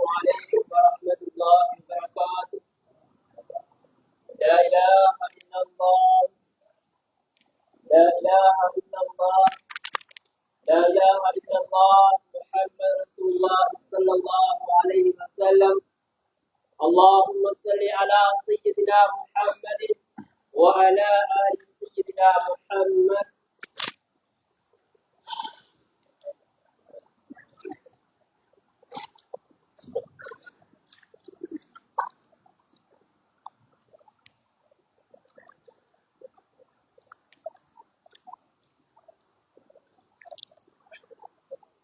عليكم ورحمة الله وبركاته. لا إله إلا الله، لا إله إلا الله، لا إله إلا الله، محمد رسول الله صلى الله عليه وسلم. اللهم صل على سيدنا محمد وعلى آل سيدنا محمد.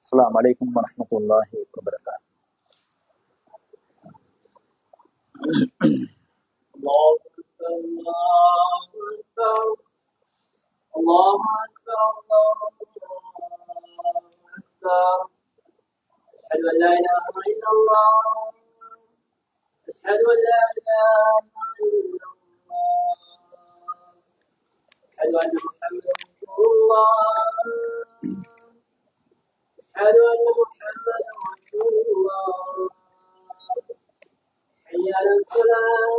السلام عليكم ورحمة الله وبركاته. الله أكبر، الله أكبر، الله أكبر، الله أكبر. أشهد أن لا إله إلا الله، أشهد أن لا إله إلا الله، أشهد أن محمدا رسول الله، أشهد أن محمدا رسول الله. حي على الصلاة،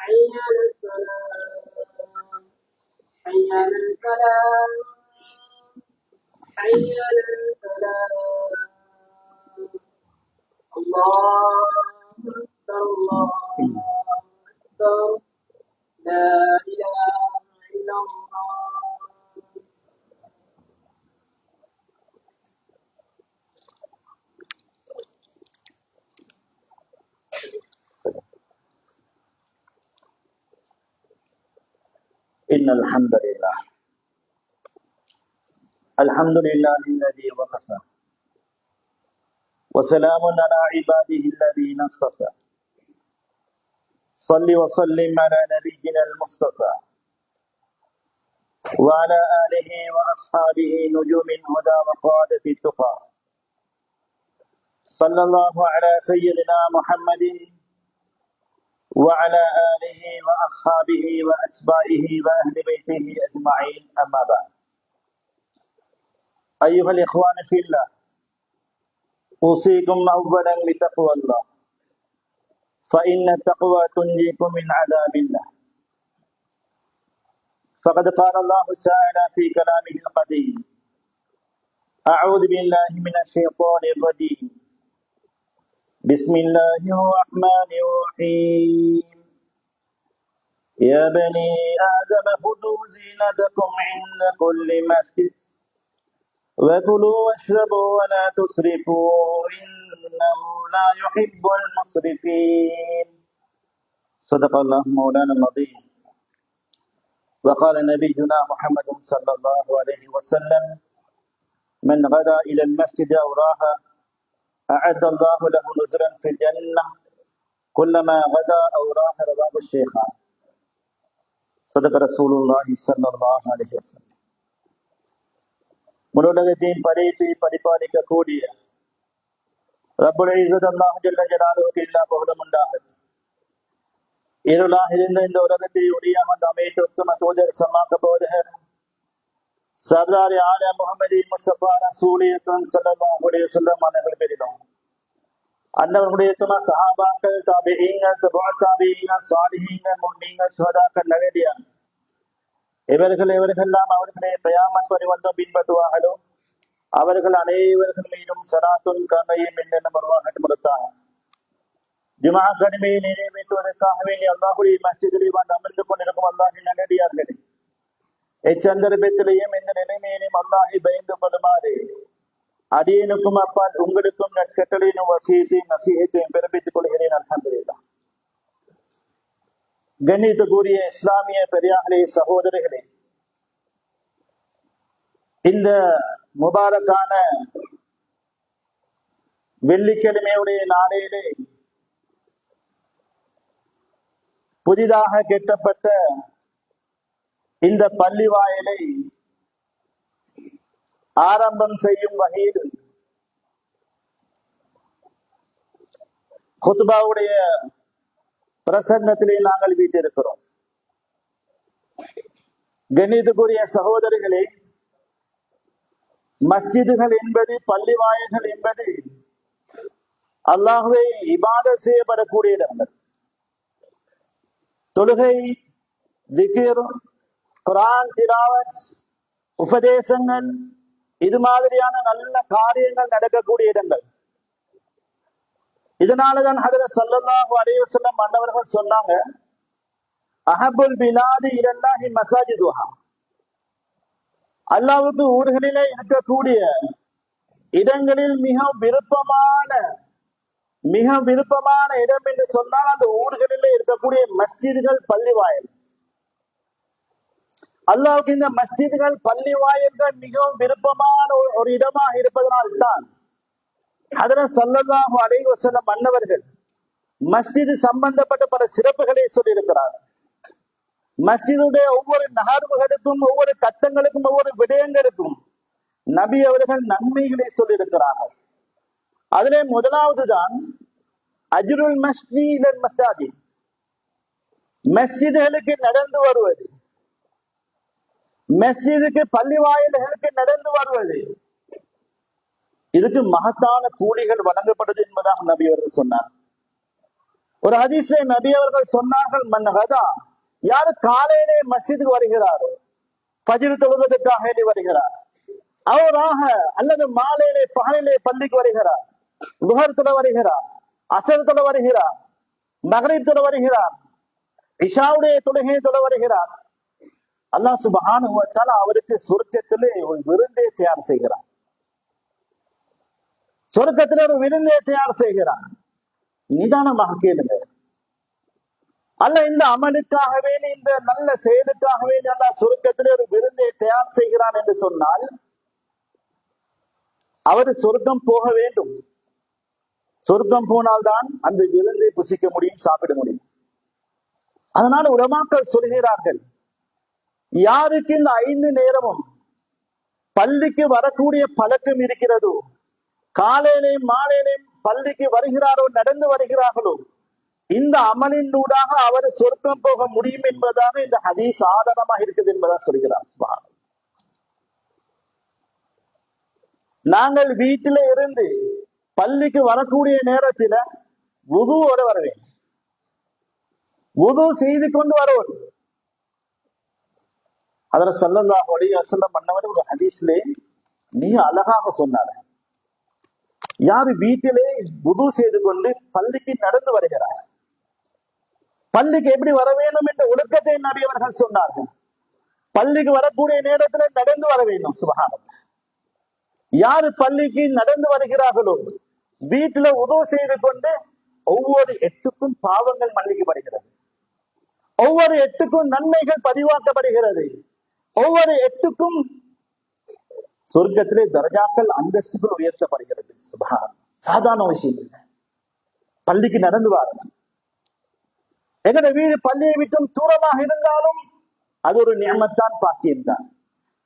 حي على الصلاة، حي على الفلاح، حي على الفلاح. الله أكبر، الله أكبر، لا إله إلا الله. إن الحمد لله الذي وكفى وسلام على عباده الذين اصطفى. صل وسلم على نبينا المصطفى وعلى آله وأصحابه نجوم الهدى وقادة التقى. صلى الله على سيدنا محمد وعلى آله وأصحابه وأتباعه وأهل بيته أجمعين، أما بعد. أيها الإخوان في الله، أوصيكم أولا بتقوى الله، فإن التقوى تنجيكم من عذاب الله. فقد قال الله تعالى في كلامه القديم: أعوذ بالله من الشيطان الرجيم، بسم الله الرحمن الرحيم. يا بني آدم خذوا زينتكم عند كل مسجد وكلوا واشربوا ولا تسرفوا إنه لا يحب المسرفين. صدق الله مولانا العظيم. وقال نبينا محمد صلى الله عليه وسلم: من غدا إلى المسجد أو راها أعد الله له نزلا في الجنة كلما غدا أو راها. رواه الشيخان. صدق رسول الله صلى الله عليه وسلم. முழுலகத்தையும் படைத்து பரிபாலிக்கக்கூடிய ரப்புல் இஸ்ஸத் அல்லாஹ் ஜல்ல ஜலாலுஹுக்கு எல்லா புகழும் உண்டாகட்டும். இருளாக இருந்த இந்த உலகத்தை ஒளியாக அமைத்து உத்தம தூதர் சமாக்க போதகர் சர்தார் ஆல முஹம்மதி முஸ்தபா ரசூல் ஸல்லல்லாஹு அலைஹி வஸல்லம் அவர்கள் பெரிதும் அன்னவர்களுடைய துணை சஹாபாக்கள், தாபிஈன்கள், தபுஅத் தாபிஈன்கள், சாலிஹீன்கள், முஃமினீன்கள், ஷுஹதாக்கள், நல்லடியார்கள் இவர்களெல்லாம் அவர்களை கயாமத் பரிவந்தம் பின்பற்றுவார்களோ அவர்கள் அனைவர்கள் மீதும் சலாத்துல் கமையும் என்னென்ன வருவார்கள் மறுத்தாங்க. ஜுமா கடமையை நிறைவேற்றுவதற்காக வேண்டிய அல்லாஹுடைய மஸ்ஜிதில் வந்து அமர்ந்து கொண்டிருக்கும் அல்லாஹின் நல்லடியார்களே, எச்சந்தர்ப்பத்திலேயும் இந்த நிலைமையிலும் அல்லாஹை பயந்து கொள்ளுமாறு அடியனுக்கும் அப்பால் உங்களுக்கும் நற்கட்டளையும் வசியத்தையும் நசீகத்தையும் பிறப்பித்துக் கொள்கிறேன். அல்ஹம்துலில்லாஹ். கண்ணியத்துக்குரிய இஸ்லாமிய பெரியார்களே, சகோதரர்களே, இந்த முபாரக்கான வெள்ளிக்கிழமையுடைய நாளையிலே புதிதாக கட்டப்பட்ட இந்த பள்ளி வாயிலை ஆரம்பம் செய்யும் வகையில் குத்பாவுடைய பிரசங்கத்திலே நாங்கள் வீட்டிருக்கிறோம். கணிதக்குரிய சகோதரிகளே, மஸ்ஜிதுகள் என்பது, பள்ளி வாயில்கள் என்பது அல்லாஹ்வை இபாதத் செய்யப்படக்கூடிய இடங்கள். தொழுகை, திக்ர், குர்ஆன் திலாவத், உபதேசங்கள், இது மாதிரியான நல்ல காரியங்கள் நடக்கக்கூடிய இடங்கள். இதனாலதான் ஹஜ்ரத் ஸல்லல்லாஹு அலைஹி வஸல்லம் அன்னவர்கள் சொன்னாங்க, அஹப்புல் பிலாதி இலல்லாஹி மஸாஜிதுஹா, அல்லாஹ்வுக்கு ஊர்களிலே இருக்கக்கூடிய இடங்களில் மிக விருப்பமான இடம் என்று சொன்னால் அந்த ஊர்களிலே இருக்கக்கூடிய மஸ்ஜிதுகள், பள்ளி வாயில். அல்லாஹ்வுக்கு இந்த மஸ்ஜிதுகள், பள்ளி வாயில்கள் மிகவும் விருப்பமான ஒரு இடமாக இருப்பதனால்தான் ஹஜ்ரத் ஸல்லல்லாஹு அலைஹி வஸல்லம் அன்னவர்கள் மஸ்ஜிது சம்பந்தப்பட்ட பல சிறப்புகளை சொல்லியிருக்கிறார். மஸ்ஜிதுடைய ஒவ்வொரு நகர்வுகளுக்கும், ஒவ்வொரு கட்டங்களுக்கும், ஒவ்வொரு விடயங்களுக்கும் நபி அவர்கள் நன்மைகளை சொல்லியிருக்கிறார்கள். அதிலே முதலாவதுதான் அஜ்ருல் மஸ்ஜித் மஸ்ஜித், மஸ்ஜிதுகளுக்கு நடந்து வருவது, மஸ்ஜிதுக்கு பள்ளி வாயில்களுக்கு நடந்து வருவது, இதுக்கு மகத்தான கூலிகள் வழங்கப்படுது என்பதாக நபி அவர்கள் சொன்னார். ஒரு ஹதீஸை நபி அவர்கள் சொன்னார்கள், மன்னகதா, யாரு காலையிலே மஸ்ஜிதுக்கு வருகிறாரோ, ஃபஜ்ர் தொழுவதற்காக வருகிறார், அவராக அல்லது மாலையிலே பகலிலே பள்ளிக்கு வருகிறார், லுஹர் தொழ வருகிறார், அஸர் தொழ வருகிறார், மக்ரிப் தொழ வருகிறார், இஷாவுடைய தொழுகையை தொழ வருகிறார், அல்லாஹ் சுப்ஹானஹு வ தஆலா அவருக்கு சொர்க்கத்திலே ஒரு விருந்தை தயார் செய்கிறார். சொர்க்கத்திலே ஒரு விருந்தை தயார் செய்கிறார். நிதானமாக கேளுங்க. அல்ல இந்த அமலுக்காகவே, இந்த நல்ல செயலுக்காகவே அல்லாஹ் சொர்க்கத்திலே ஒரு விருந்தை தயார் செய்கிறான் என்று சொன்னால் அவர் சொர்க்கம் போக வேண்டும். சொர்க்கம் போனால்தான் அந்த விருந்தை புசிக்க முடியும், சாப்பிட முடியும். அதனால உலமாக்கள் சொல்கிறார்கள், யாருக்கு இந்த 5 நேரமும் பள்ளிக்கு வரக்கூடிய பழக்கம் இருக்கிறதோ, காலையிலேயும் மாலையிலேயும் பள்ளிக்கு வருகிறாரோ, நடந்து வருகிறார்களோ, இந்த அமலின் ஊடாக அவர் சொர்க்கம் போக முடியும் என்பதாக இந்த ஹதீஸ் ஆதாரமாக இருக்குது என்பதாக சொல்கிறார். நாங்கள் வீட்டில இருந்து பள்ளிக்கு வரக்கூடிய நேரத்தில வுதுவோட வர வேண்டும், வுது செய்து கொண்டு வருவது. அதுல ஸல்லல்லாஹு அலைஹி வஸல்லம் அன்னவர் ஒரு ஹதீஸ்லே மிக அழகாக சொன்னார், யாரு வீட்டிலே வுது செய்து கொண்டு பள்ளிக்கு நடந்து வருகிறார், பள்ளிக்கு எப்படி வர வேண்டும் என்ற ஒழுக்கத்தை நபி அவர்கள் சொன்னார்கள். பள்ளிக்கு வரக்கூடிய நேரத்தில் நடந்து வர வேண்டும். சுப்ஹானல்லாஹ். யாரு பள்ளிக்கு நடந்து வருகிறார்களோ, வீட்டில வுது செய்து கொண்டு ஒவ்வொரு 8க்கும் பாவங்கள் மன்னிக்கப்படுகிறது, ஒவ்வொரு 8க்கும் நன்மைகள் பதிவாக்கப்படுகிறது, ஒவ்வொரு 8க்கும் சொர்க்கத்திலே தரஜாக்கள், அந்தஸ்துகள் உயர்த்தப்படுகிறது. சுப்ஹானல்லாஹ். சாதாரண விஷயம் இல்லை. பள்ளிக்கு நடந்து வாரணும். எங்கட வீடு பள்ளியை விட்டும் தூரமாக இருந்தாலும் அது ஒரு நியமத்தான், பாக்கியம்தான்.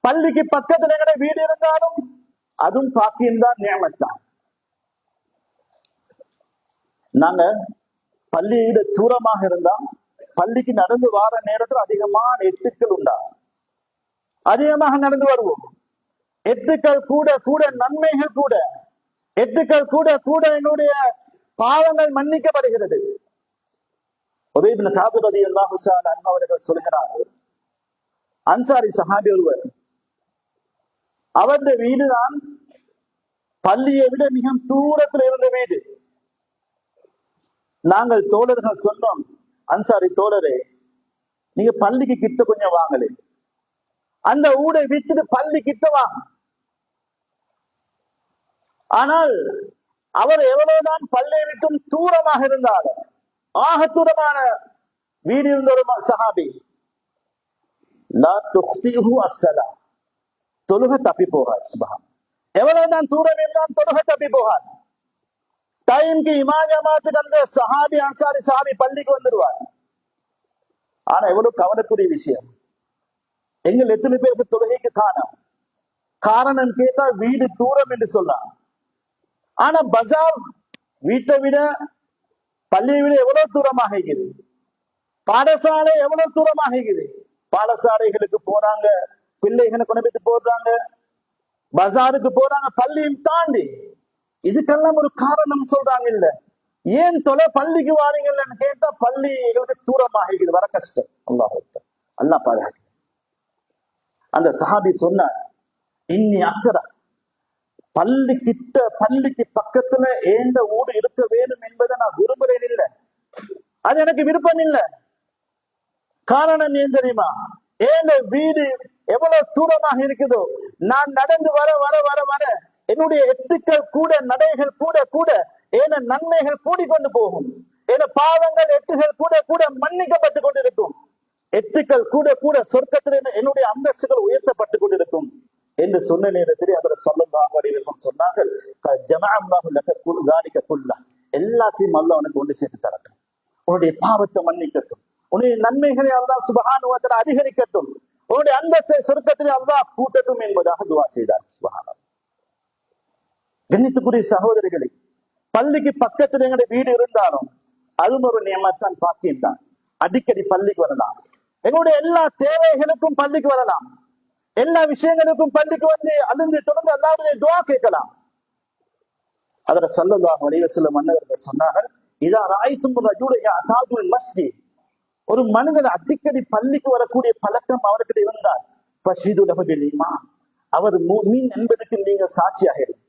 பள்ளிக்கு பக்கத்துல எங்கட வீடு இருந்தாலும் அதுவும் பாக்கியம்தான், நியமத்தான். நாங்க பள்ளியை விட தூரமாக இருந்தா பள்ளிக்கு நடந்து வார நேரத்தில் அதிகமான எட்டுக்கள் உண்டாகும். அதிகமாக நடந்து வருவோம். எட்டுக்கள் கூட கூட நன்மைகள் கூட, எட்டுக்கள் கூட கூட எங்களுடைய பாவங்கள் மன்னிக்கப்படுகிறது. உபய் இப்னு கஅப் ரலியல்லாஹு அன்ஹு அவர்கள் சொல்கிறார்கள், அன்சாரி சஹாபி ஒருவர், அவருடைய வீடுதான் பள்ளியை விட மிக தூரத்தில் இருந்த வீடு. நாங்கள் தோழர்கள் சொன்னோம், அன்சாரி தோழரே, நீங்க பள்ளிக்கு கிட்ட கொஞ்சம் வாங்கலே, அந்த ஊரை விட்டுட்டு பள்ளி கிட்ட வாங்க. ஆனால் அவர் எவ்வளவுதான் பள்ளியை விட்டும் தூரமாக இருந்தாலும், ஆக தூரமான வீடு இருந்த ஒரு சஹாபி, லா துக்திஹு அஸ்ஸலா, தொழுகை தப்பி போகாது. சுப்ஹான். எவ்வளவுதான் தூரம் இருந்தாலும் தொழுகை தப்பி போகாது. டைம்க்கு இமாம் ஜமாத்துக்கு அந்த சஹாபி, அன்சாரி சஹாபி பள்ளிக்கு வந்துடுவார். ஆனா எவ்வளவு கவலைக்குரிய விஷயம், எங்கள் எத்தனை பேருக்கு தொழுகைக்கு காணோம். காரணம் கேட்டா வீடு தூரம் என்று சொல்லலாம். ஆனா பஜார் வீட்டை விட பள்ளியை விட எவ்வளவு தூரமாக இருக்குது, பாடசாலை எவ்வளவு தூரமாக இருக்குது. பாடசாலைகளுக்கு போறாங்க, பிள்ளைகளை கொண்டு போய் போடுறாங்க, பஜாருக்கு போறாங்க, பள்ளியும் தாண்டி. இதுக்கெல்லாம் ஒரு காரணம் சொல்றாங்க. இல்ல ஏன் பள்ளிக்கு வாரீங்கன்னு கேட்டா பள்ளி எங்களுக்கு தூரமாக இருக்குது, வர கஷ்டம். அல்லாஹ் பாதுகாக்க. அந்த சஹாபி சொன்னார், இன்னி அக்கரா, பள்ளிக்கு பக்கத்துல ஏந்த ஊடு இருக்க வேண்டும் என்பதை நான் விரும்புறேன். இல்லை, அது எனக்கு விருப்பம் இல்லை. காரணம் ஏன் தெரியுமா? ஏந்த வீடு எவ்வளவு தூரமாக இருக்குதோ, நான் நடந்து வர வர வர வர என்னுடைய எட்டுக்கள் கூட, நடைகள் கூட கூட ஏன நன்மைகள் கூடிக்கொண்டு போகும். என பாவங்கள் எட்டுகள் கூட கூட மன்னிக்கப்பட்டு கொண்டிருக்கும். எட்டுக்கள் கூட கூட சொர்க்கத்தில் என்னுடைய அந்தஸ்துகள் உயர்த்தப்பட்டு கொண்டிருக்கும் என்று சொன்ன நேரத்தில் அதில் ஸல்லல்லாஹு அலைஹி வஸல்லம் சொன்னார்கள், எல்லாத்தையும் அல்லாஹ் உனக்கு கொண்டு சேர்த்து தரட்டும், உன்னுடைய பாவத்தை மன்னிக்கட்டும், உன்னுடைய நன்மைகளை அல்லாஹ் சுப்ஹானஹு வ தஆலா அதிகரிக்கட்டும், உன்னுடைய அந்தஸ்தை சொர்க்கத்திலே அல்லாஹ் கூட்டட்டும் என்பதாக துஆ செய்தார். சுப்ஹானல்லாஹ். கண்ணியத்துக்குரிய சகோதரிகளை, பள்ளிக்கு பக்கத்தில் எங்களுடைய வீடு இருந்தாலும் அதுவும் ஒரு நியமத்தான், பாக்கியம் தான். அடிக்கடி பள்ளிக்கு வரலாம், எங்களுடைய எல்லா தேவைகளுக்கும் பள்ளிக்கு வரலாம், எல்லா விஷயங்களுக்கும் பள்ளிக்கு வந்து அழுந்து தொடர்ந்து அல்லாஹ்வுடைய துஆ கேட்கலாம். அதர ஸல்லல்லாஹு அலைஹி வஸல்லம் அன்னவர்கள் சொன்னார்கள், இதா ராய்தும் ரஜுல யஅதாதுல் மஸ்ஜித், ஒரு மனிதன் அடிக்கடி பள்ளிக்கு வரக்கூடிய பழக்கம் அவர்கிட்ட இருந்தால் ஃபஷிது லஹு பில் ஈமான், அவர் முஃமின் என்பதற்கு நீங்க சாட்சியாக இருங்க.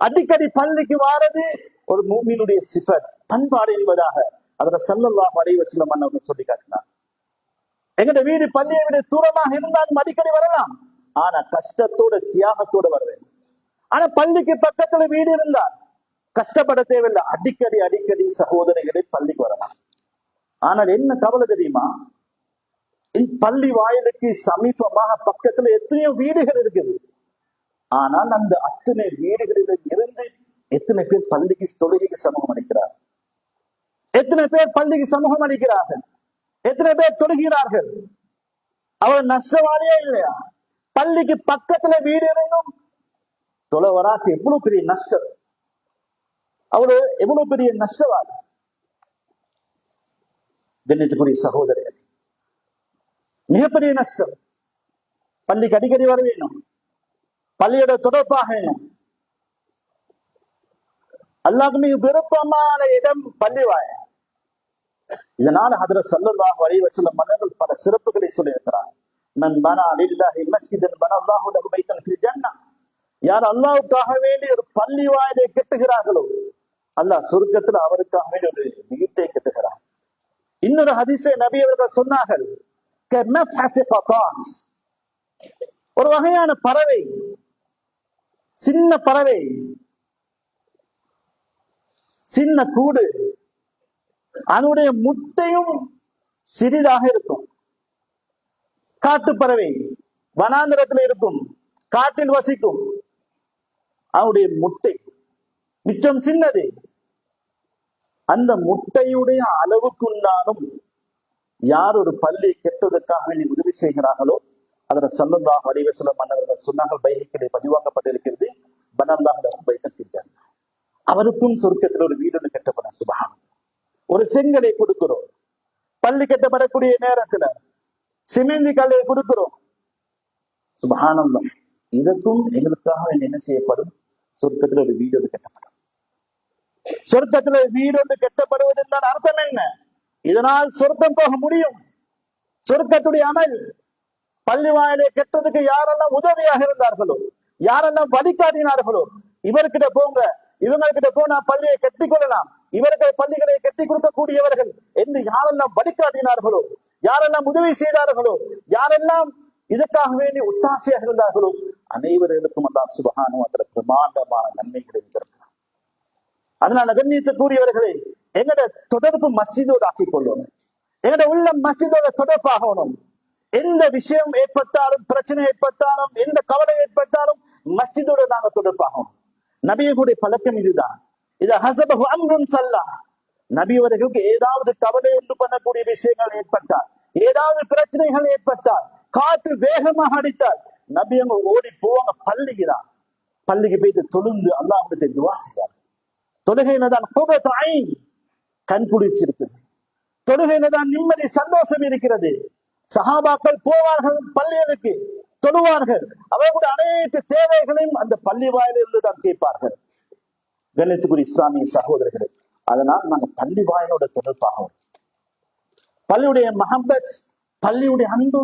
அடிக்கடி பள்ளிக்கு வாரது ஒரு முஃமினுடைய சிஃபத், பண்பாடு என்பதாக அதர ஸல்லல்லாஹு அலைஹி வஸல்லம் அன்னவர்கள் சொல்லி காட்டினார். எங்கட வீடு பள்ளியை விட தூரமாக இருந்தாலும் அடிக்கடி வரலாம், ஆனா கஷ்டத்தோட தியாகத்தோட வர வேண்டும். ஆனா பள்ளிக்கு பக்கத்துல வீடு இருந்தால் கஷ்டப்பட தேவையில்லை, அடிக்கடி அடிக்கடி சகோதரிகளை பள்ளிக்கு வரலாம். ஆனால் என்ன கவலை தெரியுமா? பள்ளி வாயிலுக்கு சமீபமாக பக்கத்துல எத்தனையோ வீடுகள் இருக்குது, ஆனால் அந்த அத்தனை வீடுகளில் இருந்து எத்தனை பேர் பள்ளிக்கு தொழுகைக்கு சமூகம் அளிக்கிறார், எத்தனை பேர் பள்ளிக்கு சமூகம் அளிக்கிறார்கள், எத்தனை பேர் தொழுகிறார்கள்? அவர் நஷ்டவாதியே இல்லையா? பள்ளிக்கு பக்கத்துல வீடு இருந்தும் தொலை வராக்கு எவ்வளவு பெரிய நஷ்டம், அவரு எவ்வளவு பெரிய நஷ்டவாதி. கண்ணியத்துக்குரிய சகோதரர்களே, மிகப்பெரிய நஷ்டம். பள்ளிக்கு அடிக்கடி வர வேணும், பள்ளியோட தொடர்பாக வேணும். அல்லாஹ்வுக்கு மிக விருப்பமான இடம் பள்ளி வாய. இதனால ஹஜ்ரத் ஸல்லல்லாஹு அலைஹி வஸல்லம் அவர்கள் பல சிறப்புகளை சொல்லியிருக்கிறார். மன் பனா லில்லாஹி மஸ்ஜிதன் பனல்லாஹு லஹு பைத்தன் ஃபில் ஜன்னah, யார் அல்லாஹ்வுக்காக வேண்டி ஒரு பள்ளி வாயிலை கட்டுகிறார்களோ அல்லாஹ் சொர்க்கத்தில் அவருக்காக வேண்டி ஒரு வீட்டை கட்டுகிறார். இன்னொரு ஹதீஸை நபி அவர்கள் சொன்னார்கள், ஒரு வகையான பறவை, சின்ன பறவை, சின்ன கூடு, அதனுடைய முட்டையும் சிறிதாக இருக்கும். காட்டு பறவை வனாந்திரத்தில் இருக்கும், காட்டில் வசிக்கும், அவனுடைய முட்டை மிச்சம் சின்னது. அந்த முட்டையுடைய அளவுக்குண்டாலும் யார் ஒரு பள்ளி கெட்டதற்காக வேண்டி உதவி செய்கிறார்களோ அதில் ஸல்லல்லாஹு அலைஹி வஸல்லம் அன்னவர்கள் சொன்னார்கள், பைஹிக்கிலே பதிவாக்கப்பட்டிருக்கிறது, பனல்லாஹு லஹு பைத்தன் ஃபில் ஜன்னah, அவருக்கும் சொர்க்கத்தில் ஒரு வீடு கட்டப்பட. சுப்ஹானல்லாஹ். ஒரு செங்கலை கொடுக்கிறோம், பள்ளி கட்டப்படக்கூடிய நேரத்துல சிமெந்தி கல்லை கொடுக்கிறோம். சுப்ஹானல்லாஹ். இதற்கும் எங்களுக்காக என்ன செய்யப்படும்? சொர்க்கத்தில் ஒரு வீடு கட்டப்படும். சொர்க்கத்துல வீடு கட்டப்படுவது என்றால் அர்த்தம் என்ன? இதனால் சொர்க்கம் போக முடியும். சொர்க்கத்துடைய அமல் பள்ளி வாயிலை கெட்டதுக்கு யாரெல்லாம் உதவியாக இருந்தார்களோ, யாரெல்லாம் வழிகாட்டினார்களோ, இவர்கிட்ட போங்க, இவங்ககிட்ட போனா பள்ளியை கட்டிக் கொள்ளலாம், இவர்கள் பள்ளிகளை கட்டிக் கொடுக்கக்கூடியவர்கள் என்று யாரெல்லாம் வழிகாட்டினார்களோ, யாரெல்லாம் உதவி செய்தார்களோ, யாரெல்லாம் இதற்காக வேண்டி ஒத்தாசையாக இருந்தார்களோ அனைவர்களுக்கும் அல்லாஹ் சுப்ஹானஹு வ தஆலா பிரமாண்டமான நன்மைகளை தருகிறார். அதனால கண்ணியத்துக்குரியவர்களே, எங்கட தொடர்பு மஸ்ஜிதோடு ஆக்கிக் கொள்ளணும், எங்கட உள்ள மஸ்ஜிதோட தொடர்பாகணும். எந்த விஷயம் ஏற்பட்டாலும், பிரச்சனை ஏற்பட்டாலும், எந்த கவலை ஏற்பட்டாலும் மஸ்ஜிதோடு நாங்க தொடர்பாகணும். நபியுடைய பழக்கம் இதுதான். இது ஹஸபஹு அம்ருன் ஸல்லா, நபி அவர்களுக்கு ஏதாவது கவலை உண்டு பண்ணக்கூடிய விஷயங்கள் ஏற்பட்டால், ஏதாவது பிரச்சனைகள் ஏற்பட்டால், காற்று வேகமாக அடித்தால் நபி அங்க ஓடி போவாங்க பள்ளிக்குதான். பள்ளிக்கு போயிட்டு தொழுந்து அல்லாஹ்விடத்தை துஆ செய்வாங்க. தொழுகையில தான் குர்ரத்து ஐன், கண் குளிர்ச்சி இருக்குது. தொழுகையில தான் நிம்மதி சந்தோஷம் இருக்கிறது. சஹாபாக்கள் போவார்கள் பள்ளிகளுக்கு, தொழுவார்கள். அவர்களுடைய அனைத்து தேவைகளையும் அந்த பள்ளி வாயிலிருந்து தான் கேட்பார்கள். கண்ணியத்துக்குரிய இஸ்லாமிய சகோதரர்களே, அதனால் நாங்கள் பள்ளி வாயிலோட தொடர்பாகும். பள்ளியுடைய மஹப்பத், பள்ளியுடைய அன்பு,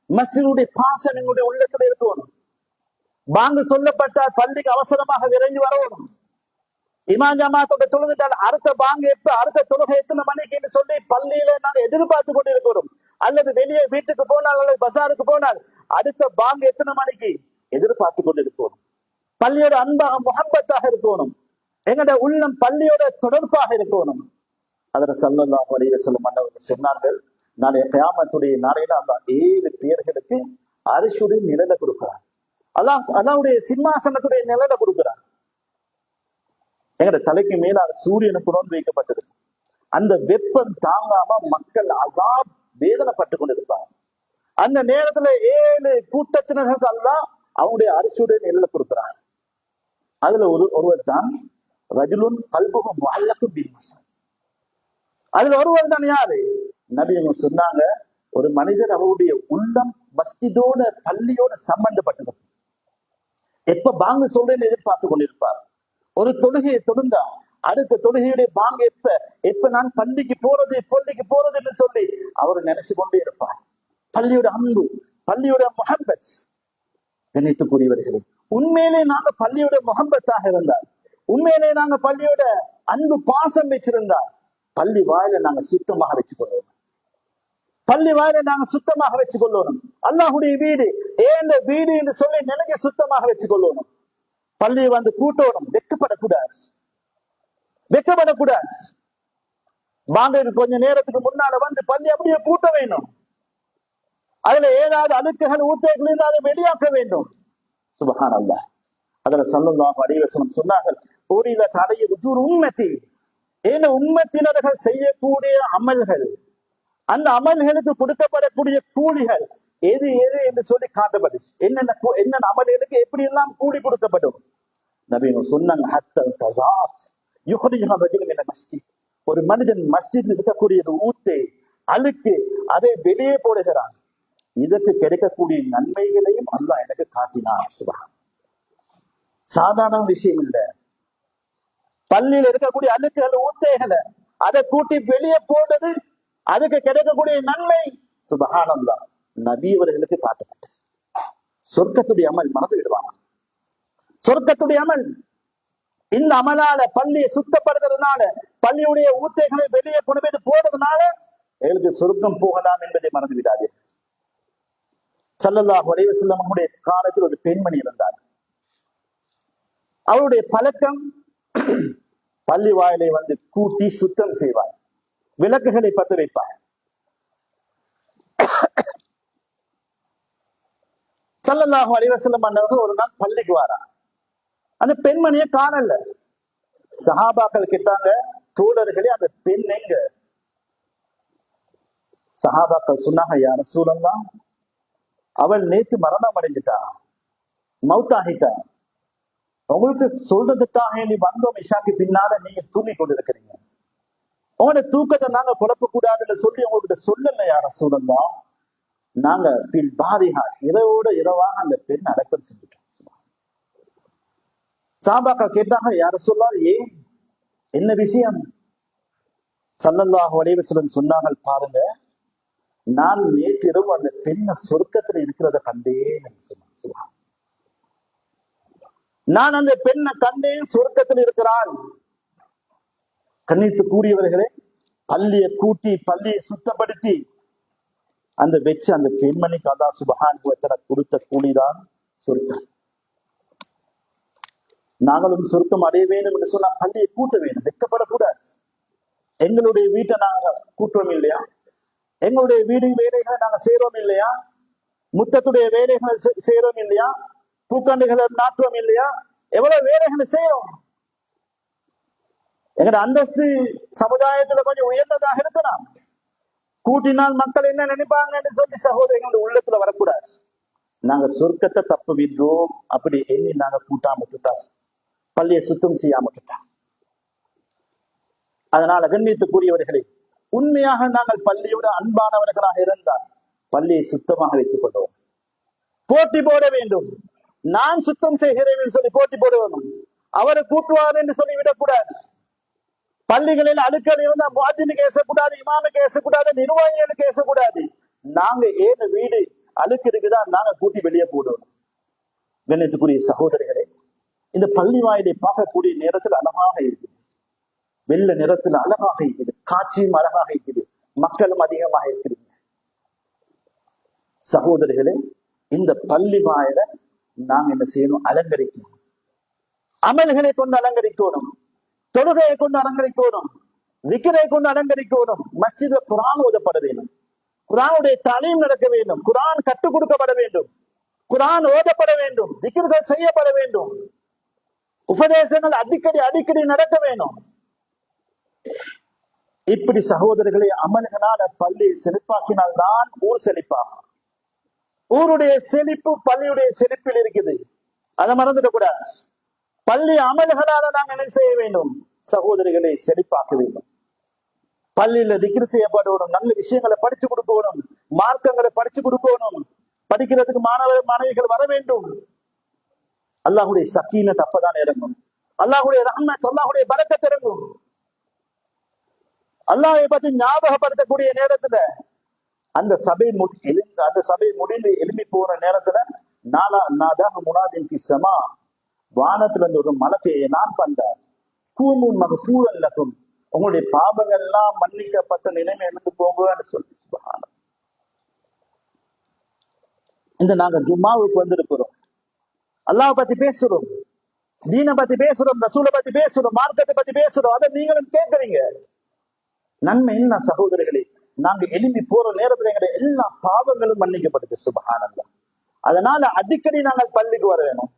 மஸ்ஜிதுடைய பாசம் எங்களுடைய உள்ளத்தில் இருக்கணும். பாங்கு சொல்லப்பட்டால் பள்ளிக்கு அவசரமாக விரைந்து வரணும். இமாம் ஜமாத்தோட தொழுதுட்டால் அடுத்த பாங்கு எப்ப, அடுத்த தொழுகை எத்தனை மணிக்கு என்று சொல்லி பள்ளியில நாங்க எதிர்பார்த்து கொண்டு இருக்கிறோம். அல்லது வெளியே வீட்டுக்கு போனால் அல்லது பசாருக்கு போனால் அடுத்த பாங்கு எத்தனை மணிக்கு எதிர்பார்த்து கொண்டு இருக்கணும். பள்ளியோட அன்பாக முஹப்பத்தாக இருக்கணும். எங்கட உள்ளம் பள்ளியோட தொடர்பாக இருக்கணும். அதில் ஸல்லல்லாஹு அலைஹி வஸல்லம் அவர்கள் சொன்னார்கள், நாளைய கியாமத்துடைய நாளையில அல்லாஹ் 7 பேர்களுக்கு அரிஷுடைய நிழலை கொடுக்கிறார். அல்லாஹ்வுடைய சிம்மாசனத்துடைய நிழலை கொடுக்கிறார். எங்கட தலைக்கு மேல சூரியனுக்கு நோன்பு வைக்கப்பட்டது. அந்த வெப்பம் தாங்காம மக்கள் அசாப் வேதனைப்பட்டு கொண்டிருப்பாங்க. அந்த நேரத்துல 7 கூட்டத்தினர்களுக்கு அல்லாஹ் அவங்களுடைய அரிசியுடைய நிழலை கொடுக்கிறார். அதுல ஒருவர் தான் ரஜுலுன் கல்புஹு முஅல்லகும் பில் மஸாஜித். அதுல ஒருவர் தான் யாரு? நபி அவங்க சொன்னாங்க, ஒரு மனிதர் அவருடைய உள்ளம் மஸ்ஜிதோட பள்ளியோட சம்பந்தப்பட்டது. எப்ப பாங்கு சொல்றேன்னு எதிர்பார்த்து கொண்டிருப்பார். ஒரு தொழுகையை தொழுந்தா அடுத்த தொழுகையுடைய பாங்கு எப்ப நான் பள்ளிக்கு போறது என்று சொல்லி அவர் நினைச்சு கொண்டே இருப்பார். பள்ளியோட அன்பு, பள்ளியோட முஹப்பத். கண்ணியத்துக்குரியவர்களே, உண்மையிலே நாங்க பள்ளியோட முஹப்பத்தாக இருந்தால், உண்மையிலே நாங்க பள்ளியோட அன்பு பாசம் வச்சிருந்தால், பள்ளி வாயில நாங்க சுத்தமாக வச்சுக்கொள்ளணும். பள்ளி வாயில நாங்க சுத்தமாக வச்சுக்கொள்ளணும். அல்லாஹ்வுடைய வீடு ஏன் வீடு என்று சொல்லி நினைக்க சுத்தமாக வச்சுக்கொள்ளணும். பள்ளியை வந்து கூட்டணும், வெக்கப்படக்கூடாது. பாங்குக்கு கொஞ்ச நேரத்துக்கு முன்னால வந்து பள்ளி அப்படியே கூட்ட வேண்டும். அதுல ஏதாவது அழுக்குகள் ஊத்தைகள் இருந்து அதை வெளியாக்க வேண்டும். சுப்ஹானல்லாஹ். அதுல ஸல்லல்லாஹு அலைஹி வஸல்லம் சொன்னார்கள், ஊரில தடைய உஜூர் உம்மத்தி, ஏன் உம்மத்தினர்கள் செய்யக்கூடிய அமல்கள், அந்த அமல்களுக்கு கொடுக்கப்படக்கூடிய கூலிகள் எது எது என்று சொல்லி காட்டப்பட்டுச்சு. என்னென்ன அமல்களுக்கு எப்படி எல்லாம் கூலி கொடுக்கப்படும். நபி சொன்னாங்க, ஹத்தல் கஸாத் யுஹ்ரிஜுஹு ரஜுலுன் மினல் மஸ்ஜித், ஒரு மனிதன் மஸ்ஜிதில் இருக்கக்கூடிய ஊத்தை, அழுக்கு, அதை வெளியே போடுகிறான். இதற்கு கிடைக்கக்கூடிய நன்மைகளையும் அல்லாஹ் எனக்கு காட்டினார். சுப்ஹான். சாதாரண விஷயம் இல்ல. பள்ளியில் இருக்கக்கூடிய அழுக்குகள், ஊத்தைகளை அதை கூட்டி வெளியே போடுறது, அதுக்கு கிடைக்கக்கூடிய நன்மை சுப்ஹானல்லாஹ் நபி அவர்களுக்கு காட்டப்பட்டது. சொர்க்கத்துடைய அமல் மறந்து விடுவாங்க. சொர்க்கத்துடைய அமல், இந்த அமலால பள்ளியை சுத்தப்படுறதுனால, பள்ளியுடைய ஊத்தைகளை வெளியே கொண்டு போய் போடுறதுனால எங்களுக்கு சொர்க்கம் போகலாம் என்பதை மறந்து விடாதீர்கள். ஸல்லல்லாஹு அலைஹி வஸல்லம் அவருடைய காலத்தில் ஒரு பெண்மணி இருந்தார். அவருடைய பழக்கம், பள்ளி வாயிலை வந்து கூட்டி சுத்தம் செய்வார், விளக்குகளை பத்த வைப்பார். ஸல்லல்லாஹு அலைஹி வஸல்லம் அவர்கள் ஒரு நாள் பள்ளிக்கு வாரார். அந்த பெண்மணியை காணல. சஹாபாக்கள் கேட்டாங்க, தோழர்களே அந்த பெண் எங்க? சஹாபாக்கள் சொன்னாங்க, யா ரசூலல்லாஹ், அவள் நேற்று மரணம் அடைஞ்சிட்டா, மௌத்தாகிட்டா. உங்களுக்கு சொல்றதுக்காக நீ வந்தோம், இஷாக்கு பின்னால நீங்க தூங்கி கொண்டிருக்கிறீங்க. உங்களோட தூக்கத்தை நாங்க குழப்ப கூடாதுன்னு சொல்லி உங்ககிட்ட சொல்லல யா ரசூலல்லாஹ். நாங்க இரவோட இரவாக அந்த பெண் அடக்கம் செஞ்சுட்டோம். சஹாபாக்கள் கேட்டாங்க, யா ரசூலல்லாஹ், ஏன், என்ன விஷயம்? ஸல்லல்லாஹு அலைஹி வஸல்லம் சொன்னார்கள், பாருங்க, நான் நேற்றிரவு அந்த பெண்ணை சொர்க்கத்துல இருக்கிறத கண்டேன். நான் அந்த பெண்ணை கண்டேன், சொர்க்கத்தில் இருக்கிறான். கண்ணியத்து கூறியவர்களே, பள்ளியை கூட்டி பள்ளியை சுத்தப்படுத்தி அந்த வச்சு அந்த பெண்மணிக்கு அல்லாஹ் சுப்ஹானஹு வ தஆலா கொடுத்த கூலிதான் சொர்க்கம். நாங்களும் சொர்க்கம் அடைய வேண்டும் என்று சொன்னா பள்ளியை கூட்ட வேண்டும், வெக்கப்படக்கூடாது. எங்களுடைய வீட்டை நாங்க கூட்டுறோம் இல்லையா? எங்களுடைய வீடு வேலைகளை நாங்க செய்யறோம் இல்லையா? முத்தத்துடைய வேலைகளை செய்யறோம் இல்லையா? பூக்கண்டுகளை நாட்டுறோம் இல்லையா? எவ்வளவு வேலைகளை செய்யறோம். எங்கட அந்தஸ்து சமுதாயத்துல கொஞ்சம் உயர்ந்ததாக இருக்கலாம். கூட்டினால் மக்கள் என்ன நினைப்பாங்க என்று சொல்லி சகோதரர்களுடைய உள்ளத்துல வரக்கூடாது. நாங்க சொர்க்கத்தை தப்பு விடுறோம் அப்படி எண்ணி நாங்க கூட்டாம விட்டுட்டா, பள்ளியை சுத்தம் செய்யாம விட்டுட்டா. அதனால கண்ணியத்துக்குரியவர்களே, உண்மையாக நாங்கள் பள்ளியோட அன்பானவர்களாக இருந்தால் பள்ளியை சுத்தமாக வைத்துக் கொள்வோம். போட்டி போட வேண்டும். நான் சுத்தம் செய்கிறேன் என்று சொல்லி போட்டி போட வேண்டும். அவரை கூட்டுவார் என்று சொல்லிவிடக்கூடாது. பள்ளிகளில் அழுக்கள் இருந்தால் முஅத்தினுக்கு ஏசக்கூடாது, இமாமுக்கு ஏசக்கூடாது, நிர்வாகிகளுக்கு ஏசக்கூடாது. நாங்க ஏன் வீடு அழுக்கு இருக்குதா நாங்க கூட்டி வெளியே போடுவோம். கண்ணியத்துக்குரிய சகோதரிகளே, இந்த பள்ளி வாயிலை பார்க்கக்கூடிய நேரத்தில் அழகாக இருக்குது, வெள்ள நிறத்துல அழகாக இருக்குது, காட்சியும் அழகாக இருக்குது, மக்களும் அதிகமாக இருக்கிறீங்க. சகோதரிகளே, இந்த பள்ளி வாயில நாங்க என்ன செய்யணும்? அலங்கரிக்கணும். அமல்களை கொண்டு அலங்கரிக்கணும், தொழுகையை கொண்டு அலங்கரிக்கணும், விக்கிரை கொண்டு அலங்கரிக்கணும். மஸ்ஜித்ல குர்ஆன் ஓதப்பட வேண்டும், குர்ஆனுடைய தலீம் நடக்க வேண்டும், குர்ஆன் கற்றுக் கொடுக்கப்பட வேண்டும், குர்ஆன் ஓதப்பட வேண்டும், விக்கிர்கள் செய்யப்பட வேண்டும், உபதேசங்கள் அடிக்கடி நடக்க வேண்டும். இப்படி சகோதரர்களை அமல்களால பள்ளியை செழிப்பாக்கினால் தான் ஊர் செழிப்பாகும். ஊருடைய செழிப்பு பள்ளியுடைய செழிப்பில் இருக்குது, அதை மறந்துடக்கூடாது. பள்ளி அமல்களால நாங்கள் என்ன செய்ய வேண்டும்? சகோதரிகளை செழிப்பாக்க வேண்டும். பள்ளியில திக்ர் செய்யப்படணும், நல்ல விஷயங்களை படிச்சு கொடுக்கணும், மார்க்கங்களை படிச்சு கொடுக்கணும், படிக்கிறதுக்கு மாணவிகள் வர வேண்டும். அல்லாஹ்வுடைய சக்கீனத் அப்பதான் இறங்கும், அல்லாஹ்வுடைய ரஹ்மத், அல்லாஹ்வுடைய பரக்கத் இறங்கும். அல்லாஹ்வை பத்தி ஞாபகப்படுத்தக்கூடிய நேரத்துல அந்த சபை முடிந்து எழுப்பி போற நேரத்துல நாதாக முனாதின் ஃபி ஸமா, வானத்துல இருந்து ஒரு மலக்கையை நான் பண்றேன், கூமுன் மக்ஃபூரன் லகும், உங்களுடைய பாவங்கள் எல்லாம் மன்னிக்கப்பட்ட நிலைமை இருந்து போங்கன்னு சொல்லி. சுப்ஹானல்லாஹ். இந்த நாங்க ஜும்மாவுக்கு வந்திருக்கிறோம், அல்லாஹ் பத்தி பேசுறோம், தீனை பத்தி பேசுறோம், ரசூலை பத்தி பேசுறோம், மார்க்கத்தை பத்தி பேசுறோம். அதை நீங்களும் கேட்கறீங்க. நன்மை என்ன சகோதரிகளே? நாங்க எழுப்பி போற நேரத்துல எங்களுடைய எல்லா பாவங்களும் மன்னிக்கப்படுது. சுப்ஹானல்லாஹ். அதனால அடிக்கடி நாங்கள் பள்ளிக்கு வர வேணும்,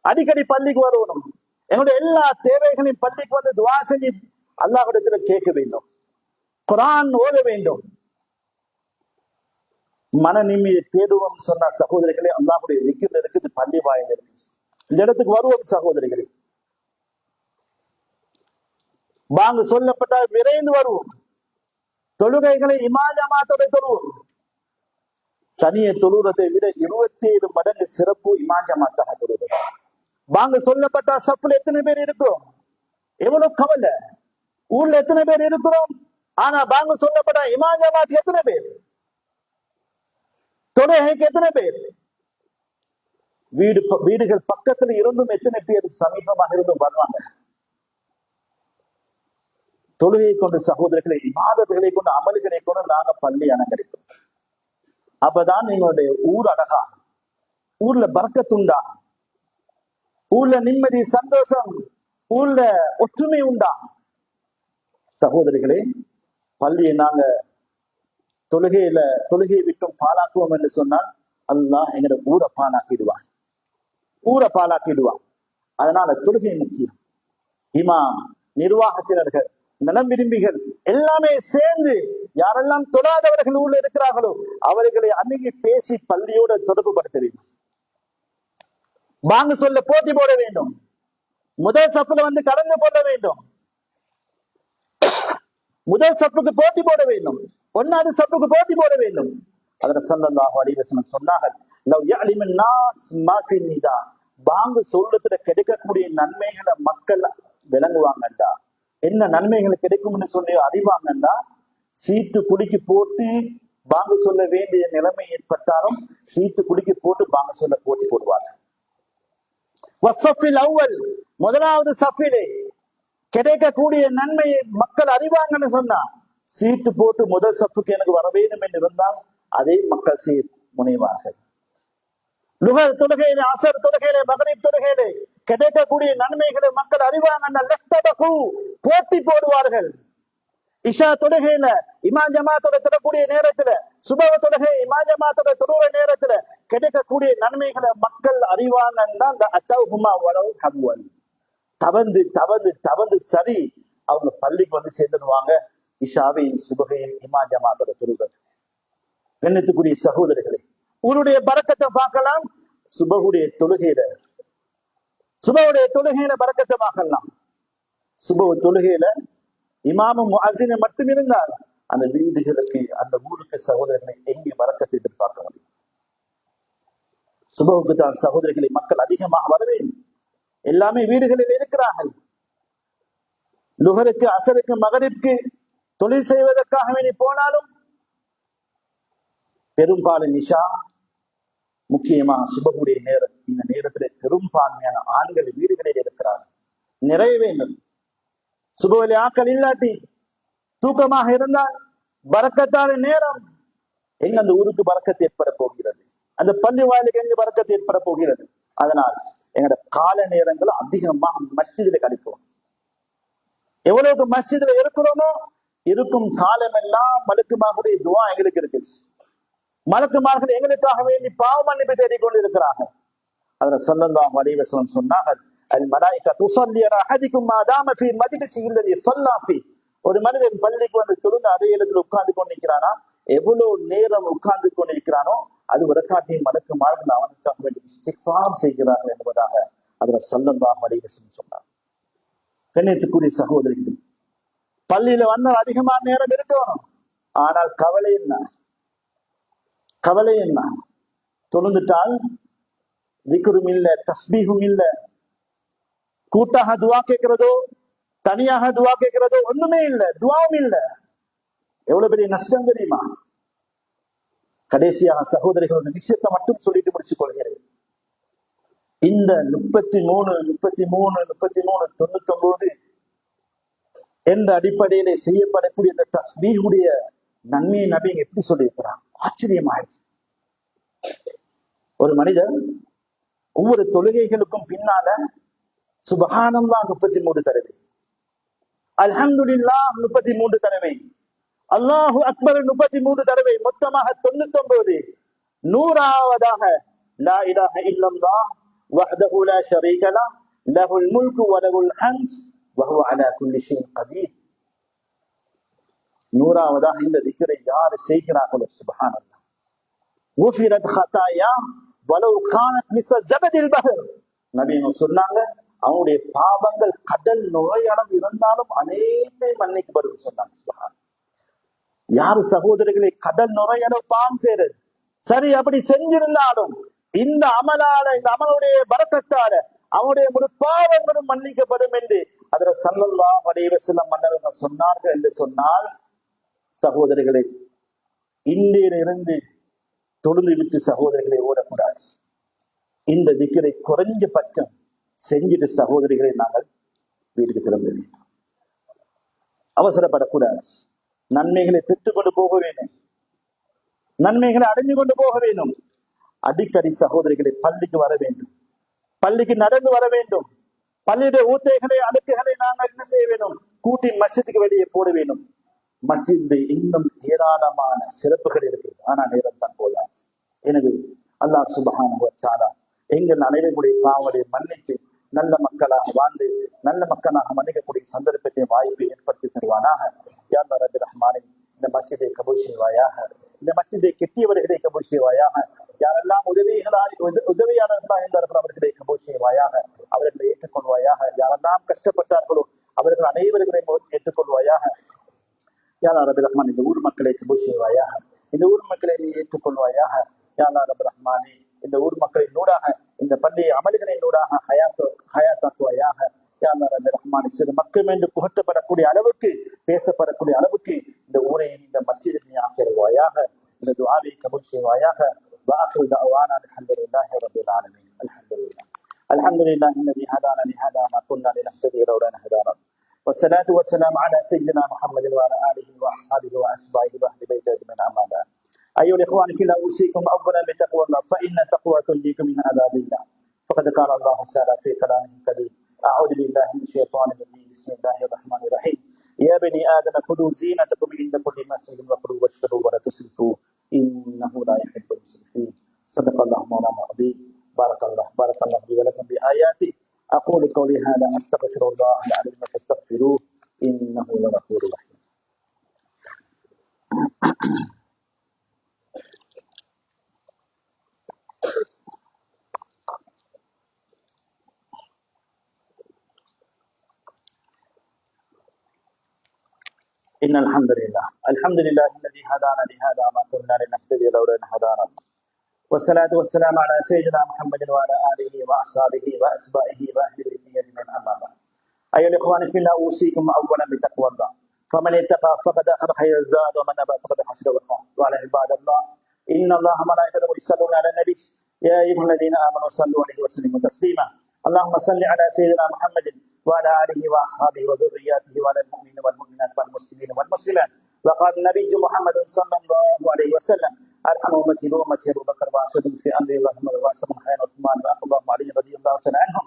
அடிக்கடி பள்ளிக்கு வரணும். எங்களுடைய எல்லா தேவைகளையும் பள்ளிக்கு வந்து துஆ செஞ்சு அல்லாஹ்விடத்துல கேட்க வேண்டும், குர்ஆன் ஓத வேண்டும். மன நிம்மதியை தேடுவோம் சொன்ன சகோதரிகளே, அல்லாஹ்வுடைய திக்ர் இருக்குது, பள்ளி வாயில் இருக்கு. இந்த இடத்துக்கு வருவோம் சகோதரிகளே. பாங்கு சொல்லப்பட்டால் விரைந்து வருவோம். தொழுகைகளை இமாம் ஜமாத்தோட தொழுவோம். தனியே தொழுறதை விட 27 மடங்கு சிறப்பு இமாம் ஜமாத்தாக தொழுவது. பாங்கு சொல்லப்பட்ட சஃப்ல எத்தனை பேர் இருக்கிறோம்? எவ்வளவு கவலை! ஊர்ல எத்தனை பேர் இருக்கிறோம்? ஆனா பாங்கு சொல்லப்பட்ட இமாம் ஜமாத் எத்தனை பேர்? தொழுகைக்கு எத்தனை பேர்? வீடுகள் பக்கத்துல இருந்தும் எத்தனை பேர் சமீபமாக இருந்தும் வருவாங்க? தொழுகை கொண்டு சகோதரர்களை, இபாதத்துகளை கொண்டு, அமல்களை கொண்டு நாங்க பள்ளி அலங்கரிக்கிறோம். அப்பதான் எங்களுடைய ஊர் அழகா, ஊர்ல பரக்கத்துண்டா, ஊர்ல நிம்மதி, சந்தோஷம், ஊர்ல ஒற்றுமை உண்டா. சகோதரிகளே, பள்ளியை நாங்க தொழுகையை விட்டும் பாலாக்குவோம் என்று சொன்னால் அல்லாஹ் எங்களை ஊரை பாலாக்கிடுவான், ஊரை பாலாக்கிடுவான். அதனால தொழுகை முக்கியம். இமாம், நிர்வாகத்தினர்கள், நலம் விரும்பிகள் எல்லாமே சேர்ந்து யாரெல்லாம் தொழாதவர்கள் ஊர்ல இருக்கிறார்களோ அவர்களை அணுகி பேசி பள்ளியோட தொடர்பு படுத்த வேண்டும். பாங்கு சொல்ல போட்டி போட வேண்டும். முதல் சப்புல வந்து கலந்து கொள்ள வேண்டும். முதல் சப்புக்கு போட்டி போட வேண்டும், ஒன்னாவது சப்புக்கு போட்டி போட வேண்டும். அதற்கு ஸல்லல்லாஹு அலைஹி வஸல்லம் சொன்னார்கள், லவ் யஅலிமன் நாஸ் மா ஃபி நிதா, பாங்கு சொல்றதுல கிடைக்கக்கூடிய நன்மைகளை மக்கள் விளங்குவாங்கடா, என்ன நன்மைகள் கிடைக்கும்னு சொல்லி அறிவாங்கன்னா, சீட்டு குலுக்கி போட்டு பாங்கு சொல்ல வேண்டிய நிலைமை ஏற்பட்டாலும் சீட்டு குலுக்கி போட்டு பாங்கு சொல்ல போட்டி போடுவாங்க. வஸ்ஸஃபில் அவ்வல், முதலாவது சஃபிலே கிடைக்கக்கூடிய நன்மையை மக்கள் அறிவாங்கன்னு சொன்னா, சீட்டு போட்டு முதல் சஃபுக்கு எனக்கு வர வேண்டும் என்று இருந்தால் அதை மக்கள் முனைவார்கள். லுஹர் தொழுகையிலே, அசர் தொழுகையிலே, மக்ரிப் தொழுகையிலே கிடைக்கக்கூடிய நன்மைகளை மக்கள் அறிவாங்கன்னா போட்டி போடுவார்கள். இஷா தொழுகையில இமாம் ஜமாத்தோட தொழக்கூடிய நேரத்துல, சுபஹ் தொழுகை இமாம் ஜமாத்தோட தொழுகிற நேரத்துல கிடைக்கக்கூடிய நன்மைகளை மக்கள் அறிவாங்கன்னா தவந்து தவந்து தவந்து சரி அவங்க பள்ளிக்கு வந்து சேர்ந்துடுவாங்க. இஷாவையும் சுபகையும் இமாம் ஜமாத்தோட தொழுகிறது. கண்ணியத்துக்குரிய சகோதரர்களே, ஊருடைய பரக்கத்தை பார்க்கலாம். சுபஹுடைய தொழுகையில பரக்கத்தை பார்க்கலாம். சுபஹ் தொழுகையில இமாமும் முஅஸ்ஸினும் மட்டும் இருந்தால் அந்த வீடுகளுக்கு, அந்த ஊருக்கு சகோதரர்களை எங்கே பரக்கத்தை எதிர்பார்க்க முடியும்? சுபஹுக்கு தான் சகோதரர்களை மக்கள் அதிகமாக வர வேண்டும். எல்லாமே வீடுகளில் இருக்கிறார்கள். லுஹருக்கு, அசருக்கு, மகரிப்க்கு தொழில் செய்வதற்காக வேண்டி போனாலும் பெரும்பாலும் நிஷா, முக்கியமாக சுபஹுடைய நேரம், இந்த நேரத்தில் பெரும்பான்மையான ஆண்கள் வீடுகளில் இருக்கிறார்கள். நிறைய வேண்டும். சுபஹுடைய ஆக்கள் இல்லாட்டி தூக்கமாக இருந்தால் பரக்கத்தான நேரம் எங்க அந்த ஊருக்கு பரக்கத்து ஏற்பட போகிறது? அந்த பள்ளி வாயிலுக்கு எங்க பரக்கத்து ஏற்பட போகிறது? அதனால் எங்களோட கால நேரங்கள் அதிகமாக மஸ்ஜிதில கழிப்போம். எவ்வளவுக்கு மஸ்ஜிதில் இருக்கிறோமோ இருக்கும் காலம் எல்லாம் மலக்குமார்களுடைய துவா எங்களுக்கு இருக்கு. மலக்குமார்கள் எங்களுக்காக வேண்டி பாவ மன்னிப்பு தேடிக் கொண்டு இருக்கிறார்கள். அதுல ஸல்லல்லாஹு அலைஹி வஸல்லம் சொன்னார்கள், அல் மலாயிகா துஸல்லி அலா அஹதிக்கும் மா தாம ஃபீ மஜ்லிஸிஹி அல்லதி ஸல்லா ஃபீ. ஒரு மனிதன் பள்ளிக்கு வந்து தொழுந்து அதே இடத்துல உட்கார்ந்து கொண்டிருக்கிறானா, எவ்வளவு நேரம் உட்கார்ந்து கொண்டிருக்கிறானோ அது ஒரு காட்டியும் மலக்குமார்கள் அவனுக்காக வேண்டி இஸ்திக்ஃபார் செய்கிறார்கள் என்பதாக அதுல ஸல்லல்லாஹு அலைஹி வஸல்லம் சொன்னார். கண்ணியத்துக்குரிய சகோதரிகளே, பள்ளியில வந்தால் அதிகமான நேரம் இருக்கணும். ஆனால் கவலை என்ன? தொழுந்துட்டால் திக்ரும் இல்ல, தஸ்பீஹும் இல்ல, கூட்டாக துவா கேட்கிறதோ தனியாக துவா கேட்கிறதோ ஒண்ணுமே இல்ல, துவாவும் இல்ல. எவ்வளவு பெரிய நஷ்டம் தெரியுமா? கடைசியாக சகோதரிகளோட விஷயத்தை மட்டும் சொல்லிட்டு முடிச்சுக் கொள்கிறேன். இந்த 33 என்ற அடிப்படையிலே செய்யப்படக்கூடிய இந்த தஸ்பீஹுடைய நன்மையை நபி எப்படி சொல்லியிருக்கிறார்? ஆச்சரியமாயிருக்கு. ஒரு மனிதர் ஒவ்வொரு தொழுகைகளுக்கும் பின்னால சுப்ஹானல்லாஹ் 33 தடவை, அல்ஹம்துலில்லாஹ் 33 தடவை, அல்லாஹு அக்பர் 33 தடவை, மொத்தமாக 99. 100ஆவதாக லா இலாஹ இல்லல்லாஹ் வஹ்தஹு லா ஷரீக லஹ் லஹுல் முல்கு வ லஹுல் ஹம்த் வ ஹுவ அலா குல்லி ஷைஇன் கதீர். 100ஆவதாக இந்த திக்ரை யார் செய்கிறார்களோ சுப்ஹானல்லாஹ் குஃபிரத் ஹதாயா வலவ் கானத் மிஸ்ல ஜபதில் பஹர். நபி சொன்னாங்க, அவனுடைய பாவங்கள் கடல் நுழையளவு இருந்தாலும் அனைத்தையும் மன்னிக்கப்படும் சொன்னாங்க. சுப்ஹான். யாரு சகோதரிகளை கடல் நுழையளவு பாவம் செய்யறது? சரி, அப்படி செஞ்சிருந்தாலும் இந்த அமலால, இந்த அமலுடைய பரக்கத்தால அவனுடைய முழு பாவங்களும் மன்னிக்கப்படும் என்று அதுல ஸல்லல்லாஹு அலைஹி வஸல்லம் மன்னர்கள் சொன்னார்கள் என்று சொன்னால், சகோதரிகளை இன்றிலிருந்து தொழுது விட்டு சகோதரிகளை ஓடக்கூடாது. இந்த திக்ரை குறைஞ்சபட்சம் செஞ்சுட்டு சகோதரிகளை நாங்கள் வீட்டுக்கு திரும்ப வேண்டும். அவசரப்படக்கூடாது. நன்மைகளை பெற்றுக்கொண்டு போக வேண்டும், நன்மைகளை அடைந்து கொண்டு போக வேண்டும். அடிக்கடி சகோதரிகளை பள்ளிக்கு வர வேண்டும், பள்ளிக்கு நடந்து வர வேண்டும். பள்ளியுடைய ஊத்தைகளை, அடுக்குகளை நாங்கள் என்ன செய்ய வேண்டும்? கூட்டி மஸ்ஜிதுக்கு வெளியே போட வேண்டும். மஸ்ஜிதுடைய இன்னும் ஏராளமான சிறப்புகள் இருக்குது. ஆனா நேரம் தான் போதாது. எனவே அல்லாஹ் சுப்ஹானஹு வ தஆலா எங்கள் அனைவருடைய பாவங்களை மன்னித்து நல்ல மக்களாக வாழ்ந்து நல்ல மக்களாக மன்னிக்கக்கூடிய சந்தர்ப்பத்தை, வாய்ப்பை ஏற்படுத்தி தருவானாக. யா அல்லாஹ் ரப்பி ரஹ்மானே, இந்த மஸ்ஜிதை கபூல் செய்வாயாக, இந்த மஸ்ஜிதை கெட்டியவர்களை கபூல் செய்வாயாக. யாரெல்லாம் உதவியாளர்களாக இருந்தார்கள் அவர்களை கபூல் செய்வாயாக, அவர்களை ஏற்றுக்கொள்வாயாக. யாரெல்லாம் கஷ்டப்பட்டார்களோ அவர்கள் அனைவர்களையும் ஏற்றுக்கொள்வாயாக. யா அல்லாஹ் ரப்பி ரஹ்மான், இந்த ஊர் மக்களை கபூல் செய்வாயாக, இந்த ஊர் மக்களை நீ ஏற்றுக்கொள்வாயாக. யா அல்லாஹ் ரப்பி ரஹ்மானே, இந்த ஊர் மக்களின் நூடாக, இந்த பள்ளியை அமல்களின் நூடாக ஹயாத்தாக்குவாயாக. யா அல்லாஹ் ரப்பி ரஹ்மானே, சிறு மக்கள் என்று புகட்டப்படக்கூடிய அளவுக்கு, பேசப்படக்கூடிய அளவுக்கு இந்த ஊரை, இந்த மஸ்ஜிதை நீ ஆக்கிடுவாயாக. இந்த துஆவை கபூல் செய்வாயாக. وآخر دعوانا الحمد لله رب العالمين. الحمد لله الذي هدانا لهذا ما كنا لنهتدي لولا أن هدانا. والصلاة والسلام على سيدنا محمد وعلى آله وأصحابه وأتباعه وأهل بيته أجمعين. أما بعد. أيها الإخوان في الله، أوصيكم أولا بتقوى الله، فإن التقوى تنجيكم من عذاب الله. فقد قال الله تعالى في كلامه القديم: أعوذ بالله من الشيطان الرجيم، بسم الله الرحمن الرحيم. يا بني آدم خذوا زينتكم عند كل مسجد وكلوا واشربوا ولا تسرفوا إنه لا يحب المسرفين. صدق الله مولانا العظيم. بارك الله لي ولكم بآياتي. أقول قولي هذا أستغفر الله العظيم فاستغفروه إنه هو الغفور الرحيم. إن الحمد لله الذي هدانا لهذا ما كنا لنهتدي لولا أن هدانا الله. والصلاة والسلام على سيدنا محمد وعلى آله وأصحابه وأتباعه وأهل بيته أجمعين أما بعد. أيها الإخوان في الله أوصيكم أولا بتقوى الله، فمن اتقى فقد أخذ خير الزاد ومن أبى فقد خسر وخاب. وعلى عباد الله إن الله وملائكته يصلون على النبي يا أيها الذين آمنوا صلوا عليه وسلموا تسليما. اللهم صل على سيدنا محمد وعلى آله وأصحابه وذرياته وعلى المؤمنين والمؤمنات والمسلمين والمسلمات. وقال النبي محمد صلى الله عليه وسلم: أرحم أمتي بأمتي أبو بكر وأشهد في أمري اللهم واسع خير عثمان وأخذهم علي رضي الله تعالى عنهم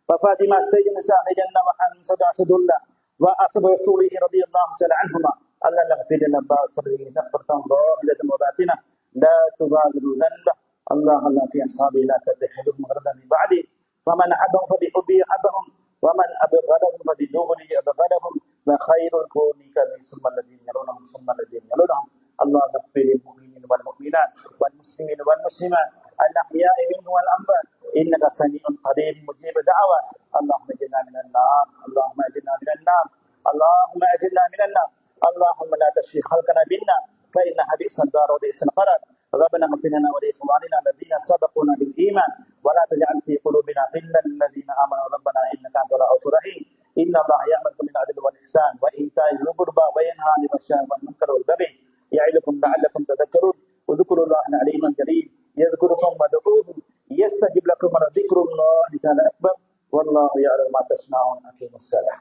وفاطمة سيد نساء الجنة وحمزة أسد الله وأصحاب رسوله رضي الله تعالى عنهما. الله اغفر لنا بصره نغفرة ظاهرة وباطنة لا تغادر ذنبه. الله في أصحابه لا تتخذهم غردا من بعدي، فمن أحبهم فبحبه أحبهم ومن أبغضهم فببغضه أبغضهم وخير القرون قرني ثم الذين يلونهم ثم الذين يلونهم. الله اغفر للمؤمنين والمؤمنات والمسلمين والمسلمات الأحياء منهم والأموات إنك سميع قريب مجيب دعوات. اللهم اجرنا من النار، اللهم اجرنا من النار، اللهم اجرنا من النار. اللهم لا تشفي خلقنا بالنار فإنها بئس الدار وبئس القرار. ربنا اغفر لنا ولإخواننا الذين سبقونا بالإيمان ولا تجعل في قلوبنا غلا للذين آمنوا ربنا إنك أنت الرؤوف الرحيم. إن الله يأمر بالعدل والإحسان وإيتاء ذي القربى وينهى عن الفحشاء والمنكر والبغي يعظكم لعلكم تذكرون. واذكروا الله العلي الجليل يذكركم وادعوه يستجب لكم ولذكر الله تعالى أكبر والله يعلم ما تصنعون. أقيموا الصلاة.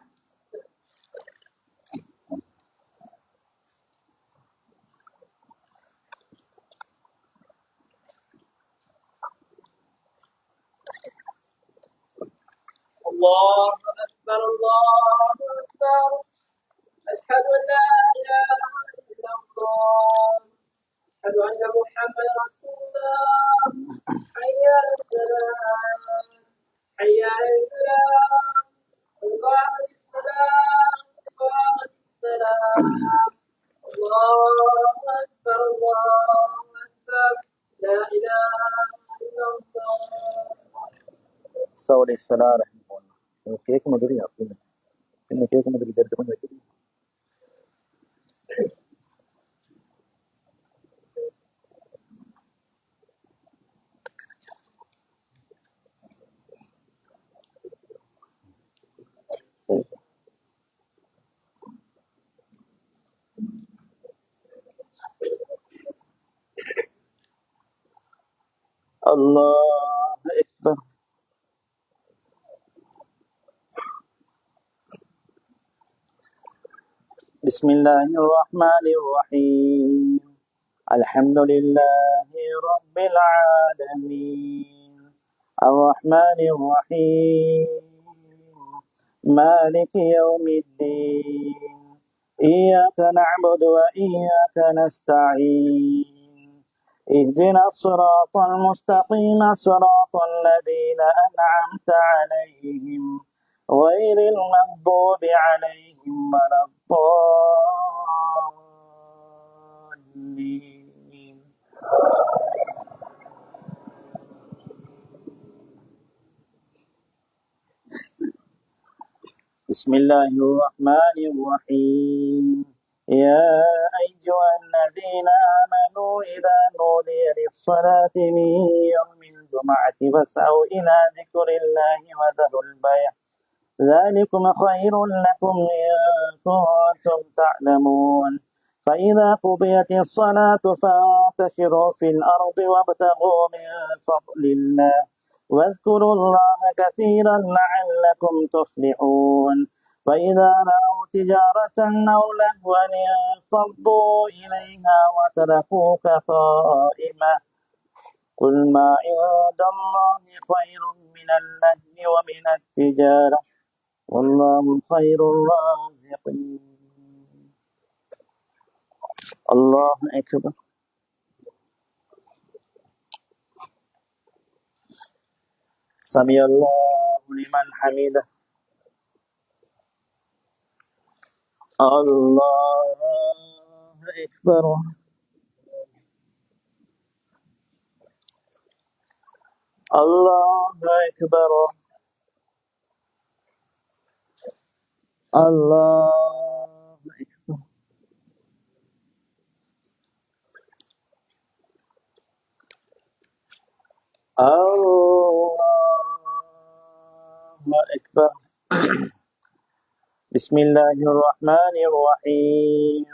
الله أكبر الله أكبر. أشهد أن لا إله إلا الله. أشهد أن محمدا رسول الله. حي على الصلاة، حي على الفلاح، قامت الصلاة، قامت الصلاة. الله أكبر الله أكبر. لا إله إلا الله. सवाल सलाह रहमतुल्लाह केक मधुरी आपको इन्हें केक मधुरी दर्द बन रही अल्लाह अकबर। बिस्मिल्लाहिर्रहमानिर्रहीम। अल्हम्दुलिल्लाहि रब्बिल आलमीन अर्रहमानिर्रहीम मालिकि यौमिद्दीन इय्याका नअबुदु व इय्याका नस्तईन اهدنا الصراط المستقيم صراط الذين أنعمت عليهم غير المغضوب عليهم ولا الضالين. بسم الله الرحمن الرحيم. يا أيها الذين آمنوا إذا نودي للصلاة من يوم الجمعة فاسعوا إلى ذكر الله وذروا البيع ذلكم خير لكم إن كنتم تعلمون. فإذا قضيت الصلاة فانتشروا في الأرض وابتغوا من فضل الله واذكروا الله كثيرا لعلكم تفلحون. فإذا رأوا تجارة أو لهوا انفضوا إليها وتركوك قائما. قل ما عند الله خير من اللهو ومن التجارة والله خير الرازقين. الله أكبر. سمع الله لمن حمده. الله أكبر. الله أكبر الله أكبر الله أكبر. بسم الله الرحمن الرحيم.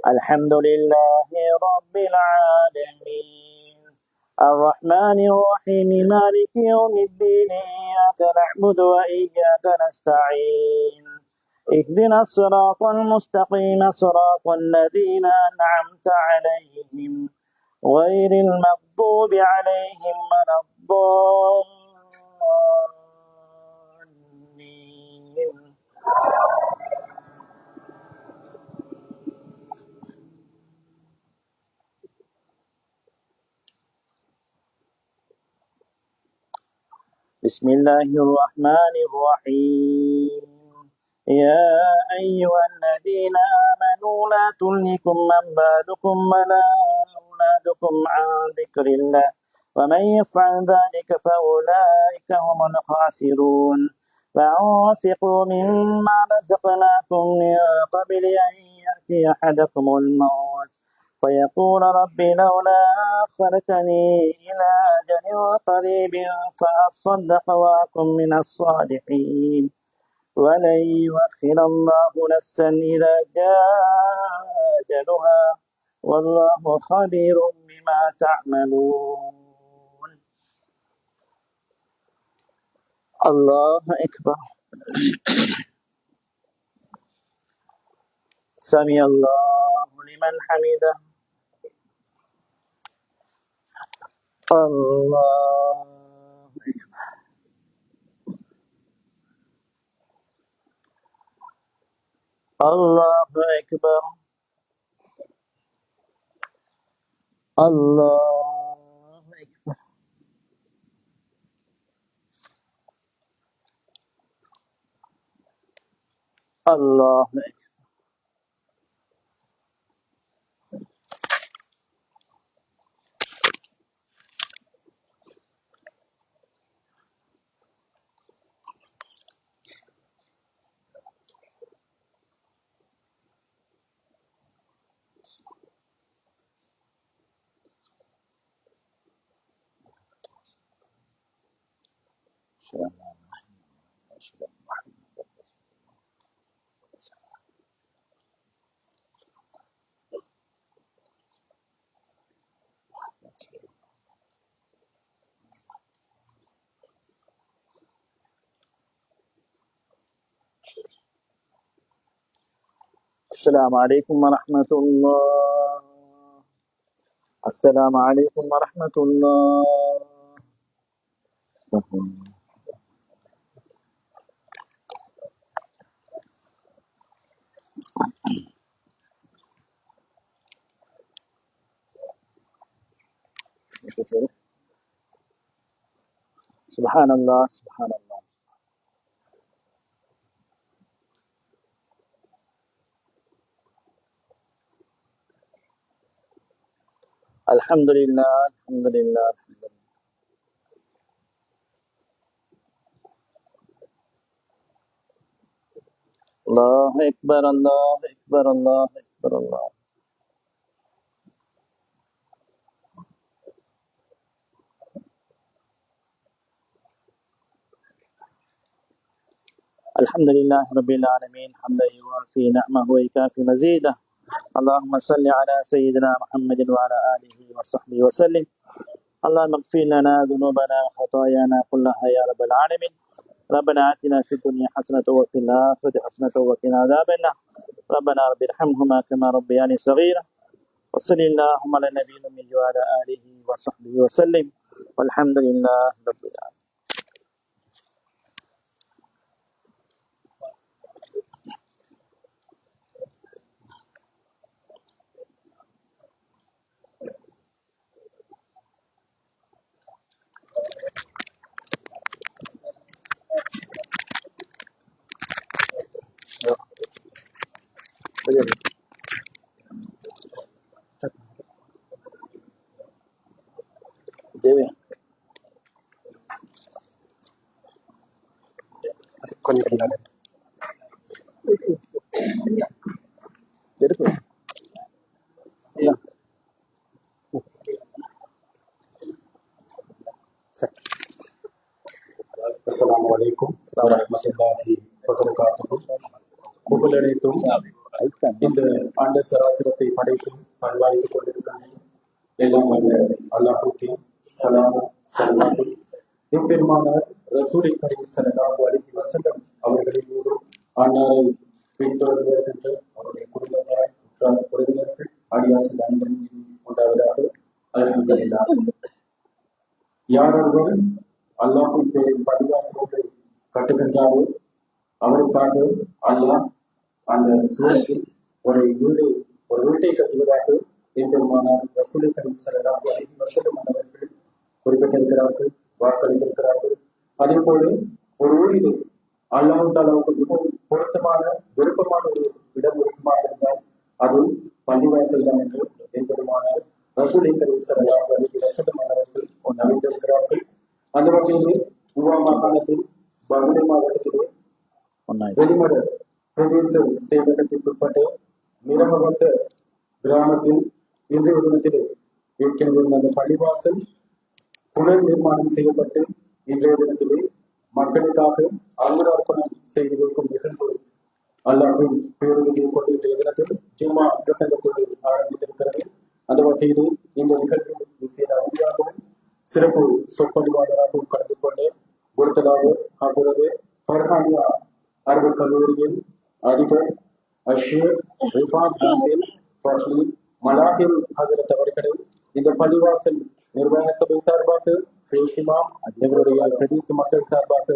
الحمد لله رب العالمين الرحمن الرحيم مالك يوم الدين إياك نعبد وإياك نستعين اهدنا الصراط المستقيم صراط الذين أنعمت عليهم غير المغضوب عليهم ولا الضالين. بسم الله الرحمن الرحيم. يا أيها الذين آمنوا لا تلهكم أموالكم ولا أولادكم عن ذكر الله ومن يفعل ذلك فأولئك هم الخاسرون. فأنفقوا مما رزقناكم من قبل أن يأتي أحدكم الموت فيقول رب لولا أخرتني إلى أجل قريب فأصدق وأكن من الصالحين ولن يؤخر الله نفسا إذا جاء أجلها والله خبير بما تعملون. الله أكبر. سمع الله لمن حمده. الله الله أكبر. الله أكبر. الله أكبر. السلام عليكم ورحمة الله. السلام عليكم ورحمة الله. سبحان الله سبحان الله. الحمد لله الحمد لله الحمد لله. الله أكبر الله أكبر الله أكبر الله. الحمد لله رب العالمين حمدا يوافي نعمه ويكافي مزيده. اللهم صل على سيدنا محمد وعلى آله وصحبه وسلم. اللهم اغفر لنا ذنوبنا وخطايانا كلها يا رب العالمين. ربنا آتنا في الدنيا حسنة وفي الآخرة حسنة وقنا عذاب النار. ربنا رب ارحمهما كما ربياني صغيرا. وصل اللهم على النبي الأمي وعلى آله وصحبه وسلم والحمد لله رب العالمين. Dewi. Assalamualaikum warahmatullahi wabarakatuh. புகழனைத்தும் இந்த ஆண்ட சராசரத்தை படைத்தும் பரிபாலித்துக் கொண்டிருக்கின்ற எல்லாம் வல்ல அல்லாஹ்வுக்கே சலாமும் சலாமும் எம்பெருமானார் ரசூலை கரீம் ஸல்லல்லாஹு அலைஹி வஸல்லம் அவர்களின் மீதும் அன்னாரை பின்தொடர்ந்து வருகின்ற அவருடைய குடும்பத்தார் உற்றார் உறவினர்கள் அடியார்கள் அனைவரின் மீதும் உண்டாவதாக. அல்ஹம்துலில்லாஹ். யாரொருவர் அல்லாஹ்வின் பேரில் பள்ளிவாசல்களை கட்டுகின்றாரோ அவருக்காக அல்லாஹ் அந்த சூழலில் ஒரு வீட்டை கட்டுவதாக எம்பெருமானார் ரசூலை கரீம் ஸல்லல்லாஹு அலைஹி வஸல்லம் அவர்கள் குறிப்பிட்டிருக்கிறார்கள், வாக்களித்திருக்கிறார்கள். அதே போல ஒரு ஊரிலே அல்லாஹ் தாலாவுக்கு மிகவும் பொருத்தமான விருப்பமான ஒரு இடம் இருக்குமாக இருந்தால் அது பள்ளிவாசல் தான் என்று எம்பெருமானார் ரசூலை கரீம் ஸல்லல்லாஹு அலைஹி வஸல்லம் அவர்கள் நம்பித்திருக்கிறார்கள். அந்த வகையிலே உவா மாகாணத்தில் பகுலை மாவட்டத்திலே வெளிமட பிரதேச செயலகத்திற்குட்பட்ட நிரமவத்த கிராமத்தில் இன்றைய தினத்திலே ஏற்கனவே அந்த பள்ளிவாசல் புனர் நிர்மாணம் செய்யப்பட்டு இன்றைய தினத்திலே மக்களுக்காக அங்குரார்ப்பணம் செய்து வைக்கும் நிகழ்வு அல்லாஹ்வின் பேருதவியை கொண்டு இன்றைய தினத்தில் ஜும்மா பிரசங்கத்தோடு ஆரம்பித்திருக்கிறது. அந்த வகையிலே இந்த நிகழ்வு விசேட அதிகாரமும் சிறப்பு சொற்பொழிவாளராகவும் கலந்து கொண்டு பொறுத்ததாக அப்பொழுது ஃபர்ஹானியா அரபு கல்லூரியின் அதிபர் அஷேக் ரிஃபாத் ஹாசில் ஃபர்ஹி மலாஹில் ஹசரத் அவர்களை இந்த பள்ளிவாசல் நிர்வாக சபை சார்பாக எங்களுடைய பிரதேச மக்கள் சார்பாக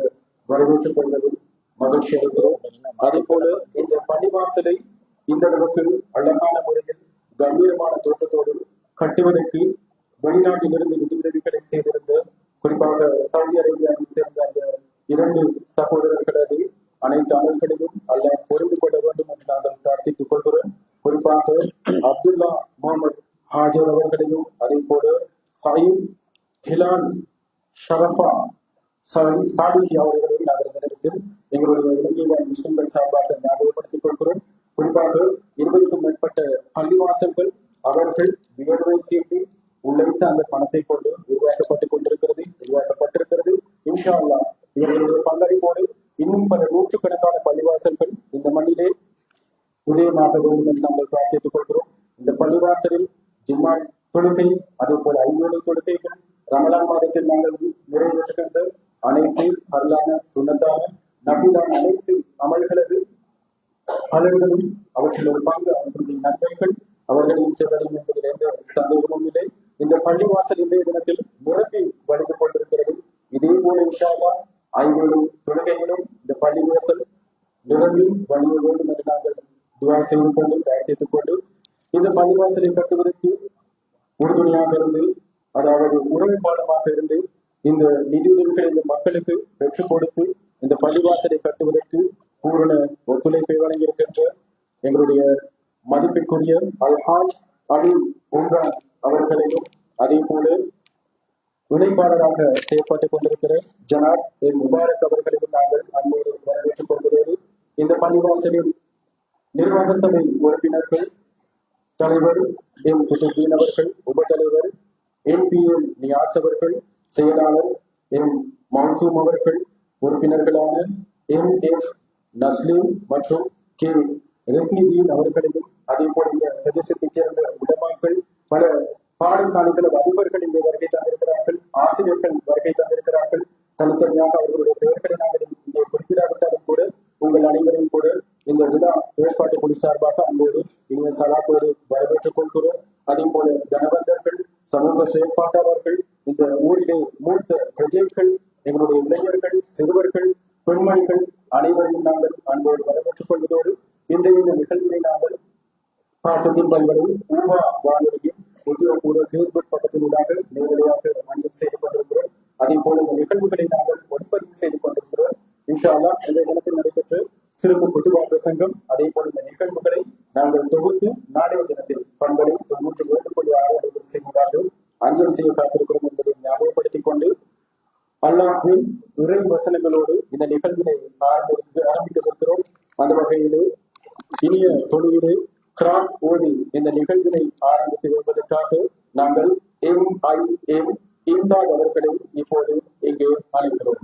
வரவேற்றுக் கொள்வதில் மகிழ்ச்சி அடைகிறோம். அதே போல இந்த பள்ளிவாசலை இந்த அளவுக்கு அழகான முறையில் கம்பீரமான தோட்டத்தோடு கட்டுவதற்கு வெளிநாட்டிலிருந்து நிதியுதவிகளை செய்திருந்த குறிப்பாக சவுதி அரேபியாவை சேர்ந்த அந்த 2 சகோதரர்களது அனைத்து அமல்களிலும் அல்லாஹ் பொருந்து கொள்ள வேண்டும் என்று நாங்கள் பிரார்த்தித்துக் கொள்கிறோம். குறிப்பாக அப்துல்லா முகமது ஹாஜர் அவர்களையும் அதே போல சயீத் ஹிலால் ஷரஃபா சாலிஹி அவர்களையும் நாங்கள் இந்த நேரத்தில் எங்களுடைய இலங்கை முஸ்லிம்கள் சார்பாக ஞாபகப்படுத்திக் கொள்கிறோம். குறிப்பாக 20க்கும் மேற்பட்ட பள்ளிவாசல்கள் அவர்கள் வியர்வை சேர்த்து உள்ளிட்ட அந்த பணத்தை கொண்டு உருவாக்கப்பட்டிருக்கிறது. இன்ஷா அல்லாஹ் இவர்களுடைய பங்களிப்போடு இன்னும் பல நூற்றுக்கணக்கான பள்ளிவாசல்கள் இந்த மண்ணிலே உதயமாக வேண்டும் என்று நாங்கள் பிரார்த்தித்துக் கொள்கிறோம். இந்த பள்ளிவாசலில் ஜும்மா தொழுகை, அதே போல 5 வேளை தொழுகைகள், ரமலான் மாதத்தில் நாங்கள் நிறைவேற்றுகின்ற அனைத்து அருளான சுன்னத்தான நபிலான அனைத்து அமல்களது பலன்களும் அவற்றில் ஒரு பங்கு அவர்களுடைய நன்மைகள் அவர்களையும் செல்வதையும் என்பதில் எந்த சந்தேகமும் இல்லை. இந்த பள்ளிவாசல் இன்றைய தினத்தில் நிரம்பி வழிந்து கொண்டிருக்கிறது. இதே போல இன்ஷா அல்லாஹ் 5 வேளை தொழுகைகளும் இந்த பள்ளிவாசல் நிரம்பி வழிய வேண்டும் என்று நாங்கள் துவா செய்து கொண்டு பிரார்த்தித்துக் கொண்டு இந்த பள்ளிவாசலை கட்டுவதற்கு உறுதுணையாக இருந்து, அதாவது உறவுபாடமாக இருந்து இந்த நிதியுதவிகளை இந்த மக்களுக்கு பெற்றுக் கொடுத்து இந்த பள்ளிவாசலை கட்டுவதற்கு பூரண ஒத்துழைப்பை வழங்கியிருக்கின்ற எங்களுடைய மதிப்பிற்குரிய அல்ஹாஜ் அலி உம்ரான் அவர்களையும் அதே போல இணைப்பாளராக செயல்பட்டுக் கொண்டிருக்கிற ஜனாப் எம் முபாரக் அவர்களையும் நாங்கள் அன்போடு வரவேற்றுக் கொள்கிறோம். இந்த பள்ளிவாசலில் நிர்வாக சபை உறுப்பினர்கள், தலைவர் எம் குதுபீன் அவர்கள், உபத்தலைவர் NPM நியாஸ் அவர்கள், செயலாளர் எம் மன்சூம் அவர்கள், உறுப்பினர்களான MF நஸ்லீம் மற்றும் K ரஸ்னிதீன் அவர்களையும் அதே போல இந்த பிரதேசத்தைச் சேர்ந்த உலமாக்கள், பல பாடசாலைகள் அதிபர்கள் இங்கே வருகை தந்திருக்கிறார்கள், ஆசிரியர்கள் வருகை தந்திருக்கிறார்கள். தனித்தனியாக அவர்களுடைய பெயர்களை நாங்கள் இங்கே குறிப்பிடாவிட்டாலும் கூட உங்கள் அனைவரையும் கூட இந்த விழா ஏற்பாட்டு குழு சார்பாக அன்போடு இனிய சலாத்தோடு வரவேற்றுக் கொள்கிறோம். அதே போல தனவந்தர்கள், சமூக செயற்பாட்டாளர்கள், இந்த ஊரிலே மூத்த பிரஜைகள், எங்களுடைய இளைஞர்கள், சிறுவர்கள், பெண்மணிகள் அனைவரையும் நாங்கள் அன்போடு வரவேற்றுக் கொள்வதோடு இன்றைய இந்த நிகழ்வினை நாங்கள் பாசத்தின் பல்வரை ஊவா வானொலியின் உத்தியோகபூர்வ Facebook பக்கத்தினூடாக நேரடியாக அஞ்சல் செய்து கொண்டிருக்கிறோம். அதே போல இந்த நிகழ்வுகளை நாங்கள் ஒளிப்பதிவு செய்து கொண்டிருக்கிறோம். இன்ஷா அல்லாஹ் இந்த தினத்தில் நடைபெற்ற சிறப்பு குத்துபா பிரசங்கம், அதே போல இந்த நிகழ்வுகளை நாங்கள் தொகுத்து நாளைய தினத்தில் பண்பலை 97.6 செய்வதாக அஞ்சல் செய்ய காத்திருக்கிறோம் என்பதை ஞாபகப்படுத்திக் கொண்டு அல்லாஹ்வின் இறை வசனங்களோடு இந்த நிகழ்வினை ஆரம்பிக்கிறோம். அந்த வகையிலே இனிய தொழுவிலே குர்ஆன் ஓதி இந்த நிகழ்வினை ஆரம்பித்து வருவதற்காக நாங்கள் MIM இம்தாத் அவர்களை இப்போது இங்கே அழைக்கிறோம்.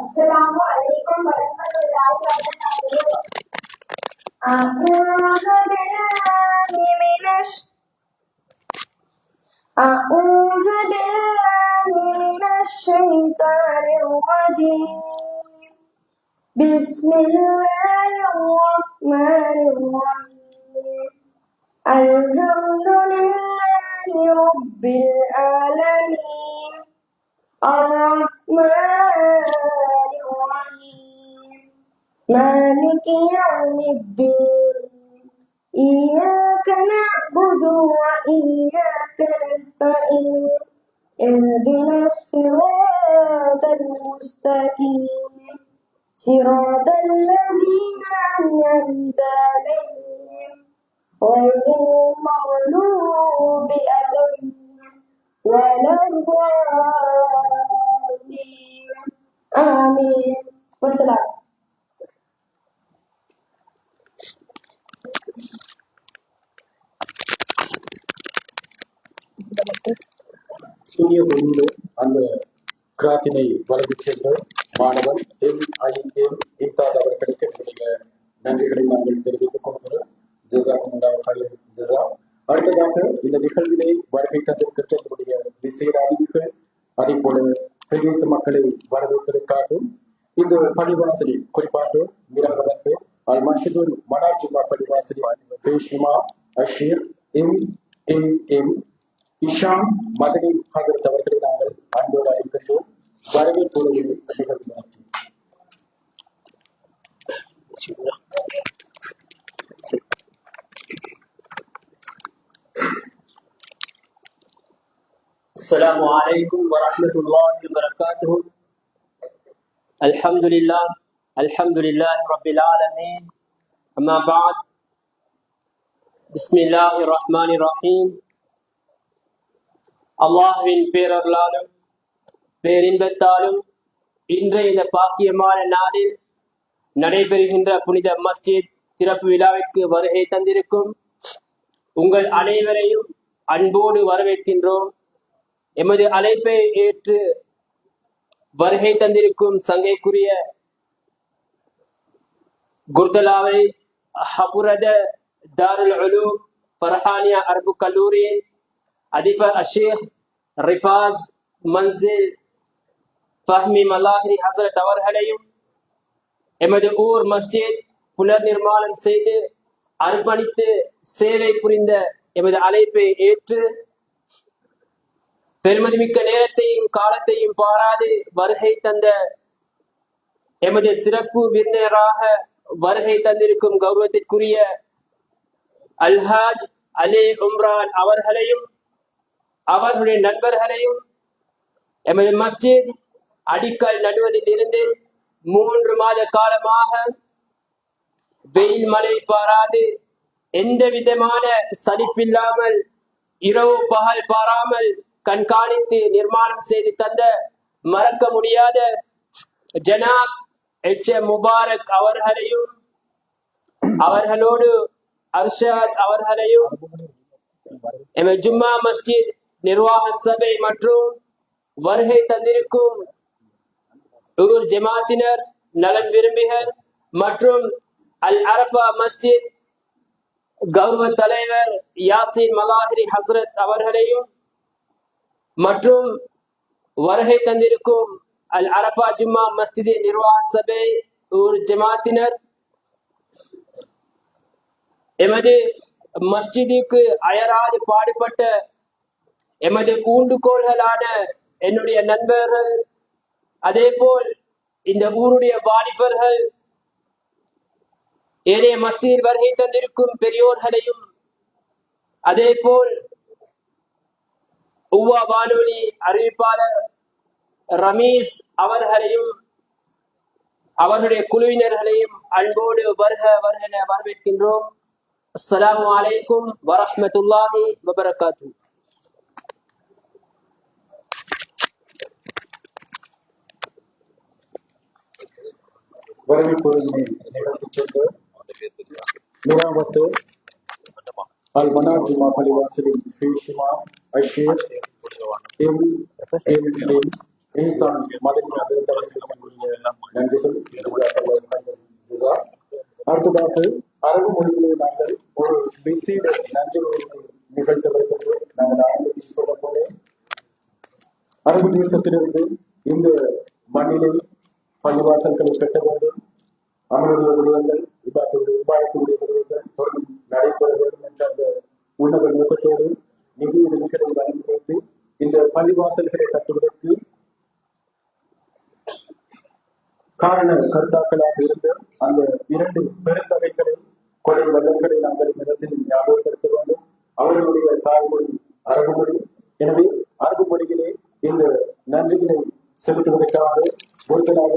அஸ்ஸலாமு அலைக்கும் வரஹ்மத்துல்லாஹி வபரகாத்துஹு. أعوذ بالله من الشيطان الرجيم. بسم الله الرحمن الرحيم. الحمد لله رب العالمين الرحمن الرحيم مالك يوم الدين إياك نعبد وإياك نستعين اهدنا الصراط المستقيم صراط الذين أنعمت عليهم غير المغضوب عليهم ولا الضالين آمين. والسلام. சூரிய பொருள் அந்த கிராத்தினை வழங்கி சென்ற மாணவன் MIM இம்தாத் அவர்களுக்கு என்னுடைய நன்றிகளை நாங்கள் தெரிவித்துக் கொள்கிறோம். ஜஸா. அடுத்ததாக இந்த நிகழ்வினை வருகை தந்திருக்கின்ற என்னுடைய விசேட அதிதிகள், அதே போல பிரதேச மக்களை வரவேற்பதற்காகவும் இந்த பள்ளிவாசலி குறிப்பாக மிரகரத்து அல் மஷிதுல் மனார் ஜும்மா பள்ளிவாசலி பேஷ்மா அஷீர் MMM இஷாம் மதனி ஹசரத் அவர்களை நாங்கள் அன்போடு அழைக்கின்றோம். வரவேற்பு நிகழ்வு. السلام عليكم ورحمة الله وبركاته. الحمد لله رب العالمين. أما بعد. بسم الله الرحمن الرحيم. அல்லாஹ்வின் பேரருளாலும் பேரின்பத்தாலும் இன்றைய இந்த பாக்கியமான நாளில் நடைபெறுகின்ற புனித மஸ்ஜித் திறப்பு விழாவிற்கு வருகை தந்திருக்கும் உங்கள் அனைவரையும் அன்போடு வரவேற்கின்றோம். எமது அழைப்பை ஏற்று வருகை தந்திருக்கும் சங்கைக்குரிய குர்தலாவை ஹபுரத தாருல் உலூம் ஃபர்ஹானியா அரபு கல்லூரியின் அதிபர் அஷேக் ரிஃபாஸ் மன்சில் ஃபஹ்மி மலாஹிரி ஹசரத் அவர்களையும் எமது ஊர் மஸ்ஜித் புனர் நிர்மாணம் செய்து அர்ப்பணித்து சேவை புரிந்த எமது அழைப்பை ஏற்று பெருமதிமிக்க நேரத்தையும் காலத்தையும் பாராது வருகை தந்த எமது சிறப்பு விருந்தினராக வருகை தந்திருக்கும் கௌரவத்திற்குரிய அல்ஹாஜ் அலி உம்ரான் அவர்களையும் அவர்களுடைய நண்பர்களையும் எமது மஸ்ஜித் அடிக்கல் நடுவதில் இருந்து 3 மாத காலமாக வெயில் மழை பாராது எந்த விதமான சலிப்பில்லாமல் இரவு பகல் பாராமல் கண்காணித்து நிர்மாணம் செய்து தந்த மறக்க முடியாத ஜனாப் முபாரக் அவர்களையும் அவர்களோடு அர்ஷாத் அவர்களையும் எமது ஜும்மா மஸ்ஜித் நிர்வாக சபை மற்றும் வருகை தந்திருக்கும் ஊர் ஜமாத்தினர் நலன் விரும்பிகள் மற்றும் அல் அரபா மஸ்ஜித் கௌரவ தலைவர் யாசின் மலாஹிரி ஹசரத் அவர்களையும் மற்றும் வருகை தந்திருக்கும் அல் அரபா ஜும்மா மஸ்ஜித் நிர்வாக சபை ஊர் ஜமாத்தினர் எமது மஸ்ஜிதுக்கு அயராது பாடுபட்ட எமது ஊண்டுகோள்களான என்னுடைய நண்பர்கள், அதே போல் இந்த ஊருடைய வாலிபர்கள், ஏனைய மஸ்ஜித் வருகை தந்திருக்கும் பெரியோர்களையும், அதே போல் உவா வானொலி அறிவிப்பாளர் ரமீஸ் அவர்களையும் அவர்களுடைய குழுவினர்களையும் அன்போடு வருக வருகென வரவேற்கின்றோம். السلام عليكم ورحمة الله وبركاته. வரவேற்புரிமை நிகழ்த்திச் சென்று நூறாவது அல் மனார் ஜுமா பள்ளிவாசலின் ஹீஷிமா அஷீர் ஈசான் மதனி ஹசரத் அவர்களுடைய நன்றிகள். அடுத்ததாக அரபு மொழியிலே நாங்கள் ஒரு விசேட நன்றி நிகழ்த்தவிருக்கிறது. நாங்கள் ஆரம்பத்தில் சொல்ல போனேன், அரபு தேசத்திலிருந்து இந்த மண்ணிலே பள்ளிவாசல்களை கட்ட வேண்டும், அவருடைய விடயங்கள் விவாதத்துடைய விடயங்கள் தொடர்ந்து நடைபெற வேண்டும் என்ற அந்த உன்னத நோக்கத்தோடு நிதி உதவிகளை வழங்கி வைத்து இந்த பள்ளிவாசல்களை கட்டுவதற்கு காரண கர்த்தாக்களாக இருந்த அந்த இரண்டு பெருந்தகைகளை கொடை வல்லங்களை நாங்கள் நிலத்தில் ஞாபகப்படுத்த வேண்டும். அவர்களுடைய தாய்மொழி அரபு மொழி. எனவே அரபு மொழியிலே இந்த நன்றிகளை செலுத்துவதற்காக ஒருத்தராக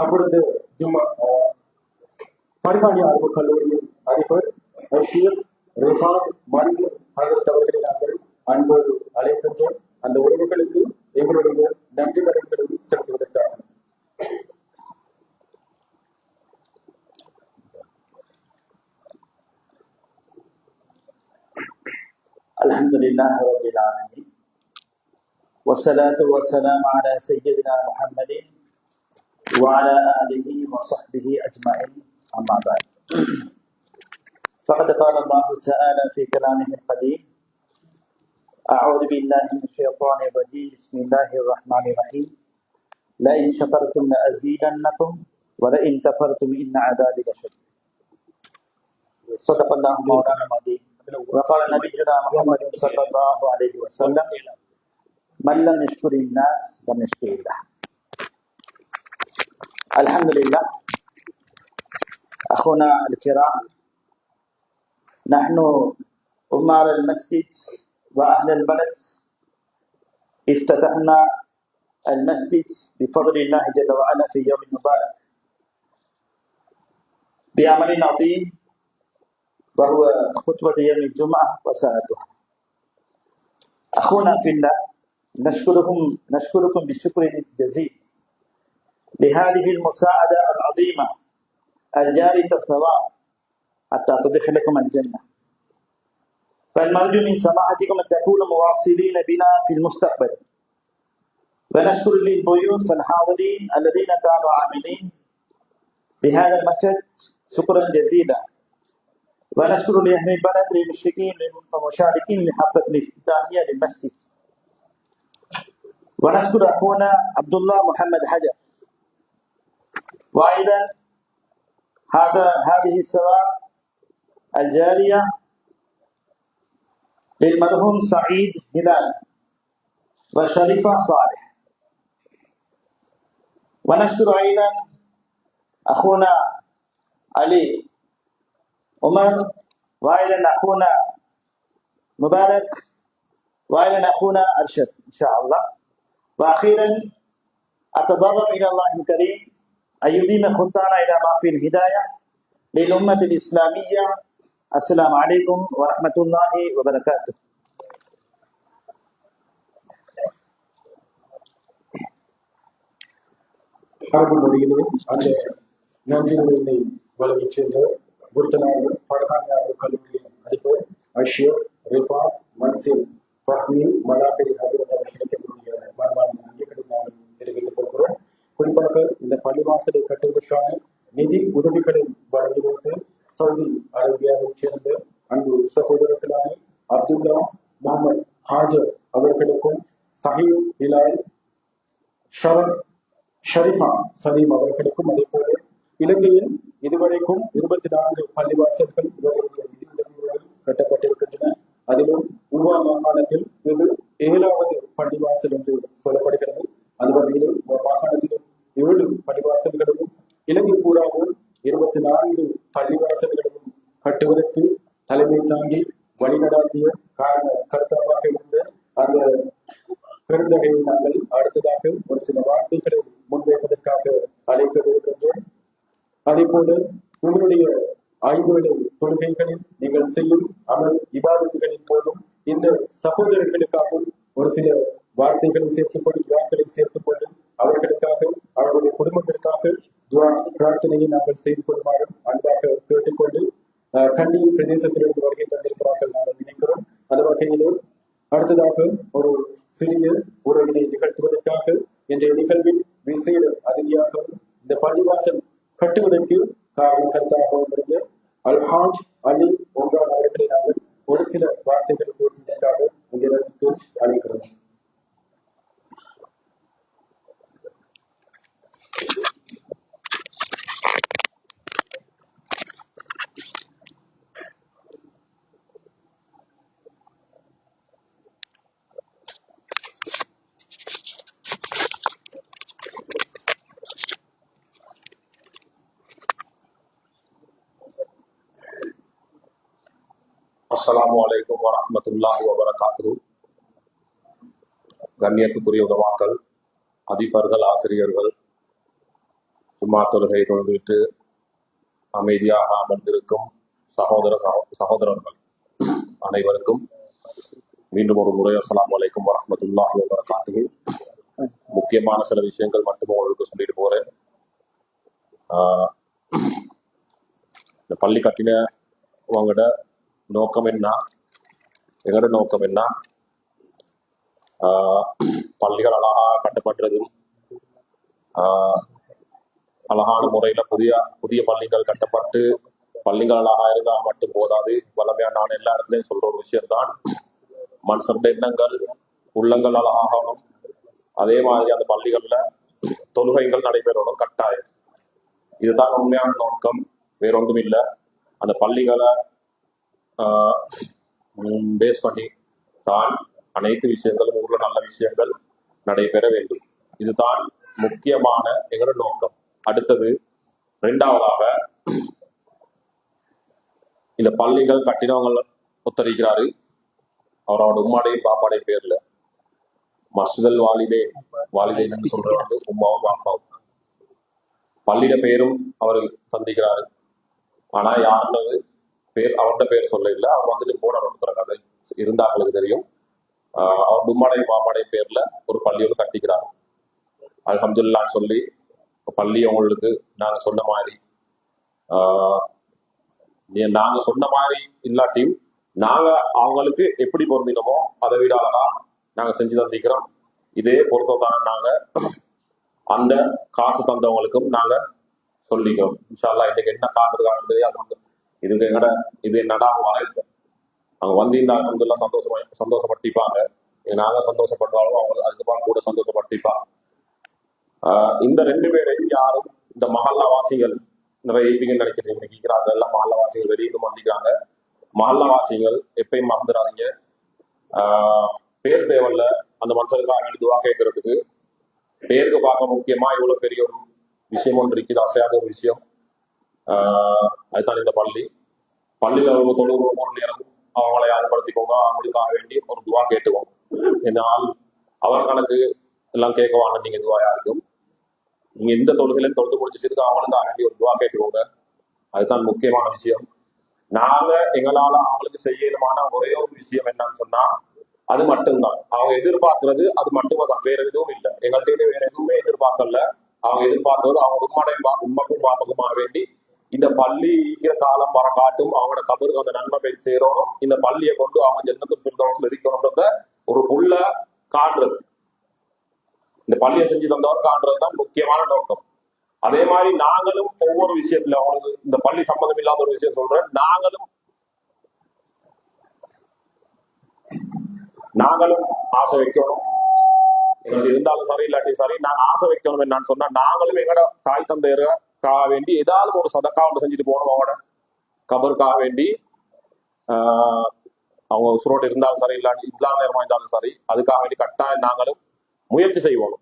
அப்பொழுது பரிமாணி அரபு கல்லூரியின் அதிபர் ஷேக் ரிஃபாஸ் மன்சூர் ஹசரத் அவர்களை நாங்கள் அன்போடு அழைக்கின்றோம். அந்த உறவுகளுக்கு எங்களுடைய நன்றி கடன்களை செலுத்துவதற்காக. அல்ஹம்துலில்லாஹி ரப்பில் ஆலமீன் வஸ்ஸலாத்து வஸ்ஸலாமு அலா சய்யிதினா முஹம்மதின் وعلى آله وصحبه أجمعين أما بعد فقد قال الله تعالى في كلامه القديم أعوذ بالله من الشيطان الرجيم بسم الله الرحمن الرحيم لئن شكرتم لأزيدنكم ولئن كفرتم إن عذابي لشديد صدق الله مولانا العظيم وقال نبينا محمد صلى الله عليه وسلم من لم يشكر الناس لم يشكر الله. الحمد لله أخونا الكرام، نحن عمال المسجد وأهل البلد افتتحنا المسجد بفضل الله جل وعلا في يوم مبارك بعمل عظيم وهو خطبة يوم الجمعة وساعتها. أخونا في الله، نشكركم بالشكر الجزيل لهذه المساعدة العظيمة الجارية الثواب حتى تدخلكم الجنة. فالمرجو من سماحتكم أن تكونوا مواصلين بنا في المستقبل. ونشكر للضيوف الحاضرين الذين كانوا عاملين بهذا المسجد شكرا جزيلا. ونشكر لأهل البلد للمشركين والمشاركين لحفلة الافتتاحية للمسجد. ونشكر أخونا عبد الله محمد حجر. وأيضا هذه الثواب الجارية للمرحوم سعيد هلال وشريفة صالح. ونشكر أيضا أخونا علي عمر، وأيضا أخونا مبارك، وأيضا أخونا أرشد إن شاء الله. وأخيرا أتضرع إلى الله الكريم أن يديم خطانا إلى ما في الهداية للأمة الإسلامية. السلام عليكم ورحمة الله وبركاته. அரபு மொழியிலே அந்த நன்றிகளை வழங்கிச் சென்ற குருத்தனார் பரகானி அரபு கல்லூரியின் அதிபர் ஷேக் ரிஃபாஸ் மன்சூர் ஃபஹ்மி மலாபி ஹசரத் அவர்களுக்கு நன்றிகளை நாங்கள் தெரிவித்துக் கொள்கிறோம். குறிப்பாக இந்த பள்ளிவாசலை கட்டுவதற்கான நிதி உதவிகளை வழங்கி வைத்து சவுதி அரேபியாவைச் சேர்ந்த அன்பு சகோதரர்களான அப்துல்லா முகமது ஹாஜர் அவர்களுக்கும் சஹீத் ஹிலால் ஷரீஃபா சலீம் அவர்களுக்கும், அதே போல இலங்கையில் இதுவரைக்கும் 24 பள்ளிவாசல்கள் இவர்களுடைய நிதி உதவிகளுடன் கட்டப்பட்டிருக்கின்றன. அதிலும் உருவா மாகாணத்தில் இது 7வது பள்ளிவாசல் என்று சொல்லப்படுகிறது. அது வகையில் ஒரு மாகாணத்திலும் 7 பள்ளிவாசல்களும் இலங்கை பூராவும் 24 பள்ளிவாசல்களையும் கட்டுவதற்கு தலைமை தாங்கி வழிநடாத்திய காரண கர்த்தாவாக இருந்த அந்த பெருந்தகையை நாங்கள் அடுத்ததாக ஒரு சில வார்த்தைகளை முன்வைப்பதற்காக அழைக்க இருக்கின்றோம். அதே போல உங்களுடைய 5 தொழுகைகளில் நீங்கள் செய்யும் அமல் இபாதத்துகளின் போதும் இந்த சகோதரர்களுக்காகவும் ஒரு சில வார்த்தைகளை சேர்த்துக்கொண்டு துவாக்களை சேர்த்துக்கொண்டு அவர்களுக்காக அவர்களுடைய குடும்பத்திற்காக துவா பிரார்த்தனையை நாங்கள் செய்து கொள்ளுமாறு அன்பாக கேட்டுக்கொண்டு கண்டி பிரதேசத்திலிருந்து வருகை தந்திருக்கிறார்கள் நாங்கள் நினைக்கிறோம். அந்த வகையிலே அடுத்ததாக ஒரு சிறிய உரையினை நிகழ்த்துவதற்காக இன்றைய நிகழ்வில் விசேட அதிதியாக இந்த பள்ளிவாசல் கட்டுவதற்கு காரணகர்த்தாகவும் இருந்த அல்ஹாஜ் அலி ஒன்றான் அவர்களை நாங்கள் ஒரு சில வார்த்தைகள் பேசுவதற்காக இந்த இடத்துக்கு அழைக்கிறோம். அஸ்ஸலாமு அலைக்கும் வரஹ்மத்துல்லாஹி வபரகாத்துஹு. கண்ணியத்துக்குரிய உலமாக்கள், அதிபர்கள், ஆசிரியர்கள், ஜும்மா தொழுகை தொழுதுவிட்டு அமைதியாக அமர்ந்திருக்கும் சகோதரர்கள் அனைவருக்கும் மீண்டும் ஒரு முறை அஸ்ஸலாமு அலைக்கும் வரஹ்மத்துல்லாஹி வபரகாத்துஹு. முக்கியமான சில விஷயங்கள் மட்டும் உங்களுக்கு சொல்லிட்டு போறேன். இந்த பள்ளி கட்டினவங்களோட நோக்கம் என்ன, எங்களோட நோக்கம் என்ன, பள்ளிகள் அழகா கட்டப்படுறதும் அழகான முறையில புதிய பள்ளிகள் கட்டப்பட்டு பள்ளிகள் அழகா இருந்தா மட்டும் போதாது. வளமையான நான் எல்லா இடத்துலயும் சொல்ற ஒரு விஷயம்தான், மனுஷருடைய எண்ணங்கள் உள்ளங்கள் அழகாகணும். அதே மாதிரி அந்த பள்ளிகள்ல தொழுகைகள் நடைபெறணும் கட்டாயம். இதுதான் உண்மையான நோக்கம், வேறொன்றும் இல்லை. அந்த பள்ளிகளை பேஸ் பண்ணி தான் அனைத்து விஷயங்களும் ஊர்ல நல்ல விஷயங்கள் நடைபெற வேண்டும். இதுதான் முக்கியமான எங்களோட நோக்கம். அடுத்தது இரண்டாவதாக, இந்த பள்ளிகள் கட்டினவங்க ஒத்தரிக்கிறாரு அவரோட உம்மாடையும் பாப்பாடையும் பேர்ல மஸ்ஜிதல் வாலிதேன் சொல்றது வந்து உம்மாவும் பாப்பாவும். பள்ளியில பேரும் அவர் சந்திக்கிறாரு, ஆனா யாருன்னது பேர் அவர்கிட்ட பேர் சொல்ல இல்லை. அவர் வந்துட்டு போன ஒருத்தர் கதை இருந்தா அவங்களுக்கு தெரியும். அவர் உம்மாடையும் பாப்பாடையும் பேர்ல ஒரு பள்ளியோடு கட்டிக்கிறாரு. அல்ஹம்துலில்லாஹ்னு சொல்லி பள்ளி அவங்களுக்கு நாங்க சொன்ன மாதிரி இல்லாட்டியும் நாங்க அவங்களுக்கு எப்படி பொருந்தினமோ அதை விட அழகா நாங்க செஞ்சு தந்திக்கிறோம். இதே பொருத்தத்தான் நாங்க அந்த காசு தந்தவங்களுக்கும் நாங்க சொல்லிக்கிறோம். இன்ஷா அல்லாஹ் இன்னைக்கு என்ன காரணத்துக்காக தெரியாது, இது என்னடா வரையில அவங்க வந்து இந்த அல்ஹம்துலில்லாஹ் சந்தோஷப்பட்டிப்பாங்க. நாங்க சந்தோஷப்படுறாலும் அவங்க அதுக்கப்புறம் கூட சந்தோஷப்பட்டிப்பாங்க. இந்த 2 பேரையும் யாரும் இந்த மஹல்லாவாசிகள் நிறைய ஐபிகள் நினைக்கிறாங்க. எல்லாம் மஹல்லாவாசிகள் வெளியிலும் வந்திக்கிறாங்க. மஹல்லாவாசிகள் எப்பயும் மறந்துடாதீங்க. பேர் தேவையில்ல, அந்த மனுஷனுக்காக துவா கேட்கறதுக்கு பேருக்கு பார்க்க முக்கியமா இவ்வளவு பெரிய ஒரு விஷயம் ஒன்று இருக்குது, அசையாத ஒரு விஷயம். அதுதான் இந்த பள்ளியில அவங்க தொழுகிற ஒரு நேரம் அவங்களை யாருப்படுத்திக்கோங்க, அவங்களுக்காக வேண்டி ஒரு துவா கேட்டுக்கோங்க. என்னால் அவர் கணக்கு எல்லாம் கேட்கவாங்க. நீங்க துவா யாருக்கும் நீங்க எந்த தொழுகையிலும் தொழுது முடிச்சிருக்கு அவங்களுக்காக வேண்டி ஒரு துவா கேட்டுக்கோங்க. அதுதான் முக்கியமான விஷயம். நாங்க எங்களால அவங்களுக்கு செய்யணுமான ஒரே ஒரு விஷயம் என்னன்னு சொன்னா அது மட்டும்தான். அவங்க எதிர்பார்க்கறது அது மட்டுமே தான், வேற எதுவும் இல்லை. எங்கள்கிட்ட வேற எதுவுமே எதிர்பார்க்கல. அவங்க எதிர்பார்க்கறது அவங்க உண்மைக்கும் பாப்பக்குமாக வேண்டி இந்த பள்ளி ஈக்கிற காலம் வர காட்டும், அவங்களோட கபருக்கு அந்த நன்மை போய் சேரணும், இந்த பள்ளியை கொண்டு அவங்க ஜன்னத்துல் ஃபிர்தௌஸ்ல இருக்கணும்ன்றத ஒரு புள்ள காண்றது, இந்த பள்ளியை செஞ்சு தந்தவர் காண்றதுதான் முக்கியமான நோக்கம். அதே மாதிரி நாங்களும் ஒவ்வொரு விஷயத்துல அவங்களுக்கு இந்த பள்ளி சம்பந்தம் இல்லாத ஒரு விஷயம் சொல்றேன், நாங்களும் ஆசை வைக்கணும். எங்களுக்கு இருந்தாலும் சரி இல்லாட்டி சரி நாங்க ஆசை வைக்கணும். என்னன்னு சொன்னா நாங்களும் எங்களோட தாய் தந்தையருக்காக வேண்டி ஏதாவது ஒரு சதக்கா ஒன்று செஞ்சுட்டு போகணும். அவங்களோட கபருக்காக வேண்டி அவங்க உசுரோடு இருந்தாலும் சரி இல்லாட்டி இஸ்லாம் நேரமா இருந்தாலும் சரி அதுக்காக வேண்டி கட்டாயம் நாங்களும் முயற்சி செய்வோம்.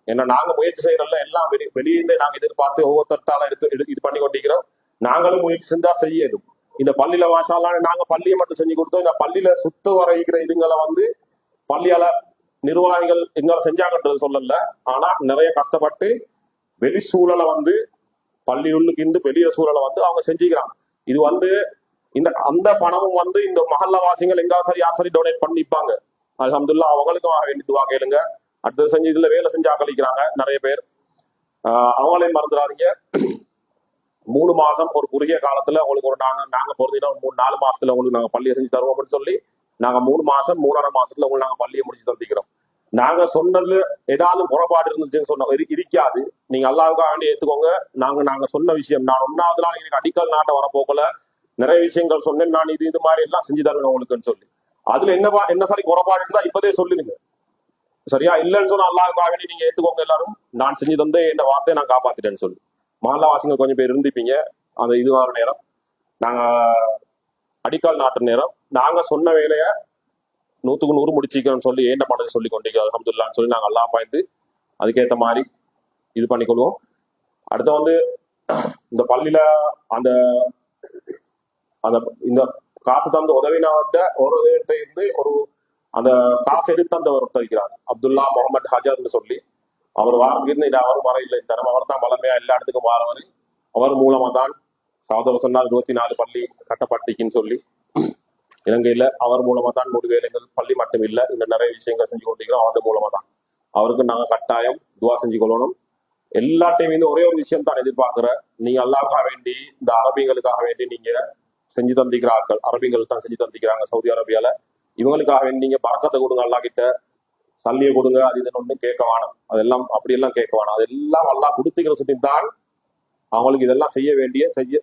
ஏன்னா நாங்க முயற்சி செய்யறதுல எல்லாம் வெளியே நாங்க எதிர்பார்த்து ஒவ்வொருத்தால எடுத்து இது பண்ணி கொண்டிருக்கிறோம். நாங்களும் முயற்சி செஞ்சா செய்யணும். இந்த பள்ளியில மாஷால்லாஹ் நாங்க பள்ளியை மட்டும் செஞ்சு கொடுத்தோம். இந்த பள்ளியில சுத்த வரைகிற இதுங்களை வந்து பள்ளியால நிர்வாகிகள் எங்களை செஞ்சாங்கன்றது சொல்லல. ஆனா நிறைய கஷ்டப்பட்டு வெளி சூழலை வந்து பள்ளி உள்ளுக்கு இருந்து வெளிய சூழலை வந்து அவங்க செஞ்சுக்கிறாங்க. இது இந்த அந்த பணமும் இந்த மஹல்ல வாசிகள் எங்காவது சரி யார் சரி டொனேட் பண்ணிப்பாங்க. அல்ஹம்துலில்லாஹ் அவங்களுக்கும் ஆக வேண்டி துவா கேளுங்க. அடுத்தது செஞ்சு இதுல வேலை செஞ்சு ஆக்களிக்கிறாங்க நிறைய பேர், அவங்களையும் மறந்துடாதீங்க. 3 மாசம் ஒரு குறுகிய காலத்துல உங்களுக்கு ஒரு நாங்க பொறுத்தீங்கன்னா 3-4 மாசத்துல உங்களுக்கு நாங்க பள்ளியை செஞ்சு தருவோம்னு சொல்லி நாங்க 3 மாசம் 3.5 மாசத்துல உங்களுக்கு நாங்க பள்ளியை முடிச்சு தந்திக்கிறோம். நாங்க சொன்னது ஏதாவது குறைபாடு இருந்துச்சுன்னு சொன்ன இருக்காது. நீங்க அல்லாவுக்காக வேண்டி ஏத்துக்கோங்க. நாங்க சொன்ன விஷயம், நான் 1வது நாள் எனக்கு அடிக்கல் நாட்டை வரப்போக்கல நிறைய விஷயங்கள் சொன்னேன், நான் இது மாதிரி எல்லாம் செஞ்சு தருவேன் உங்களுக்குன்னு சொல்லி. அதுல என்ன சரி குறைபாடு இருந்தா இப்பதே சொல்லுங்க. சரியா? இல்லைன்னு சொன்னா அல்லாவுக்காக வேண்டி நீங்க ஏத்துக்கோங்க எல்லாரும். நான் செஞ்சு தந்தே என் வார்த்தையை நான் காப்பாத்திட்டேன்னு சொல்லி. மஹல்லாவாசிங்க கொஞ்சம் பேர் இருந்திப்பீங்க. அந்த இது வர நேரம் நாங்க அடிக்கால் நாட்டு நேரம் நாங்க சொன்ன வேலையை 100க்கு 100 முடிச்சிக்கிறோம்னு சொல்லி ஏண்ட மனதை சொல்லி கொண்டிருக்கோம். அல்ஹம்துலில்லாஹ்னு சொல்லி நாங்க எல்லாம் பாய்ந்து அதுக்கேற்ற மாதிரி இது பண்ணிக்கொள்வோம். அடுத்த இந்த பள்ளியில அந்த அந்த இந்த காசு தந்த உதவினாட்ட ஒரு இருந்து ஒரு அந்த காசு எடுத்து அந்த ஒருத்தர் இருக்கிறார், அப்துல்லா முகமது ஹஜர்னு சொல்லி. அவர் வாரங்கிருந்து அவரும் வர இல்லை தரம். அவர் தான் வளமையா எல்லா இடத்துக்கும் வாரவர். அவர் மூலமா தான் சகோதரர் சொன்னால் 24 பள்ளி கட்டப்பட்டிக்குன்னு சொல்லி இலங்கையில அவர் மூலமா தான் 100 வேலைகள் பள்ளி மட்டும் இல்லை, இந்த நிறைய விஷயங்கள் செஞ்சு கொண்டிருக்கிறோம். அவர் மூலமா தான். அவருக்கு நாங்க கட்டாயம் துவா செஞ்சு கொள்ளணும். எல்லாத்தையும் ஒரே ஒரு விஷயம் தான் எதிர்பார்க்கிறேன். நீங்க அல்லாவுக்காக வேண்டி இந்த அரபிகளுக்காக வேண்டி நீங்க செஞ்சு தந்திக்கிற ஆட்கள், அரபிகள் தான் செஞ்சு தந்திக்கிறாங்க சவுதி அரேபியால. இவங்களுக்காக வேண்டி நீங்க பறக்கத்தை கொடுங்க, அல்லா கிட்ட சல்லியை கொடுங்க, அது இதுன்னு ஒன்றும் கேட்க வேணாம். அதெல்லாம் அப்படியெல்லாம் கேட்க வேணாம். அதெல்லாம் அல்லா கொடுத்துக்கிற சுற்றி தான் அவங்களுக்கு இதெல்லாம் செய்ய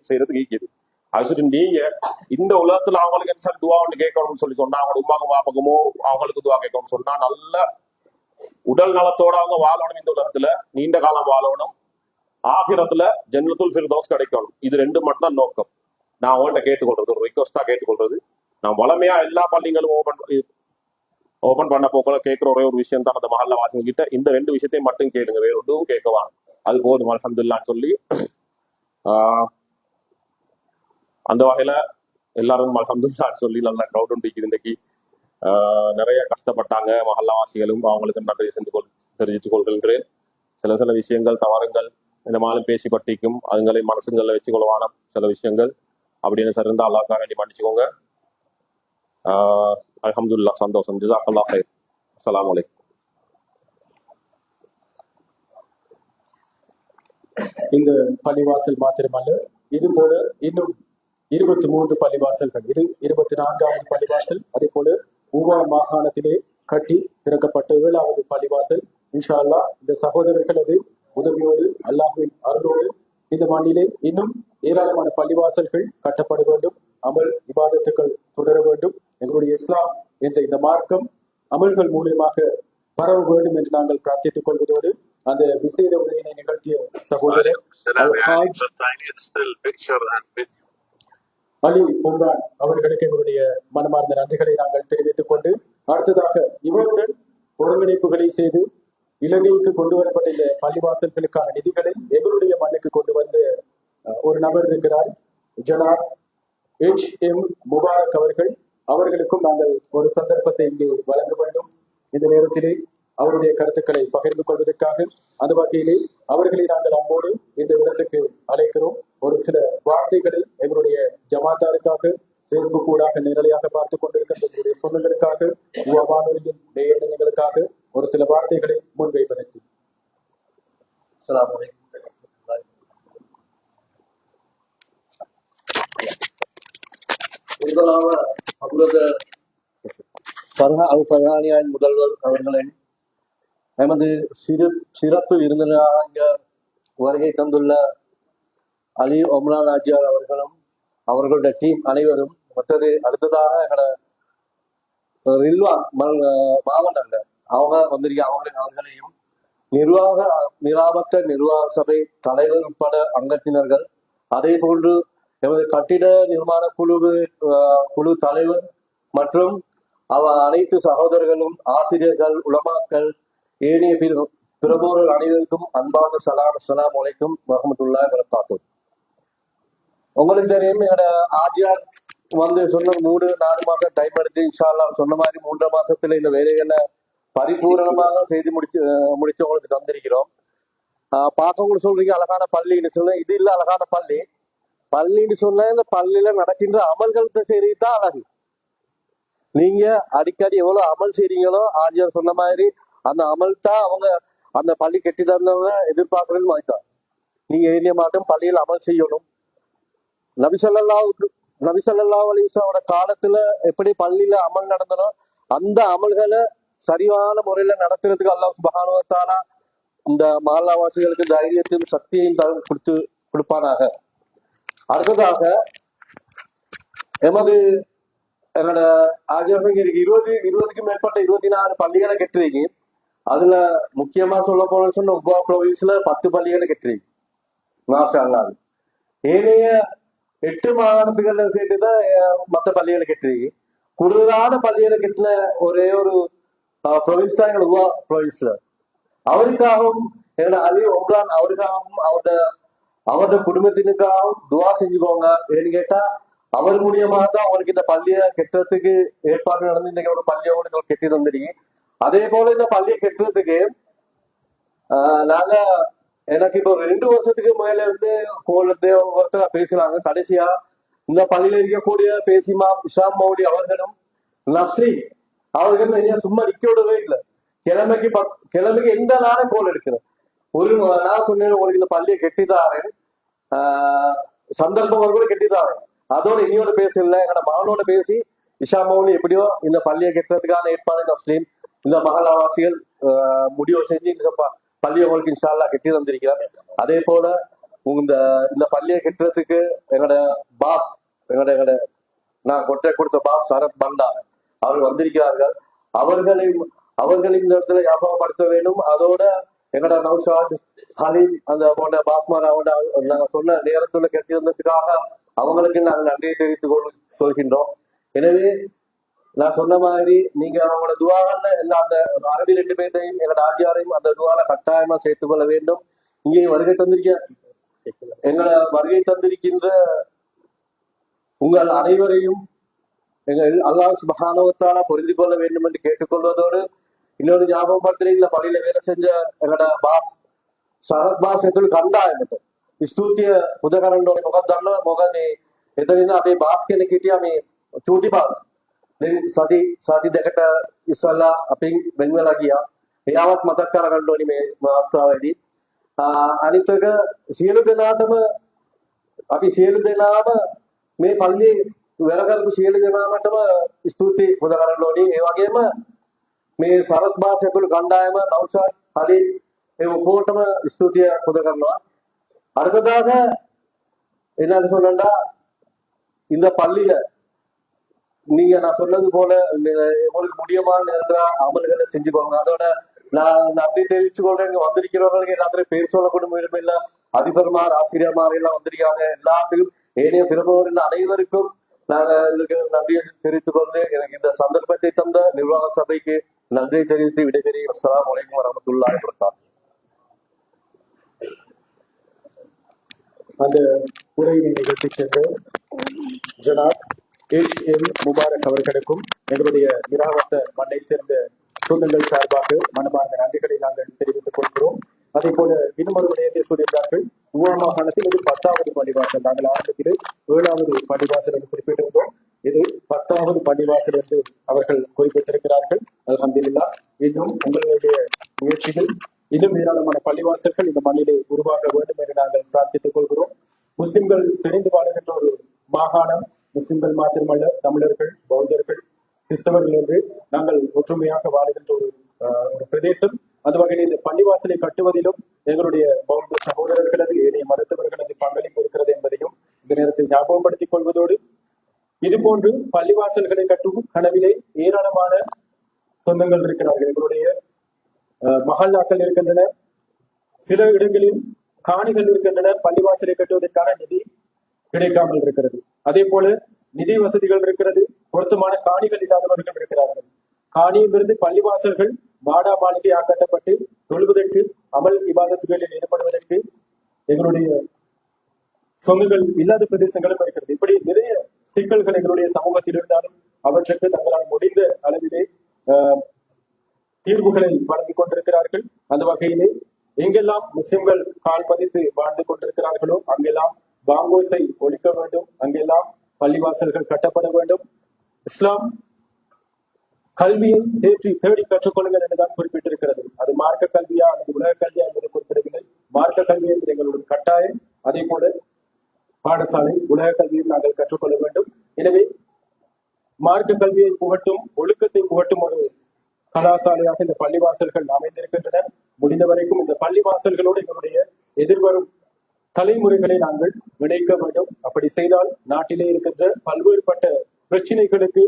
செய்யறதுக்கு ஈக்குது. அது சொல்லி நீங்க இந்த உலகத்துல அவங்களுக்கு என்ன சார் துவா ஒன்று கேட்கணும்னு சொல்லி சொன்னா, அவங்க உமாக்கும் வாப்பகமோ அவங்களுக்கு துவா கேட்கணும்னு சொன்னா, நல்ல உடல் நலத்தோட அவங்க வாழணும். இந்த உலகத்துல நீண்ட காலம் வாழணும். ஆகிரத்துல ஜன்னத்துல் ஃபிர்தௌஸ் கிடைக்கணும். இது 2 மட்டும் தான் நோக்கம். நான் அவங்கள்ட்ட கேட்டுக்கொள்றது, ஒரு ரிக்வஸ்டா கேட்டுக்கொள்றது, நான் வளமையா எல்லா பள்ளிகளும் ஓபன் பண்ண போக்கல கேட்கிற ஒரே ஒரு விஷயம் தான் அந்த மஹல்ல வாசிங்க கிட்ட இந்த 2 விஷயத்தையும் மட்டும் கேளுங்க, வேற ஒன்றும் கேட்கவாங்க. அது போதும் அல்ஹம்துலில்லாஹ்னு சொல்லி அந்த வகையில எல்லாரும் அல்ஹம்துலில்லாஹ்னு சொல்லி நல்லா க்ரௌட் உண்டிக்கு இன்றைக்கு நிறைய கஷ்டப்பட்டாங்க மஹல்லாவாசிகளும். அவங்களுக்கு நன்றி தெரிவித்துக் கொள்கின்றேன். சில விஷயங்கள் தவறுங்கள் இந்த மாதிரி பேசி பட்டிக்கும் அதுங்களை மனசுங்களில் வச்சு கொள்வான சில விஷயங்கள் அப்படின்னு சார் இருந்தால் அல்லாஹ்க்காக வேண்டி மன்னிச்சுக்கோங்க. அல்ஹம்துலில்லாஹ், சந்தோஷம். ஜஸாக்கல்லாஹ் ஹைர். அஸ்ஸலாமு அலைக்கும். இந்த பள்ளிவாசல் மாத்திரமல்ல, இது போல இன்னும் 23 பள்ளிவாசல்கள், இது 24வது பள்ளிவாசல். அதே போல ஊவா மாகாணத்திலே கட்டி திறக்கப்பட்ட 7வது பள்ளிவாசல். இன்ஷா அல்லாஹ் இந்த சகோதரர்களது உதவியோடு அல்லாஹ்வின் அருளோடு இந்த மண்ணிலே இன்னும் ஏராளமான பள்ளிவாசல்கள் கட்டப்பட வேண்டும். அமல் இபாதத்துக்கள் தொடர வேண்டும். எங்களுடைய இஸ்லாம் என்ற இந்த மார்க்கம் அமல்கள் மூலமாக பரவ வேண்டும் என்று நாங்கள் பிரார்த்தித்துக் கொள்வதோடு அந்த விசேட உரையினை நிகழ்த்திய சகோதரர் அலி உம்ரான் அவர்களுக்கு எங்களுடைய மனமார்ந்த நன்றிகளை நாங்கள் தெரிவித்துக் கொண்டு, அடுத்ததாக இவருடன் ஒருங்கிணைப்புகளை செய்து இலங்கைக்கு கொண்டு வரப்பட்ட இந்த பள்ளிவாசல்களுக்கான நிதிகளை எங்களுடைய மண்ணுக்கு கொண்டு வந்த ஒரு நபர் இருக்கிறார், ஜனாப் HM முபாரக் அவர்கள். அவர்களுக்கும் நாங்கள் ஒரு சந்தர்ப்பத்தை இங்கு வழங்க வேண்டும். இந்த நேரத்திலே அவருடைய கருத்துக்களை பகிர்ந்து கொள்வதற்காக அந்த வகையிலே அவர்களை நாங்கள் அன்போடு இந்த இடத்துக்கு அழைக்கிறோம். ஒரு சில வார்த்தைகளை எங்களுடைய ஜமாத்தாருக்காக பேஸ்புக் ஊடாக நேரடியாக பார்த்து கொண்டிருக்கின்ற எங்களுடைய சொந்தங்களுக்காக, வானொலியின் நேயர்களுக்காக ஒரு சில வார்த்தைகளை முன்வைப்பதற்கு. அஸ்ஸலாமு அலைக்கும். முதல்வர் அவர்களின் எமது சிறப்பு விருந்தினராக இங்க வருகை தந்துள்ள அலி ஒம்ரான் ஆஜியார் அவர்களும் அவர்களுடைய டீம் அனைவரும், மற்றது அடுத்ததாக எங்களோட ரில்வான் மாவட்டங்க அவங்க வந்திருக்க அவர்களையும் நிர்வாக சபை தலைவர் உட்பட அங்கத்தினர்கள், அதே போன்று எமது கட்டிட நிர்மாண குழு தலைவர் மற்றும் அனைத்து சகோதரர்களும், ஆசிரியர்கள், உலமாக்கள், ஏனைய பிரபோர்கள் அனைவருக்கும் அன்பான அஸ்ஸலாமு அலைக்கும் வரஹ்மத்துல்லாஹி வபரகாத்துஹு. உங்களுக்கு தெரியும், என்னோட ஆஜியார் சொன்ன 3-4 மாசம் டைம் எடுத்து இன்ஷா அல்லாஹ் சொன்ன மாதிரி 3 மாசத்துல இந்த வேலைகளை பரிபூரணமாக செய்து முடிச்சு உங்களுக்கு தந்திருக்கிறோம். பார்க்கவங்களுக்கு சொல்றீங்க அழகான பள்ளின்னு சொல்ல, இது இல்ல அழகான பள்ளி. பள்ளின்னு சொன்னா இந்த பள்ளியில நடக்கின்ற அமல்களை செய்யறதுதான் அழகு. நீங்க அடிக்கடி எவ்வளவு அமல் செய்றீங்களோ ஆஜியார் சொன்ன மாதிரி அந்த அமல் தான் அவங்க அந்த பள்ளி கட்டி தந்தவங்க எதிர்பார்க்கறது மாதிரிதான். நீங்க ஏனிய மாட்டும் பள்ளியில் அமல் செய்யணும். நபிசல்லாஹு அலைஹி வஸல்லமோட காலத்துல எப்படி பள்ளியில அமல் நடந்தனோ அந்த அமல்களை சரியான முறையில நடத்துறதுக்கு அல்லாஹ் சுப்ஹானஹு வ தஆலா இந்த மஹல்லாவாசிகளுக்கு தைரியத்தையும் சக்தியையும் கொடுப்பானாக. அடுத்ததாக என்னோட ஆகியோருக்கு 20க்கும் மேற்பட்ட 24 பள்ளிகளை கட்டுறீங்க. அதுல முக்கியமா சொல்ல போனோம்னு சொன்ன உபா ப்ரொவின்ஸ்ல 10 பள்ளிகளை கட்டுறீங்க. மாஷா அல்லாஹ். ஏனைய 8 மாகாணத்துகள்ல சேர்த்துதான் மற்ற பள்ளிகளை கட்டுறீங்க. கூடுதலான பள்ளிகளை கட்டின ஒரே ஒரு ப்ரொவின்ஸ் தான் எங்க உபா ப்ரொவின்ஸ்ல. அவருக்காகவும் என்னோட அலி ஒம்ரான் அவருக்காகவும் அவருடைய குடும்பத்தினுக்காகவும் துவா செஞ்சுக்கோங்க. ஏன்னு கேட்டா அவர் மூலியமாக தான் அவங்களுக்கு இந்த பள்ளியை கட்டுறதுக்கு ஏற்பாடு நடந்து இன்னைக்கு ஒரு பள்ளியை உங்களுக்கு கட்டி தந்துருக்கீங்க. அதே போல இந்த பள்ளியை கட்டுறதுக்கு நாங்க எனக்கு இப்போ 2 வருஷத்துக்கு மேல இருந்து ஒருத்தர் பேசுறாங்க. கடைசியா இந்த பள்ளியில இருக்கக்கூடிய பேசிமா இஷாம் மௌலி அவர்களும் நஸ்ரீ அவர்கள் சும்மா நிக்க விடவே இல்லை. கிழமைக்கு எந்த நாளும் கோல் எடுக்கிறேன். நான் சொன்னேன் உங்களுக்கு இந்த பள்ளியை கெட்டிதாரேன், சந்தர்ப்பம் கூட கெட்டிதாரேன். அதோட இனியோட பேசல எங்களோட மகனோட பேசி இஷா மௌலி எப்படியோ இந்த பள்ளியை கட்டுறதுக்கான ஏற்பாடு முஸ்லீம் இந்த மஹல்லாவாசிகள் முடிவு செஞ்சு இந்த பள்ளியை உங்களுக்கு இன்ஷா அல்லாஹ் கட்டி தந்திருக்கிறார். அதே போல இந்த பள்ளியை கட்டுறதுக்கு எங்களோட பாஸ் எங்களோட நான் கொட்டை கொடுத்த பாஸ் சரத் பண்டா அவர்கள் வந்திருக்கிறார்கள். அவர்களின் இடத்துல ஞாபகப்படுத்த வேண்டும். அதோட எங்களோட நௌஷாத் ஹலீம் அந்த போன்ற பாஸ்மார் நாங்க சொன்ன நேரத்துல கட்டி வந்ததுக்காக அவங்களுக்கு நாங்கள் நன்றியை தெரிவித்துக் கொள்கின்றோம். எனவே நான் சொன்ன மாதிரி நீங்க அவங்களோட துவாகல்ல எல்லா அந்த அரபி 2 பேரையும் எங்களோட ஆஜியாரையும் அந்த துவால கட்டாயமா சேர்த்துக் கொள்ள வேண்டும். இங்கே வருகை தந்திருக்கின்ற உங்கள் அனைவரையும் எங்கள் அல்லாஹ் சுப்ஹானஹு வ தஆலா புரிந்து கொள்ள வேண்டும் என்று கேட்டுக்கொள்வதோடு இன்னொரு ஞாபகப்படுத்துறீங்களா பள்ளியில வேலை செஞ்ச எங்களோட பாஸ் සරත් බාස් ඇතුළු කණ්ඩායමට ස්තුතිය පුද කරන්න ඕනේ. මොකක්ද දන්නවද? මොකද මේ එතනින් අපේ බාස් කෙනෙක් හිටියා මේ චූටි බාස්. දැන් සති දෙකට ඉස්සලා අපින් වෙන් වෙලා ගියා. එයාවත් මතක් කරගන්න ඕනේ මේ අවස්ථාවේදී. අනිත් එක සියලු දෙනාටම අපි සියලු දෙනාම මේ පල්ලියේ වැඩ කරපු සියලු දෙනාටම ස්තුති පුද කරන්න ඕනේ. ඒ වගේම මේ සරත් බාස් ඇතුළු කණ්ඩායම නෞෂාද් හලීම් ஒவ்வொருத்தම ஸ்துதிய புத කරනවා. அடுத்ததாக என்ன சொன்னா இந்த பள்ளியில நீங்க நான் சொன்னது போல உங்களுக்கு முடியமான அமல்களை செஞ்சுக்கோங்க. அதோட நான் நன்றி தெரிவிச்சு கொள்றேன். இங்க வந்திருக்கிறவங்களுக்கு எல்லாத்தையும் பேர் சொல்ல குடும்பம் இல்ல, அதிபர்மார் ஆசிரியர்மார் எல்லாம் வந்திருக்காங்க. எல்லாத்துக்கும் ஏனைய பிறந்தவர்கள் அனைவருக்கும் நாங்க இதுக்கு நன்றியை தெரிவித்துக் கொண்டு எனக்கு இந்த சந்தர்ப்பத்தை தந்த நிர்வாக சபைக்கு நன்றியை தெரிவித்து விடைபெறுகிறேன். அஸ்ஸலாமு அலைக்கும் வரஹ்மத்துல்லாஹி வ பரகாத்துஹு. அந்த உரையினை நிகழ்த்தி சென்ற ஜனாப் HM முபாரக் அவர்களுக்கும் எங்களுடைய நிராவத்த மண்ணை சேர்ந்த சொந்தங்கள் சார்பாக மனமார்ந்த நன்றிகளை நாங்கள் தெரிவித்துக் கொள்கிறோம். அதே போல இன்னும் ஒரு விடயத்தை சொல்லியிருந்தார்கள். உவா மாகாணத்தில் இது 10வது பள்ளிவாசல். நாங்கள் ஆரம்பத்தில் 7வது பள்ளிவாசல் என்று குறிப்பிட்டிருந்தோம். இது 10வது பள்ளிவாசல் என்று அவர்கள் குறிப்பிட்டிருக்கிறார்கள். அல்ஹம்துலில்லாஹ். இன்னும் உங்களுடைய முயற்சிகள் இன்னும் ஏராளமான பள்ளிவாசல்கள் இந்த மண்ணிலே உருவாக வேண்டும் என்று நாங்கள் பிரார்த்தித்துக் கொள்கிறோம். முஸ்லிம்கள் சிறைந்து வாழுகின்ற ஒரு மாகாணம். முஸ்லிம்கள் மாத்திரமல்ல, தமிழர்கள், பௌத்தர்கள், கிறிஸ்தவர்கள் என்று நாங்கள் ஒற்றுமையாக வாழுகின்ற ஒரு பிரதேசம். அந்த வகையில் இந்த பள்ளிவாசலை கட்டுவதிலும் எங்களுடைய பௌத்த சகோதரர்களது ஏனைய மருத்துவர்களது பங்களிப்பு இருக்கிறது என்பதையும் இந்த நேரத்தில் ஞாபகப்படுத்திக் கொள்வதோடு இது போன்று பள்ளிவாசல்களை கட்டும் கனவிலே ஏராளமான சொந்தங்கள் இருக்கிறார்கள். எங்களுடைய மஹல்லாக்கள் இருக்கின்றன, சில இடங்களில் காணிகள் இருக்கின்றன. பள்ளிவாசலை கட்டுவதற்கான நிதி கிடைக்காமல் இருக்கிறது. அதே போல நிதி வசதிகள் இருக்கிறது, பொருத்தமான காணிகள் இல்லாதவர்கள் இருக்கிறார்கள். காணியில் இருந்து பள்ளிவாசல்கள் மாடா மாளிகையாக கட்டப்பட்டு தொழுவதற்கு அமல் இபாதத்துகளில் ஈடுபடுவதற்கு எங்களுடைய சொந்தங்கள் இல்லாத பிரதேசங்களும் இருக்கிறது. இப்படி நிறைய சிக்கல்கள் எங்களுடைய சமூகத்தில் இருந்தாலும் அவற்றுக்கு தங்களால் முடிந்த அளவிலே தீர்வுகளை வழங்கிக் கொண்டிருக்கிறார்கள். அந்த வகையிலே எங்கெல்லாம் முஸ்லிம்கள் கால் பதித்து வாழ்ந்து கொண்டிருக்கிறார்களோ அங்கெல்லாம் பாங்கோசை ஒழிக்க வேண்டும், அங்கெல்லாம் பள்ளிவாசல்கள் கட்டப்பட வேண்டும். இஸ்லாம் கல்வியை தேடி கற்றுக்கொள்ளுங்கள் என்றுதான் குறிப்பிட்டிருக்கிறது. அது மார்க்க கல்வியா அல்லது உலக கல்வியா என்பதை குறிப்பிடவில்லை. மார்க்க கல்வி என்பது எங்களுடைய கட்டாயம். அதே போல பாடசாலை உலக கல்வியும் நாங்கள் கற்றுக்கொள்ள வேண்டும். எனவே மார்க்க கல்வியை புகட்டும், ஒழுக்கத்தை புகட்டும் ஒரு கலாசாலையாக இந்த பள்ளிவாசல்கள் அமைந்திருக்கின்றன. முடிந்த வரைக்கும் இந்த பள்ளிவாசல்களோடு எங்களுடைய எதிர்வரும் தலைமுறைகளை நாங்கள் இணைக்க வேண்டும். அப்படி செய்தால் நாட்டிலே இருக்கின்ற பல்வேறுபட்ட பிரச்சனைகளுக்கு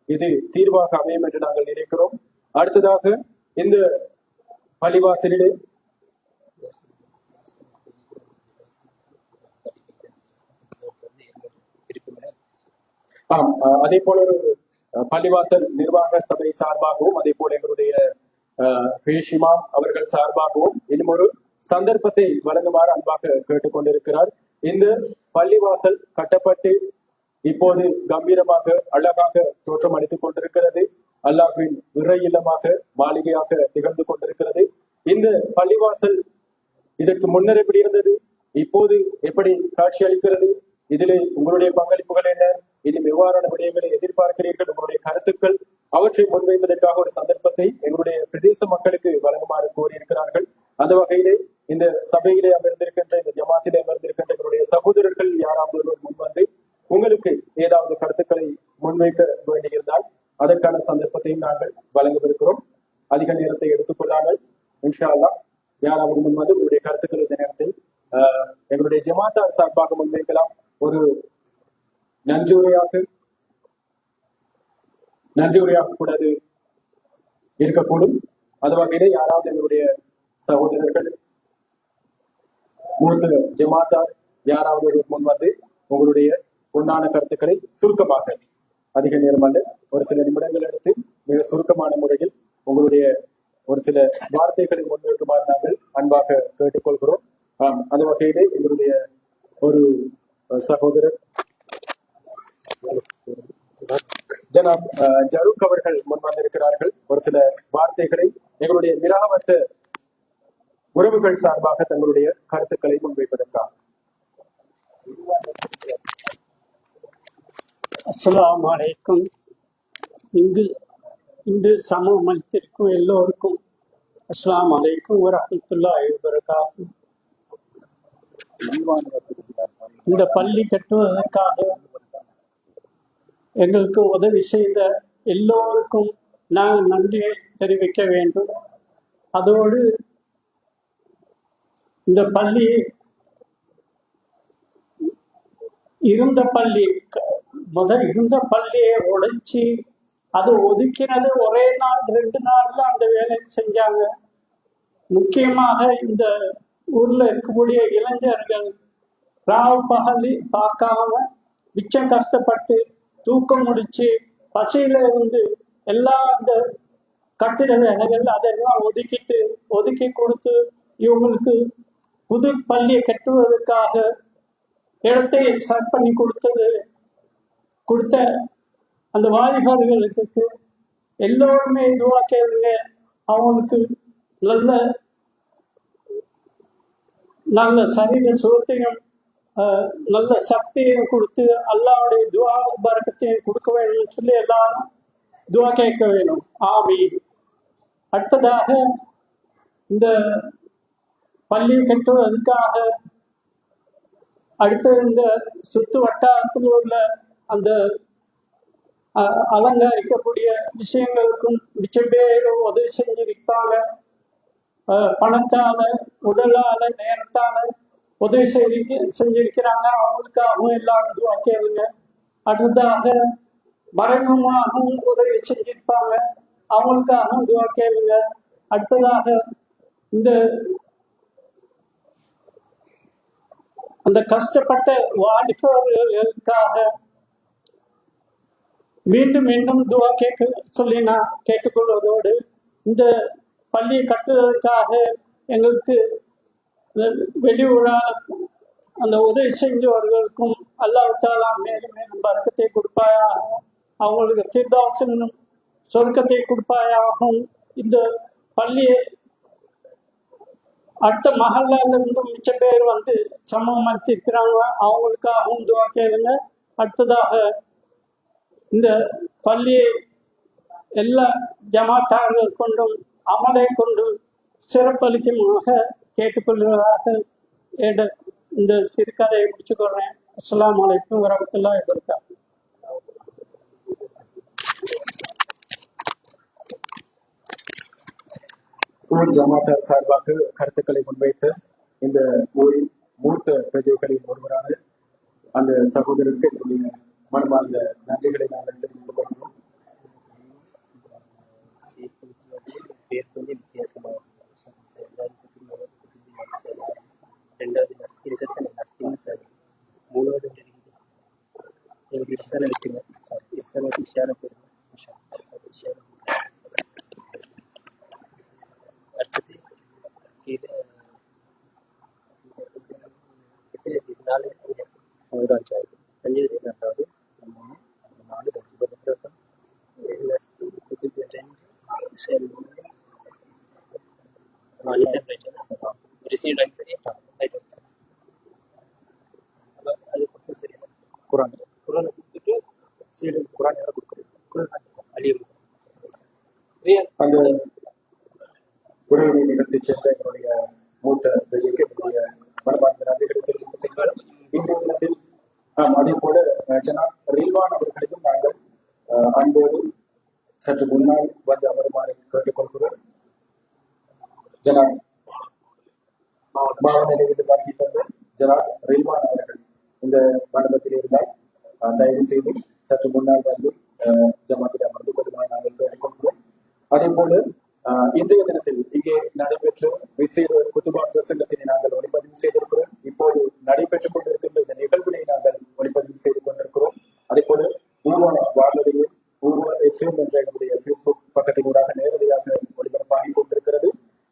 இது தீர்வாக அமையும் என்று நாங்கள் நினைக்கிறோம். அடுத்ததாக இந்த பள்ளிவாசலிலே அதே போல ஒரு பள்ளிவாசல் நிர்வாக சபை சார்பாகவும் அதே போல எங்களுடைய இமாம் அவர்கள் சார்பாகவும் இன்னும் ஒரு சந்தர்ப்பத்தை வழங்குமாறு அன்பாக கேட்டுக்கொண்டிருக்கிறார். இந்த பள்ளிவாசல் கட்டப்பட்டு இப்போது கம்பீரமாக அழகாக தோற்றம் அளித்துக் கொண்டிருக்கிறது. அல்லாஹ்வின் இறை இல்லமாக மாளிகையாக திகழ்ந்து கொண்டிருக்கிறது. இந்த பள்ளிவாசல் இதற்கு முன்னர் எப்படி இருந்தது, இப்போது எப்படி காட்சி அளிக்கிறது, இதிலே உங்களுடைய பங்களிப்புகள் என்ன, இன்னும் எவ்வாறான விடயங்களை எதிர்பார்க்கிறீர்கள், உங்களுடைய கருத்துக்கள் அவற்றை முன்வைப்பதற்காக ஒரு சந்தர்ப்பத்தை எங்களுடைய பிரதேச மக்களுக்கு வழங்குமாறு கோரியிருக்கிறார்கள். அந்த வகையிலே இந்த சபையிலே அமர்ந்திருக்கின்ற, இந்த ஜமாத்திலே அமர்ந்திருக்கின்ற எங்களுடைய சகோதரர்கள் யாராவது ஒருவர் முன்வந்து உங்களுக்கு ஏதாவது கருத்துக்களை முன்வைக்க வேண்டியிருந்தால் அதற்கான சந்தர்ப்பத்தையும் நாங்கள் வழங்கவிருக்கிறோம். அதிக நேரத்தை எடுத்துக்கொள்ளாமல் இன்ஷா அல்லாஹ் யாராவது முன்வந்து உங்களுடைய கருத்துக்களை இந்த நேரத்தில் எங்களுடைய ஜமாத்தார் சார்பாக முன்வைக்கலாம். ஒரு நன்றியுரையாக கூட அது இருக்கக்கூடும். அது வகையிலே யாராவது எங்களுடைய சகோதரர்கள் மூத்த ஜமாத்தார் யாராவது முன்வந்து உங்களுடைய பொன்னான கருத்துக்களை சுருக்கமாக, அதிக நேரம் அல்ல, ஒரு சில நிமிடங்கள் எடுத்து மிக சுருக்கமான முறையில் உங்களுடைய ஒரு சில வார்த்தைகளை முன்வைக்குமாறு நாங்கள் அன்பாக கேட்டுக்கொள்கிறோம். அந்த வகையிலே எங்களுடைய ஒரு சகோதரர் ஜனாப் ஜரூக் அவர்கள் முன்வந்திருக்கிறார்கள். ஒரு சில வார்த்தைகளை எங்களுடைய நிராமத்த உறவுகள் சார்பாக தங்களுடைய கருத்துக்களை முன்வைப்பதற்காக. அஸ்ஸலாமு அலைக்கும். இன்று சமூகம் அளித்திருக்கும் எல்லோருக்கும் அஸ்ஸலாமு அலைக்கும் வரஹ்மத்துல்லாஹி வபரகாத்துஹு. இந்த பள்ளி கட்டுவதற்காக எங்களுக்கு உதவி செய்த எல்லோருக்கும் நாங்கள் நன்றியை தெரிவிக்க வேண்டும். அதோடு இந்த பள்ளி இருந்த பள்ளியை உடைச்சி அது ஒதுக்கினது ஒரே நாள் 2 நாள்ல அந்த வேலையை செஞ்சாங்க. முக்கியமாக இந்த ஊர்ல இருக்கக்கூடிய இளைஞர்கள் ராவ் பகலி பார்க்காம மிச்சம் கஷ்டப்பட்டு தூக்கம் முடிச்சு பசியில இருந்து எல்லா அந்த கட்டிட வேலைகள் அதெல்லாம் ஒதுக்கி கொடுத்து இவங்களுக்கு புது பள்ளியை கட்டுவதற்காக இடத்தை செட் பண்ணி கொடுத்த அந்த வாலிபர்களுக்கு எல்லோருமே துவா கேளுங்க. அவங்களுக்கு நல்ல சரீர சுகத்தையும் நல்ல சக்தியையும் கொடுத்து அல்லாஹ்வுடைய துவா பரக்கத்தையும் கொடுக்க வேண்டும் சொல்லி எல்லாரும் துவா கேட்க வேணும். ஆமீன். அடுத்ததாக இந்த பள்ளி கட்டுவதற்காக அடுத்த இந்த சுற்று வட்டாரத்தில் உள்ள அந்த அலங்கரிக்கக்கூடிய விஷயங்களுக்கும் மிச்சம் பேர் உதவி செஞ்சிருக்காங்க. பணத்தால, உடலால, நேரத்தால உதவி செஞ்சிருக்கிறாங்க. அவங்களுக்காகவும் எல்லாரும் துவா கேளுங்க. அடுத்ததாக மறைமுகமாகவும் உதவி செஞ்சிருப்பாங்க, அவங்களுக்காகவும் துவா கேளுங்க. அடுத்ததாக இந்த அந்த கஷ்டப்பட்ட வாலிபர்களுக்காக மீண்டும் மீண்டும் துவா சொல்லி நான் கேட்டுக்கொள்வதோடு இந்த பள்ளியை கட்டுவதற்காக எங்களுக்கு வெளியூரா அந்த உதவி செஞ்சவர்களுக்கும் அல்லாஹ் தஆலா மேலும் மேலும் பரக்கத்தை கொடுப்பாயாக, அவங்களுக்கு ஃபிர்தௌஸ் என்னும் சொர்க்கத்தை கொடுப்பாயாகவும், இந்த பள்ளியை அடுத்த மஹல்லால இருந்து மிச்சம் பேர் வந்து சமம் இருக்கிறாங்க, அவங்களுக்காகவும் துவா கேளுங்க. அடுத்ததாக இந்த பள்ளியை எல்லா ஜமாத்தார்கள் கொண்டும் அமலை கொண்டு சிறப்பளிக்குமாக கேட்டுக்கொள்வதாக இந்த சிறுகதையை முடிச்சுக்கொள்றேன். அஸ்ஸலாமு அலைக்கும் வரஹ்மத்துல்லாஹி வபரகாத்துஹு. ஊர் ஜமாத்தார் சார்பாக கருத்துக்களை முன்வைத்த இந்த ஊரின் மூத்த பிரஜைகளின் ஒருவரான அந்த சகோதரருக்கு என்னுடைய மனமார்ந்த நன்றிகளை நாங்கள் தெரிவித்துக் கொள்கிறோம். பேர் கொஞ்சம் வித்தியாசமாக ரெண்டாவது நஸ்தின் சத்தனை நஸ்தின் சார் மூணாவது இர்சான வைக்கிறேன். இர்சான இஷார போடுங்க. இஷார அடுத்தது கீழே நாலு அதுதான் சார் அஞ்சாவது ரெண்டாவது மூணு நாலு அஞ்சு பத்திரம் குரான் குரானை கொடுத்துட்டு சீடு குரான் யாரை கொடுக்குறது அழியும் அந்த உரையினை நிகழ்த்தி சேர்ந்த என்னுடைய மூத்த பிரஜைக்கு என்னுடைய மனமார்ந்த நன்றிகளை தெரிவித்துக் கொள்கிறேன். இன்றைய தினத்தில் அதே போல ஜனாப் ரில்வான் அவர்களையும் நாங்கள் அன்போடு சற்று முன்னால் வந்து அமருமாறு கேட்டுக்கொள்கிறோம். ஜனாப் மாவட்ட நிலையில் வாங்கி தந்த ஜனாப் ரில்வான் அவர்கள் இந்த மண்டபத்தில் இருந்தால் தயவு செய்து சற்று முன்னால் வந்து ஜமாத்தில் அமர்ந்து கொள்ளுமாறு நாங்கள் கேட்டுக்கொள்கிறோம். அதே போல இன்றைய தினத்தில் இங்கே நடைபெற்ற விசேட குத்துபா பிரசங்கத்தினை நாங்கள் ஒளிப்பதிவு செய்திருக்கிறோம். இப்போது நடைபெற்றுக் கொண்டிருக்கின்ற இந்த நிகழ்வினை நாங்கள் ஒளிப்பதிவு செய்து கொண்டிருக்கிறோம். அதே போல ஊர்வன வானொலியில் ஊர்வன எஃப்எம் என்ற என்னுடைய பேஸ்புக் பக்கத்தினூடாக நேரடியாக ஒளிபரப்பாகிக் கொண்டிருக்கிறது.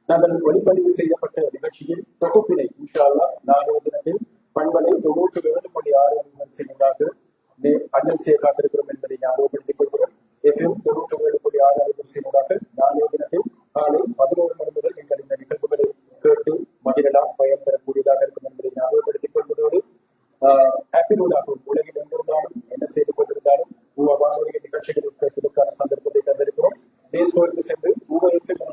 நாங்கள் ஒளிப்பதிவு செய்யப்பட்ட நிகழ்ச்சியில் தொகுப்பினை இன்ஷா அல்லாஹ் நாளைய தினத்தில் பண்பலை 97.6 வரிசையினூடாக அஞ்சல் செய்ய காத்திருக்கிறோம் என்பதை ஞாபகப்படுத்திக் கொள்கிறோம். எஃப்எம் 97.6 வரிசையினூடாக நாளைய தினத்தில் காலை 11 மணி முதல் நீங்கள் இந்த நிகழ்வுகளை கேட்டு மகிழலாம், பயன் பெறக்கூடியதாக இருக்கும் என்பதை ஞாபகப்படுத்திக் கொள்வதோடு ஆப்பினூடாகவும் உலகில் எங்கிருந்தாலும் என்ன செய்து கொண்டிருந்தாலும் வானொலி நிகழ்ச்சிகளில் கேட்பதற்கான சந்தர்ப்பத்தை தந்திருக்கிறோம். பிளே ஸ்டோருக்கு சென்று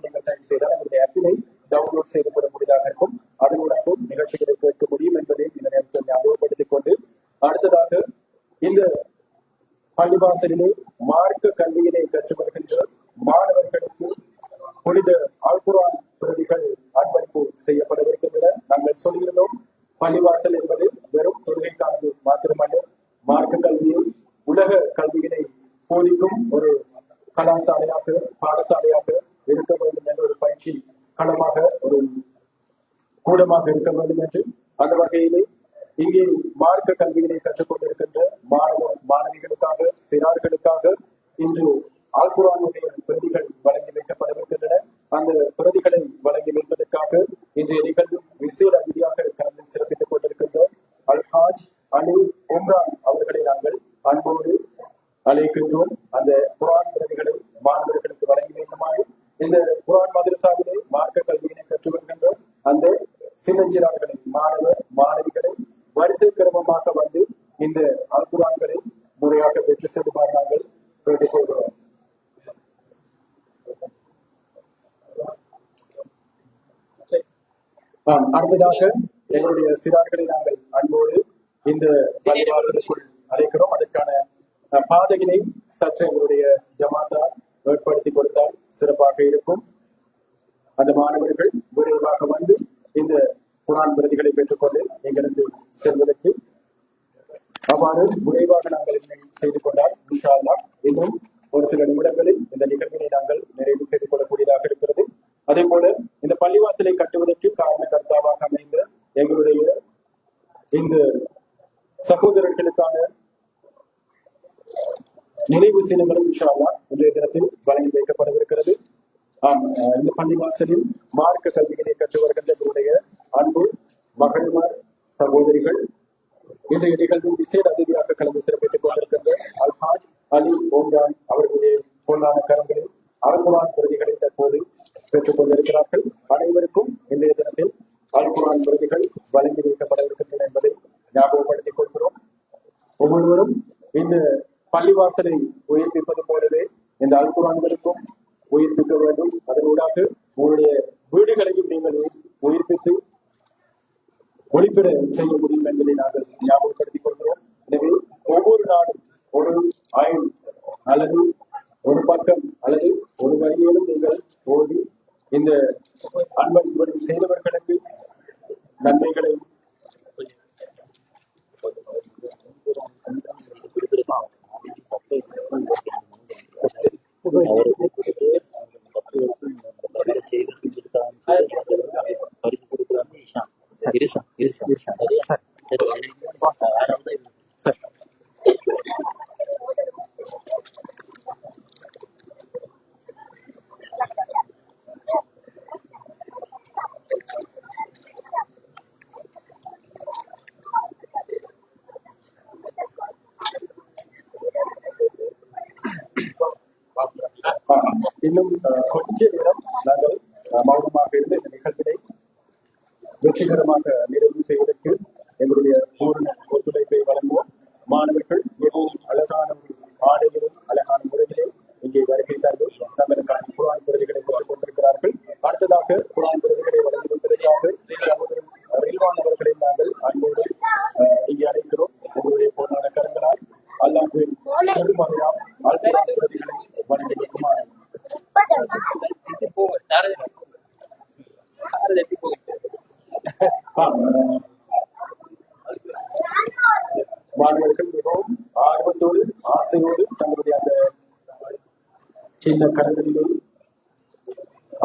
நீங்கள் டைப் செய்தால் நம்முடைய ஆப்பினை டவுன்லோட் செய்து கொள்ளக்கூடியதாக இருக்கும். அதனூடாகவும் நிகழ்ச்சிகளை கேட்க முடியும் என்பதை இந்த நேரத்தில் ஞாபகப்படுத்திக் கொண்டு அடுத்ததாக இந்த பள்ளிவாசலிலே மார்க்க கல்வியினை கற்று வருகின்ற மாணவர்களுக்கு புனித அல்குர்ஆன் பிரதிகள் அன்பளிப்பு செய்யப்படவிருக்கின்றன. நாங்கள் சொல்லியிருந்தோம், பள்ளிவாசல் என்பது வெறும் தொழுகைக்கானது மாத்திரமல்ல, மார்க்க கல்வியை உலக கல்வியினை போதிக்கும் ஒரு கலாசாலையாக பாடசாலையாக இருக்க வேண்டும் என்ற ஒரு பயிற்சி களமாக ஒரு கூடமாக இருக்க வேண்டும் என்று அந்த வகையிலே இங்கே மார்க்க கல்வியினை கற்றுக் கொண்டிருக்கின்ற மாணவ மாணவிகளுக்காக சிறார்களுக்காக இன்று அல்குர்ஆனுடைய பிரதிகள் வழங்கி வைக்கப்படவிருக்கின்றன. அந்த பிரதிகளை வழங்கி வைப்பதற்காக இன்றைய நிகழ்வு விசேட அதிதியாக கலந்து சிறப்பித்துக் கொண்டிருக்கின்ற அல்ஹாஜ் அலி உம்ரான் அவர்களை நாங்கள் அன்போடு அழைக்கின்றோம். அந்த குர்ஆன் பிரதிகளை மாணவர்களுக்கு வழங்கி வைக்குமாறு இந்த குர்ஆன் மதரசாவிலே மார்க்க கல்வியினை கற்று வருகின்ற அந்த சின்னஞ்சிறார்களை மாணவ மாணவிகளை வரிசை கிரமமாக வந்து இந்த அல்குர்ஆன்களை முறையாக பெற்று செல்லுமாறு நாங்கள் கேட்டுக்கொள்கிறோம். அடுத்ததாக எங்களுடைய சிறார்களை நாங்கள் அன்போடு இந்த பள்ளிவாசலுக்குள் அழைக்கிறோம். அதற்கான பாதையினை சற்று எங்களுடைய ஜமாத்தா ஏற்படுத்தி கொடுத்தால் சிறப்பாக இருக்கும். அந்த மாணவர்கள் விரைவாக வந்து இந்த குர்ஆன் பிரதிகளை பெற்றுக்கொண்டு இங்கிருந்து செல்வதற்கு அவ்வாறு விரைவாக நாங்கள் செய்து கொண்டால் இன்ஷா அல்லாஹ் இன்னும் ஒரு சில நிமிடங்களில் இந்த நிகழ்வினை நாங்கள் நிறைவு செய்து கொள்ளக்கூடியதாக இருக்கிறது. அதே போல இந்த பள்ளிவாசலை கட்டுவதற்கு காரணகர்த்தாவாக அமைந்த எங்களுடைய இந்த சகோதரர்களுக்கான நினைவு சின்னங்களும் இன்ஷா அல்லாஹ் இன்றைய தினத்தில் வழங்கி வைக்கப்படவிருக்கிறது. இந்த பள்ளிவாசலில் மார்க்க கல்வியினை கற்று வருகின்ற எங்களுடைய அன்பு மகள்மார் சகோதரிகள் இன்றைய நிகழ்வில் விசேட அதிதியாக கலந்து சிறப்பித்துக் கொண்டிருக்கின்ற அல்ஹாஜ் அலி உம்ரான் அவர்களுடைய பொன்னான கரங்களில் அல்குர்ஆன் பிரதிகளை தற்போது பெற்றுக் கொண்டிருக்கிறார்கள். அனைவருக்கும் இன்றைய தினத்தில் அல் குர்ஆன் விருதுகள் வழங்கி வைக்கப்பட இருக்கின்றன என்பதை ஞாபகப்படுத்திக் கொள்கிறோம். ஒவ்வொருவரும் இந்த பள்ளிவாசலை உயிர்ப்பிப்பது போலவே இந்த அல் குர்ஆன்களுக்கும் உயிர்ப்பிக்க வேண்டும். அதனூடாக உங்களுடைய வீடுகளையும் நீங்கள் உயிர்ப்பித்து ஒளிபெற செய்ய முடியும் என்பதை நாங்கள் ஞாபகப்படுத்திக் கொள்கிறோம். எனவே ஒவ்வொரு நாளும் ஒரு ஆய்வு அல்லது ஒரு பக்கம் அல்லது ஒரு வரியிலும் நீங்கள் ஓடி இந்த அன்பளிப்பை செய்தவர்களுக்கு நன்றிகளை இன்னும் கொஞ்ச நேரம் நாங்கள் மௌனமாக இருந்து இந்த நிகழ்வினை வெற்றிகரமாக நிறைவு செய்வதற்கு எங்களுடைய பூர்ண ஒத்துழைப்பை வழங்குவோம். மாணவர்கள் மிகவும் அழகான ஆடையிலும் அழகான முறையிலே இங்கே வருகின்றார்கள். தங்களுக்கான குர்ஆன் விருதுகளை பெற்றுக் கொண்டிருக்கிறார்கள். அடுத்ததாக குர்ஆன் விருதுகளை வழங்குவதற்காக சகோதரர் ரில்வான் அவர்களை நாங்கள் அன்போடு இங்கே அழைக்கிறோம். உங்களுடைய பொன்னான கரங்களால் அல்லாஹ்வின் பெருமறையால் அல் குர்ஆன் விருதுகளை வழங்கி வைக்குமாறு மாணவர்கள் மிகவும் ஆர்வத்தோடு ஆசையோடு தங்களுடைய அந்த சின்ன கரங்களிலே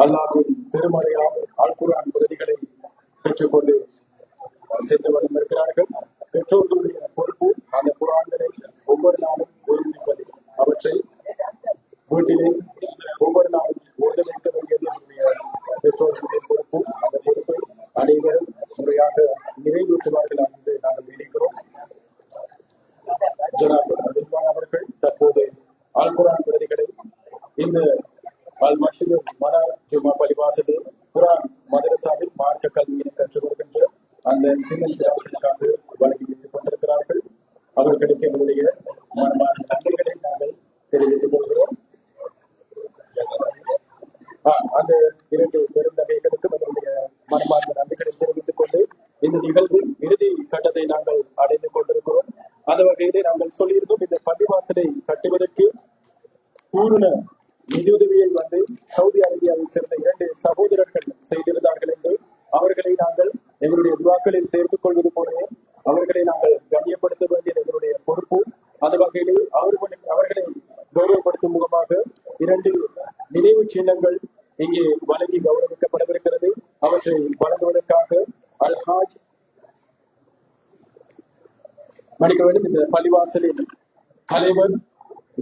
அல்லாஹ்வின் பெருமறையால் அல் குர்ஆன் விருதுகளை பெற்றுக்கொண்டு சென்று வந்திருக்கிறார்கள். பெற்றோர்களுடைய பொறுப்பு அந்த குர்ஆன்களை ஒவ்வொரு நாளும் உயிர்ப்பிப்பது, அவற்றை வீட்டிலே ஒவ்வொரு நாளும் ஓத வைக்க வேண்டியது என்னுடைய பெற்றோர்களுடைய பொறுப்பு. அந்த பொறுப்பை அனைவரும் முறையாக நிறைவேற்றுவார்கள் என்று நாங்கள் நினைக்கிறோம். ஜனாப் ரில்வான் அவர்கள் தற்போது அல் குர்ஆன் விருதுகளை இந்த அல் மஸ்ஜிது மனார் ஜும்மா பள்ளிவாசலில் குர்ஆன் மதரசாவில் மார்க்க கல்வியை கற்றுக் வருகின்ற அந்த சின்னஞ்சிறார்களுக்காக வழங்கி வைத்துக் கொண்டிருக்கிறார்கள். அவர்களுக்கு எங்களுடைய மனமான நன்றிகளை நாங்கள் தெரிவித்துக் கொள்கிறோம். அந்த இரண்டு பெருந்தகைகளுக்கும் எங்களுடைய மனமார்ந்த நன்றிகளை தெரிவித்துக் கொண்டு இந்த நிகழ்வின் இறுதி கட்டத்தை நாங்கள் அடைந்து கொண்டிருக்கிறோம். அந்த வகையிலே நாங்கள் சொல்லியிருந்தோம், இந்த பள்ளிவாசலை கட்டுவதற்கு பூர்ண நிதியுதவியை சவுதி அரேபியாவை சேர்ந்த 2 சகோதரர்கள் செய்திருந்தார்கள் என்று அவர்களை நாங்கள் எங்களுடைய துவாக்களில் சேர்த்துக் கொள்வது போலவே அவர்களை நாங்கள் கண்ணியப்படுத்த வேண்டியது எங்களுடைய பொறுப்பு. அந்த வகையிலே அவர்களை கௌரவப்படுத்தும் முகமாக 2 நினைவு சின்னங்கள் இங்கே வழங்கி கௌரவிக்கப்படவிருக்கிறது. அவற்றை வழங்குவதற்காக அல்ஹாஜ் மன்னிக்க வேண்டும், இந்த பள்ளிவாசலின் தலைவர்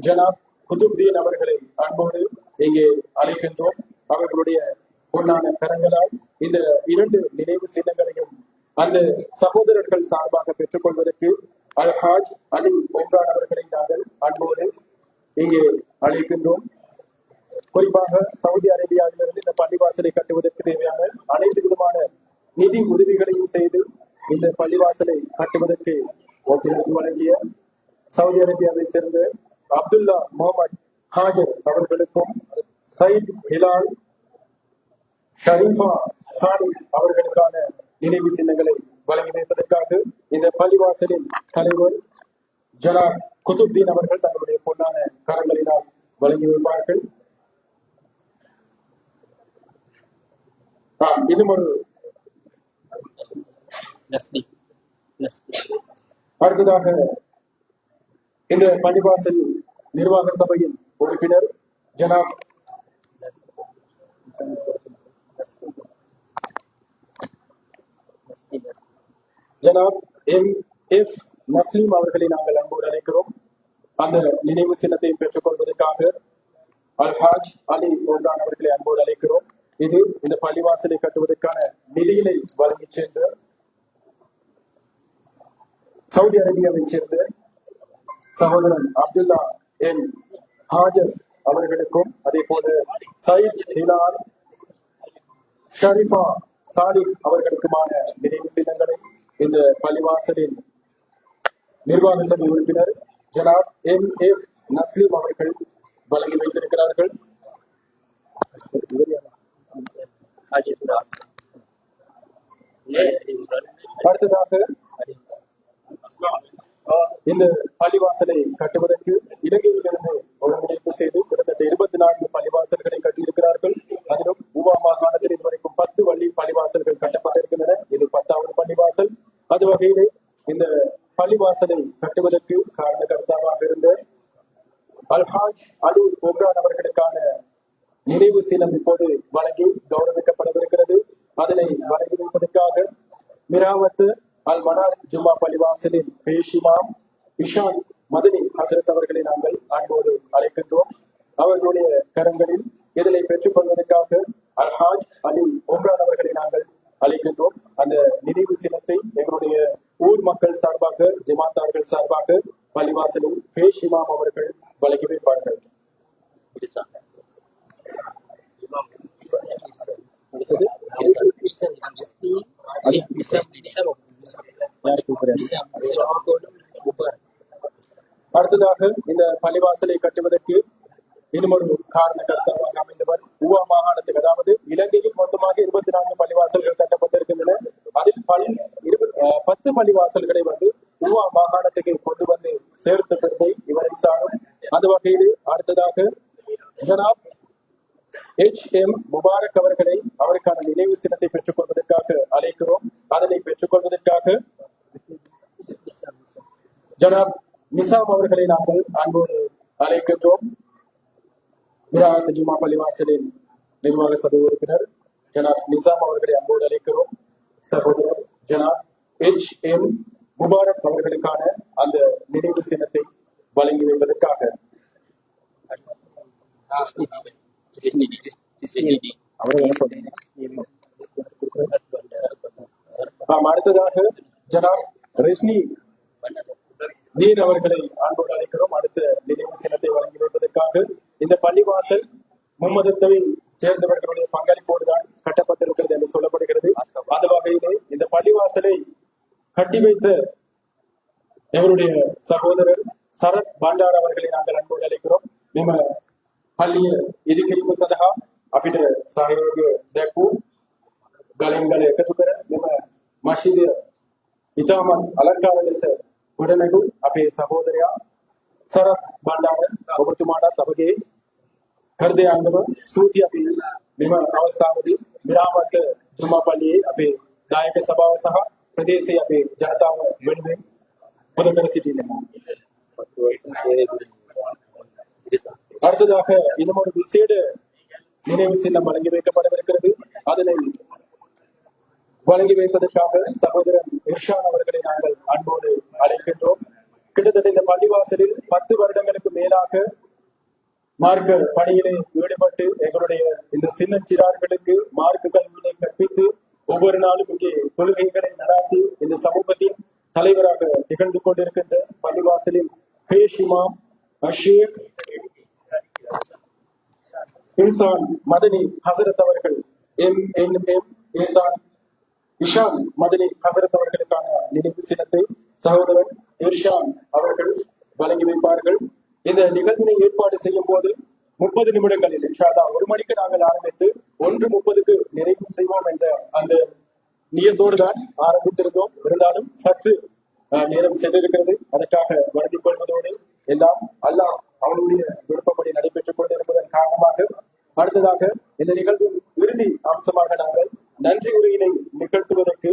ஜனாப் குதுப்தீன் அவர்களை அன்போடு இங்கே அழைக்கின்றோம். அவர்களுடைய பொன்னான கரங்களால் இந்த 2 நினைவு சின்னங்களையும் அந்த சகோதரர்கள் சார்பாக பெற்றுக் கொள்வதற்கு அல்ஹாஜ் அலி ஒன்றான் அவர்களை நாங்கள் அன்போடு இங்கே அழைக்கின்றோம். குறிப்பாக சவுதி அரேபியாவிலிருந்து இந்த பள்ளிவாசலை கட்டுவதற்கு தேவையான அனைத்து விதமான நிதி உதவிகளையும் செய்து இந்த பள்ளிவாசலை கட்டுவதற்கு ஒத்துழைப்பு வழங்கிய சவுதி அரேபியாவை சேர்ந்த அப்துல்லா முகமது ஹாஜர் அவர்களுக்கும் சயித் ஹிலால் ஷரீஃபா சானி அவர்களுக்கான நினைவு சின்னங்களை வழங்கி வைப்பதற்காக இந்த பள்ளிவாசலின் தலைவர் ஜனாப் குதுப்தீன் அவர்கள் தங்களுடைய பொன்னான கரங்களினால் வழங்கி வைப்பார்கள். இன்னும் ஒரு அடுத்ததாக இந்த பள்ளிவாசல் நிர்வாக சபையின் உறுப்பினர் ஜனாப் M.F. நஸ்லீம் அவர்களை நாங்கள் அன்போடு அழைக்கிறோம். அந்த நினைவு சின்னத்தை பெற்றுக் கொள்வதற்காக அல்ஹாஜ் அலி ஒன்றான் அவர்களை அன்போடு அழைக்கிறோம். இது இந்த பள்ளிவாசலை கட்டுவதற்கான நிதியினை வழங்கி சேர்ந்த சவுதி அரேபியாவை சேர்ந்த சகோதரன் அப்துல்லா என் ஹாஜர் அவர்களுக்கும் அதே போல சயித் ஹிலால் ஷரீஃபா சாலிக் அவர்களுக்குமான நினைவு சின்னங்களை இந்த பள்ளிவாசலின் நிர்வாக சபை உறுப்பினர் ஜனாப் M.F. நஸ்லீம் அவர்கள் வழங்கி வைத்திருக்கிறார்கள். அடுத்ததாக இந்த பள்ளிவாசலை கட்டுவதற்கு இலங்கையிலிருந்து ஒருங்கிணைப்பு செய்து கிட்டத்தட்ட 24 பள்ளிவாசல்களை கட்டியிருக்கிறார்கள். அதிலும் ஊவா மாகாணத்தில் இதுவரைக்கும் 10 பள்ளிவாசல்கள் கட்டப்பட்டிருக்கின்றன. இது 10வது பள்ளிவாசல். அது வகையிலே இந்த பள்ளிவாசலை கட்டுவதற்கு காரணகர்த்தாவாக இருந்த அல்ஹாஜ் அலி ஒம்ரான் அவர்களுக்கான நினைவு சின்னம் இப்போது வழங்கி கௌரவிக்கப்படவிருக்கிறது. அதனை வழங்கி வைப்பதற்காக மிராவத்து அல் மனார் ஜும்மா பள்ளிவாசலின் பேஷிமாம் இஷான் மதனி ஹசரத் அவர்களை நாங்கள் அன்போடு அழைக்கின்றோம். அவர்களுடைய கரங்களில் இதனை பெற்றுக் கொள்வதற்காக அல்ஹாஜ் அலி ஒம்ரான் அவர்களை நாங்கள் அழைக்கின்றோம். அந்த நினைவு சின்னத்தை எங்களுடைய ஊர் மக்கள் சார்பாக, ஜமாத்தார்கள் சார்பாக பள்ளிவாசலில் பேஷிமாம் அவர்கள் வழங்கி வைப்பார்கள். அடுத்ததாக இந்த பள்ளிவாசலை கட்டுவதற்கு இன்னும் ஒரு காரணகர்த்தாவாக அமைந்தவர் ஊவா மாகாணத்துக்கு, அதாவது இலங்கையில் மொத்தமாக 24 பள்ளிவாசல்கள் கட்டப்பட்டிருக்கின்றன. அதில் 10 பள்ளிவாசல்களை ஊவா மாகாணத்துக்கு கொண்டு வந்து சேர்த்த பெருமை இவரை சாரும். அந்த வகையில் அடுத்ததாக ஜனாப் H.M. முபாரக் அவர்களை அவருக்கான நினைவு சின்னத்தை பெற்றுக் கொள்வதற்காக அழைக்கிறோம். அதனை பெற்றுக் கொள்வதற்காக ஜனாப் நிசாம் அவர்களை நாங்கள் அன்போடு அழைக்கின்றோம். மிராத் ஜும்மா பள்ளிவாசலின் நிர்வாக சபை உறுப்பினர் ஜனாப் நிசாம் அவர்களை அன்போடு அழைக்கிறோம். சகோதரர் ஜனாப் H.M. முபாரக் அவர்களுக்கான அந்த நினைவு சின்னத்தை வழங்கி வைப்பதற்காக அடுத்ததாக ஜனாப் ரிஸ்னி தீன் அவர்களை அன்போடு அழைக்கிறோம். அடுத்த நினைவு சின்னத்தை வழங்கி வைப்பதற்காக இந்த பள்ளிவாசல் மும்மதத்தை சேர்ந்தவர்களுடைய பங்களிப்போடுதான் கட்டப்பட்டிருக்கிறது என்று சொல்லப்படுகிறது. அந்த வகையிலே இந்த பள்ளிவாசலை கட்டி வைத்த எங்களுடைய சகோதரர் சரத் பண்டார் அவர்களை நாங்கள் அன்போடு அழைக்கிறோம். ನಿಮ್ಮ පල්ලිය ඉදිකිරීම සඳහා අපිට සහයෝගය දැක්වූ ගලින්ගල එකතු කර මෙම මස්ජිදය ඉතාමත් අලංකාර ලෙස ගොඩනැගු අපේ සහෝදරයා සරත් බණ්ඩාර ඔබතුමාටත් අපගේ හෘදයාංගම ස්තුතිය අපි මෙම අවස්ථාවේදී විරාමත් ජුමා පල්ලියේ අපේ දායක සභාව සහ ප්‍රදේශයේ අපේ ජනතාව වෙනුවෙන් පොද කර සිටිනවා. அடுத்ததாக இன்னும் ஒரு விசேட நினைவு சின்னம் வழங்கி வைக்கப்படவிருக்கிறது. அதனை வழங்கி வைப்பதற்காக சகோதரன் இர்ஷான் அவர்களை நாங்கள் அன்போடு அழைக்கின்றோம். கிட்டத்தட்ட இந்த பள்ளிவாசலில் 10 வருடங்களுக்கு மேலாக மார்க்க பணியிலே ஈடுபட்டு எங்களுடைய இந்த சின்னஞ்சிறார்களுக்கு மார்க்க கல்வியை கற்பித்து ஒவ்வொரு நாளும் இங்கே தொழுகைகளை நடாத்தி இந்த சமூகத்தின் தலைவராக திகழ்ந்து கொண்டிருக்கின்ற பள்ளிவாசலில் பேஷிமாம் அஷேக் இன்சான் மதனி ஹசரத் அவர்கள் M.M. இஷான் மதனி ஹசரத் அவர்களுக்கான நினைவு சின்னத்தை சகோதரன் இர்ஷான் அவர்கள் வழங்கி வைப்பார்கள். இந்த நிகழ்வினை ஏற்பாடு செய்யும் போது 30 நிமிடங்களில் இன்ஷா அல்லாஹ் 1 மணிக்கு நாங்கள் ஆரம்பித்து 1:30க்கு நிறைவு செய்வோம் என்ற அந்த நியத்தோடு தான் ஆரம்பித்திருந்தோம். இருந்தாலும் சற்று நேரம் சென்றிருக்கிறது. அதற்காக வருந்திக் கொள்வதோடு எல்லாம் அல்லாஹ் அவனுடைய விருப்பப்படி நடைபெற்றுக் கொண்டிருப்பதன் காரணமாக அடுத்ததாக இந்த நிகழ்வின் இறுதி அம்சமாக நாங்கள் நன்றி உரையினை நிகழ்த்துவதற்கு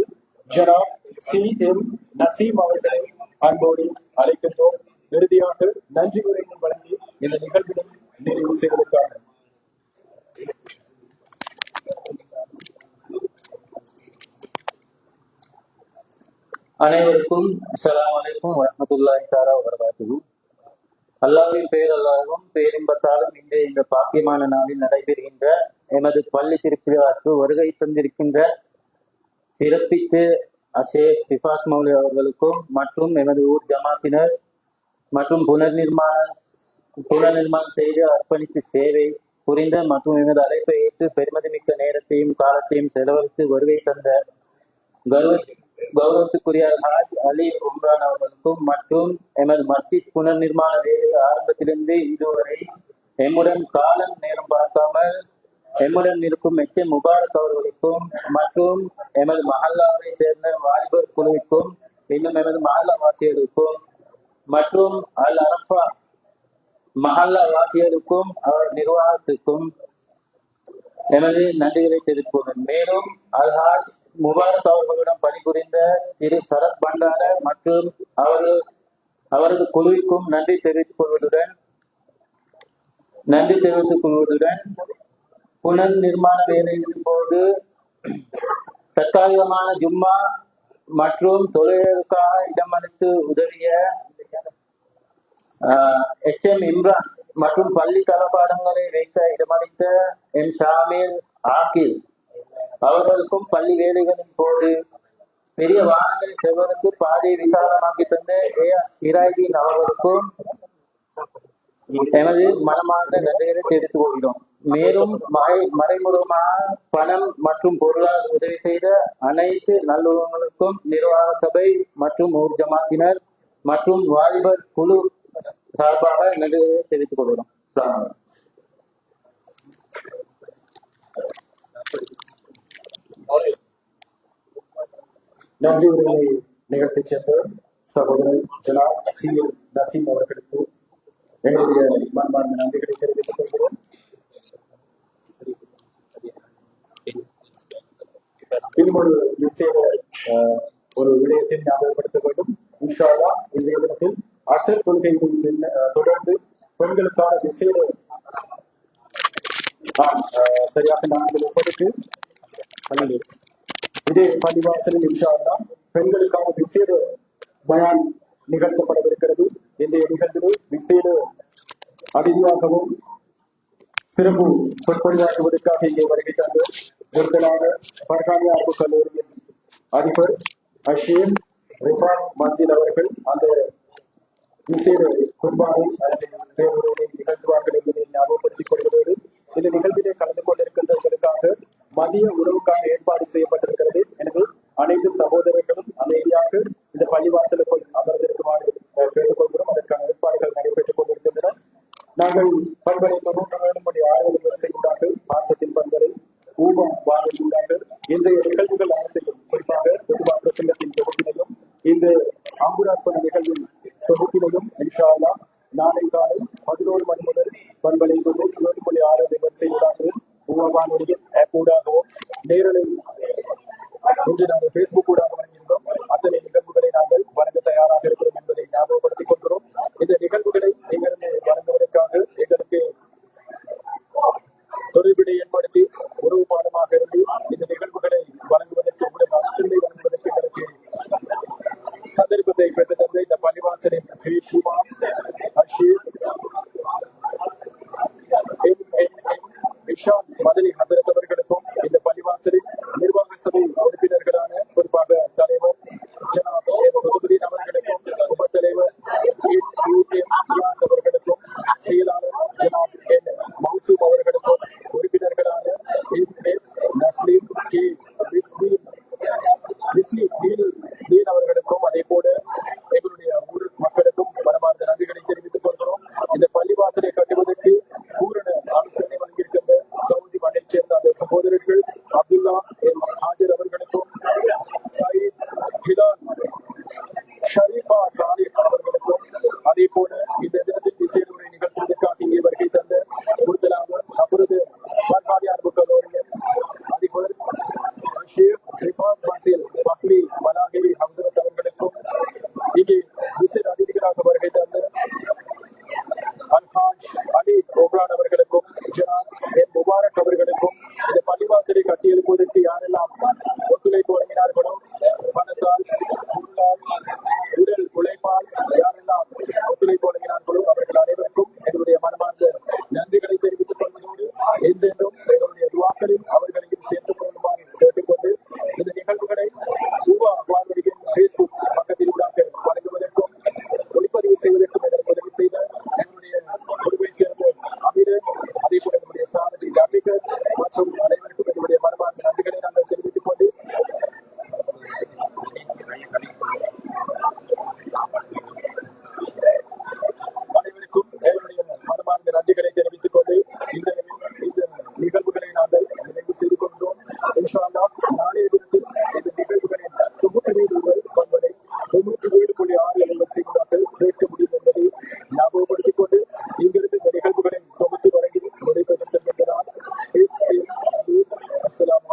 ஜனாப் C.M. நசீம் அவர்களை அன்போடு அழைக்கின்றோம். இறுதியாக நன்றி உரையினை வழங்கி இந்த நிகழ்வினை நிறைவு செய்வதற்காக அனைவருக்கும் அஸ்ஸலாமு அலைக்கும் வரஹ்மத்துல்லாஹி தஆலா வபரகாத்துஹு. அல்லாஹ்வின் பேரல்லாகவும் பேரின்பத்தாலும் இன்றைய இந்த பாக்கியமான நாளில் நடைபெறுகின்ற எமது பள்ளி திருப்பிழாவுக்கு வருகை தந்திருக்கின்ற சிறப்பித்து அஷேக் பிஃபாஸ் மௌலி அவர்களுக்கும் மற்றும் எமது ஊர் ஜமாத்தினர் மற்றும் புனர்நிர்மாணம் செய்து அர்ப்பணித்து சேவை புரிந்த மற்றும் எமது அழைப்பை ஏற்று பெருமதிமிக்க நேரத்தையும் காலத்தையும் செலவழித்து வருகை தந்த கௌரவத்துக்குரிய ஹாஜ் அலி உம்ரான் அவர்களுக்கும் மற்றும் எமது மஸ்ஜித் புனர் நிர்மாண வேலை ஆரம்பத்திலிருந்து இதுவரை எம்முடன் காலம் நேரம் பார்க்காமல் எம்முடன் இருக்கும் எச்.எம். முபாரக் அவர்களுக்கும் மற்றும் எமது மஹல்லாவை சேர்ந்த வாலிபர் குழுவிற்கும் இன்னும் எமது மஹல்லா வாசியர்களுக்கும் மற்றும் அல் அரஃபா மஹல்லா வாசியருக்கும் அவர் நிர்வாகத்திற்கும் எனது நன்றிகளை தெரிவித்துக் கொள்வேன். மேலும் அல்ஹாஜ் முபாரக் அவர்களுடன் பணிபுரிந்த திரு சரத் பண்டார மற்றும் அவரது குழுவிற்கும் நன்றி தெரிவித்துக் கொள்வதுடன் புனர் நிர்மாண வேலையின் போது தற்காலிகமான ஜும்மா மற்றும் தொழிலுக்காக இடமளித்து உதவிய எச்.எம். இம்ரான் மற்றும் பள்ளி தளபாடங்களை வைக்க இடமளித்த எம். ஷாமீர் ஆக்கில் அவர்களுக்கும் பள்ளி வேலைகளின் போது பெரிய வாகனங்களை செல்வதற்கு பாதையை விசாலமாக்கி தந்த ஏ.ஆர். சிராஜின் அவர்களுக்கும் எமது மனமார்ந்த நன்றிகளை தெரிவித்துக் கொள்கிறோம். மேலும் மறைமுகமாக பணம் மற்றும் பொருளாதார உதவி செய்த அனைத்து நல்லுறவுகளுக்கும் நிர்வாக சபை மற்றும் ஊர் ஜமாத்தினர் மற்றும் வாலிபர் குழு சார்பாக நன்றிகளை தெரிவித்துக் கொள்கிறோம். நன்றி உரையை நிகழ்த்தி சென்ற சகோதரர் ஜனாப் சி.எல். நசீம் அவர்களுக்கு எங்களுடைய மனமார்ந்த நன்றிகளை தெரிவித்துக் கொள்கிறோம். இன்னும் ஒரு விசேஷ ஒரு விடயத்தை ஞாபகப்படுத்த வேண்டும். இன்ஷா அல்லாஹ் இன்றைய தினத்தில் அசர் கொள்கையின் தொடர்ந்து பெண்களுக்கான விசேட சரியாக 4:30 இதே பள்ளிவாசலில் இன்ஷா அல்லாஹ் பெண்களுக்கான விசேட பயான் நிகழ்த்தப்படவிருக்கிறது. இந்த நிகழ்வில் விசேட அதிதியாகவும் சிறப்பு சொற்பொழிவாற்றுவதற்காக இங்கே வருகை தந்த விருத்தலாக பர்கானி அரபு கல்லூரியின் அதிபர் அஷீர் ரிஃபாஸ் மன்சில் அவர்கள் அந்த விசேட குர்பானை தேர்வுகளை நிகழ்த்துவார்கள் என்பதை ஞாபகப்படுத்திக் கொள்வதோடு இந்த நிகழ்விலே கலந்து கொண்டிருக்கின்றவர்களுக்காக மதிய உணவுக்கான ஏற்பாடு செய்யப்பட்டிருக்கிறது. எனவே அனைத்து சகோதரர்களும் அமைதியாக இந்த பள்ளிவாசலுக்குள் அமர்ந்திருக்குமாறு கேட்டுக்கொள்கிறோம். அதற்கான ஏற்பாடுகள் நடைபெற்றுக் கொண்டிருக்கின்றன. நாங்கள் பண்பலை 97.6 வரிசையூடாக பாசத்தின் பண்பலை ஊபம் வானொலியூடாக இன்றைய நிகழ்வுகள் அனைத்தையும் குறிப்பாக பொதுவா பிரசங்கத்தின் தொகுப்பினையும் இந்த அம்புராப்பன நிகழ்வின் தொகுப்பினையும் இன்ஷா அல்லாஹ் நாளை காலை 11 மணி முதல் பண்பலை 97.6 வரிசையூடாக ஊபம் வானொலியின் ஆப் ஊடாகவும் நேரலை இன்று நாங்கள் பேஸ்புக் ஊடாக வழங்கியிருந்தோம். அத்தனை நிகழ்வுகளை நாங்கள் வழங்க தயாராக இருக்கிறோம் என்பதை ஞாபகப்படுத்திக் கொள்கிறோம். இந்த நிகழ்வுகளை எங்களுக்கு வழங்குவதற்காக எங்களுக்கு தொடர்பினை ஏற்படுத்தி உறவு பாடமாக இருந்து இந்த நிகழ்வுகளை வழங்குவதற்கு உடைய அரசியலை வழங்குவதற்கு எங்களுக்கு சந்தர்ப்பத்தை பெற்று தந்த இந்த பள்ளிவாசலின் மதனி ஹசரத் அவர்களுக்கும் இந்த பள்ளிவாசலின் நிர்வாக சபை உறுப்பினர்களான குறிப்பாக தலைவர் ஜனாப் அவர்களுக்கும் உப தலைவர் அவர்களுக்கும் செயலாளர் ஜனாப் மௌசூப் அவர்களுக்கும் உறுப்பினர்களான நஸ்லீம் கே அவர்களுக்கும் அதே போல எங்களுடைய ஊர் மக்களுக்கும் மனமார்ந்த நன்றிகளை தெரிவித்துக் கொள்கிறோம். இந்த பள்ளிவாசலை கட்டுவதற்கு பூரண ஆலோசனை வழங்கியிருக்கின்ற சவுதி மண்ணைச் சேர்ந்த அந்த சகோதரர்கள் அப்துல்லா ஹாஜர் அவர்களுக்கும் சயீத் ஹிலால் ஷரீஃபா சாலிஹ் அவர்களுக்கும் அதே போல இந்த தினத்தில் விசேட உரை நிகழ்த்துவதற்காக இங்கே வருகை தந்த கூடுதலாக அவரது பர்கானி அரபு கல்லூரியின் அதிபர் ஷேக் ரிஃபாஸ் மன்சில் பக்லி மலான் நிகழ்வுகளை தொகுத்து வழங்கி நடைபெற்று செல்கின்றனர். அஸ்ஸலாமு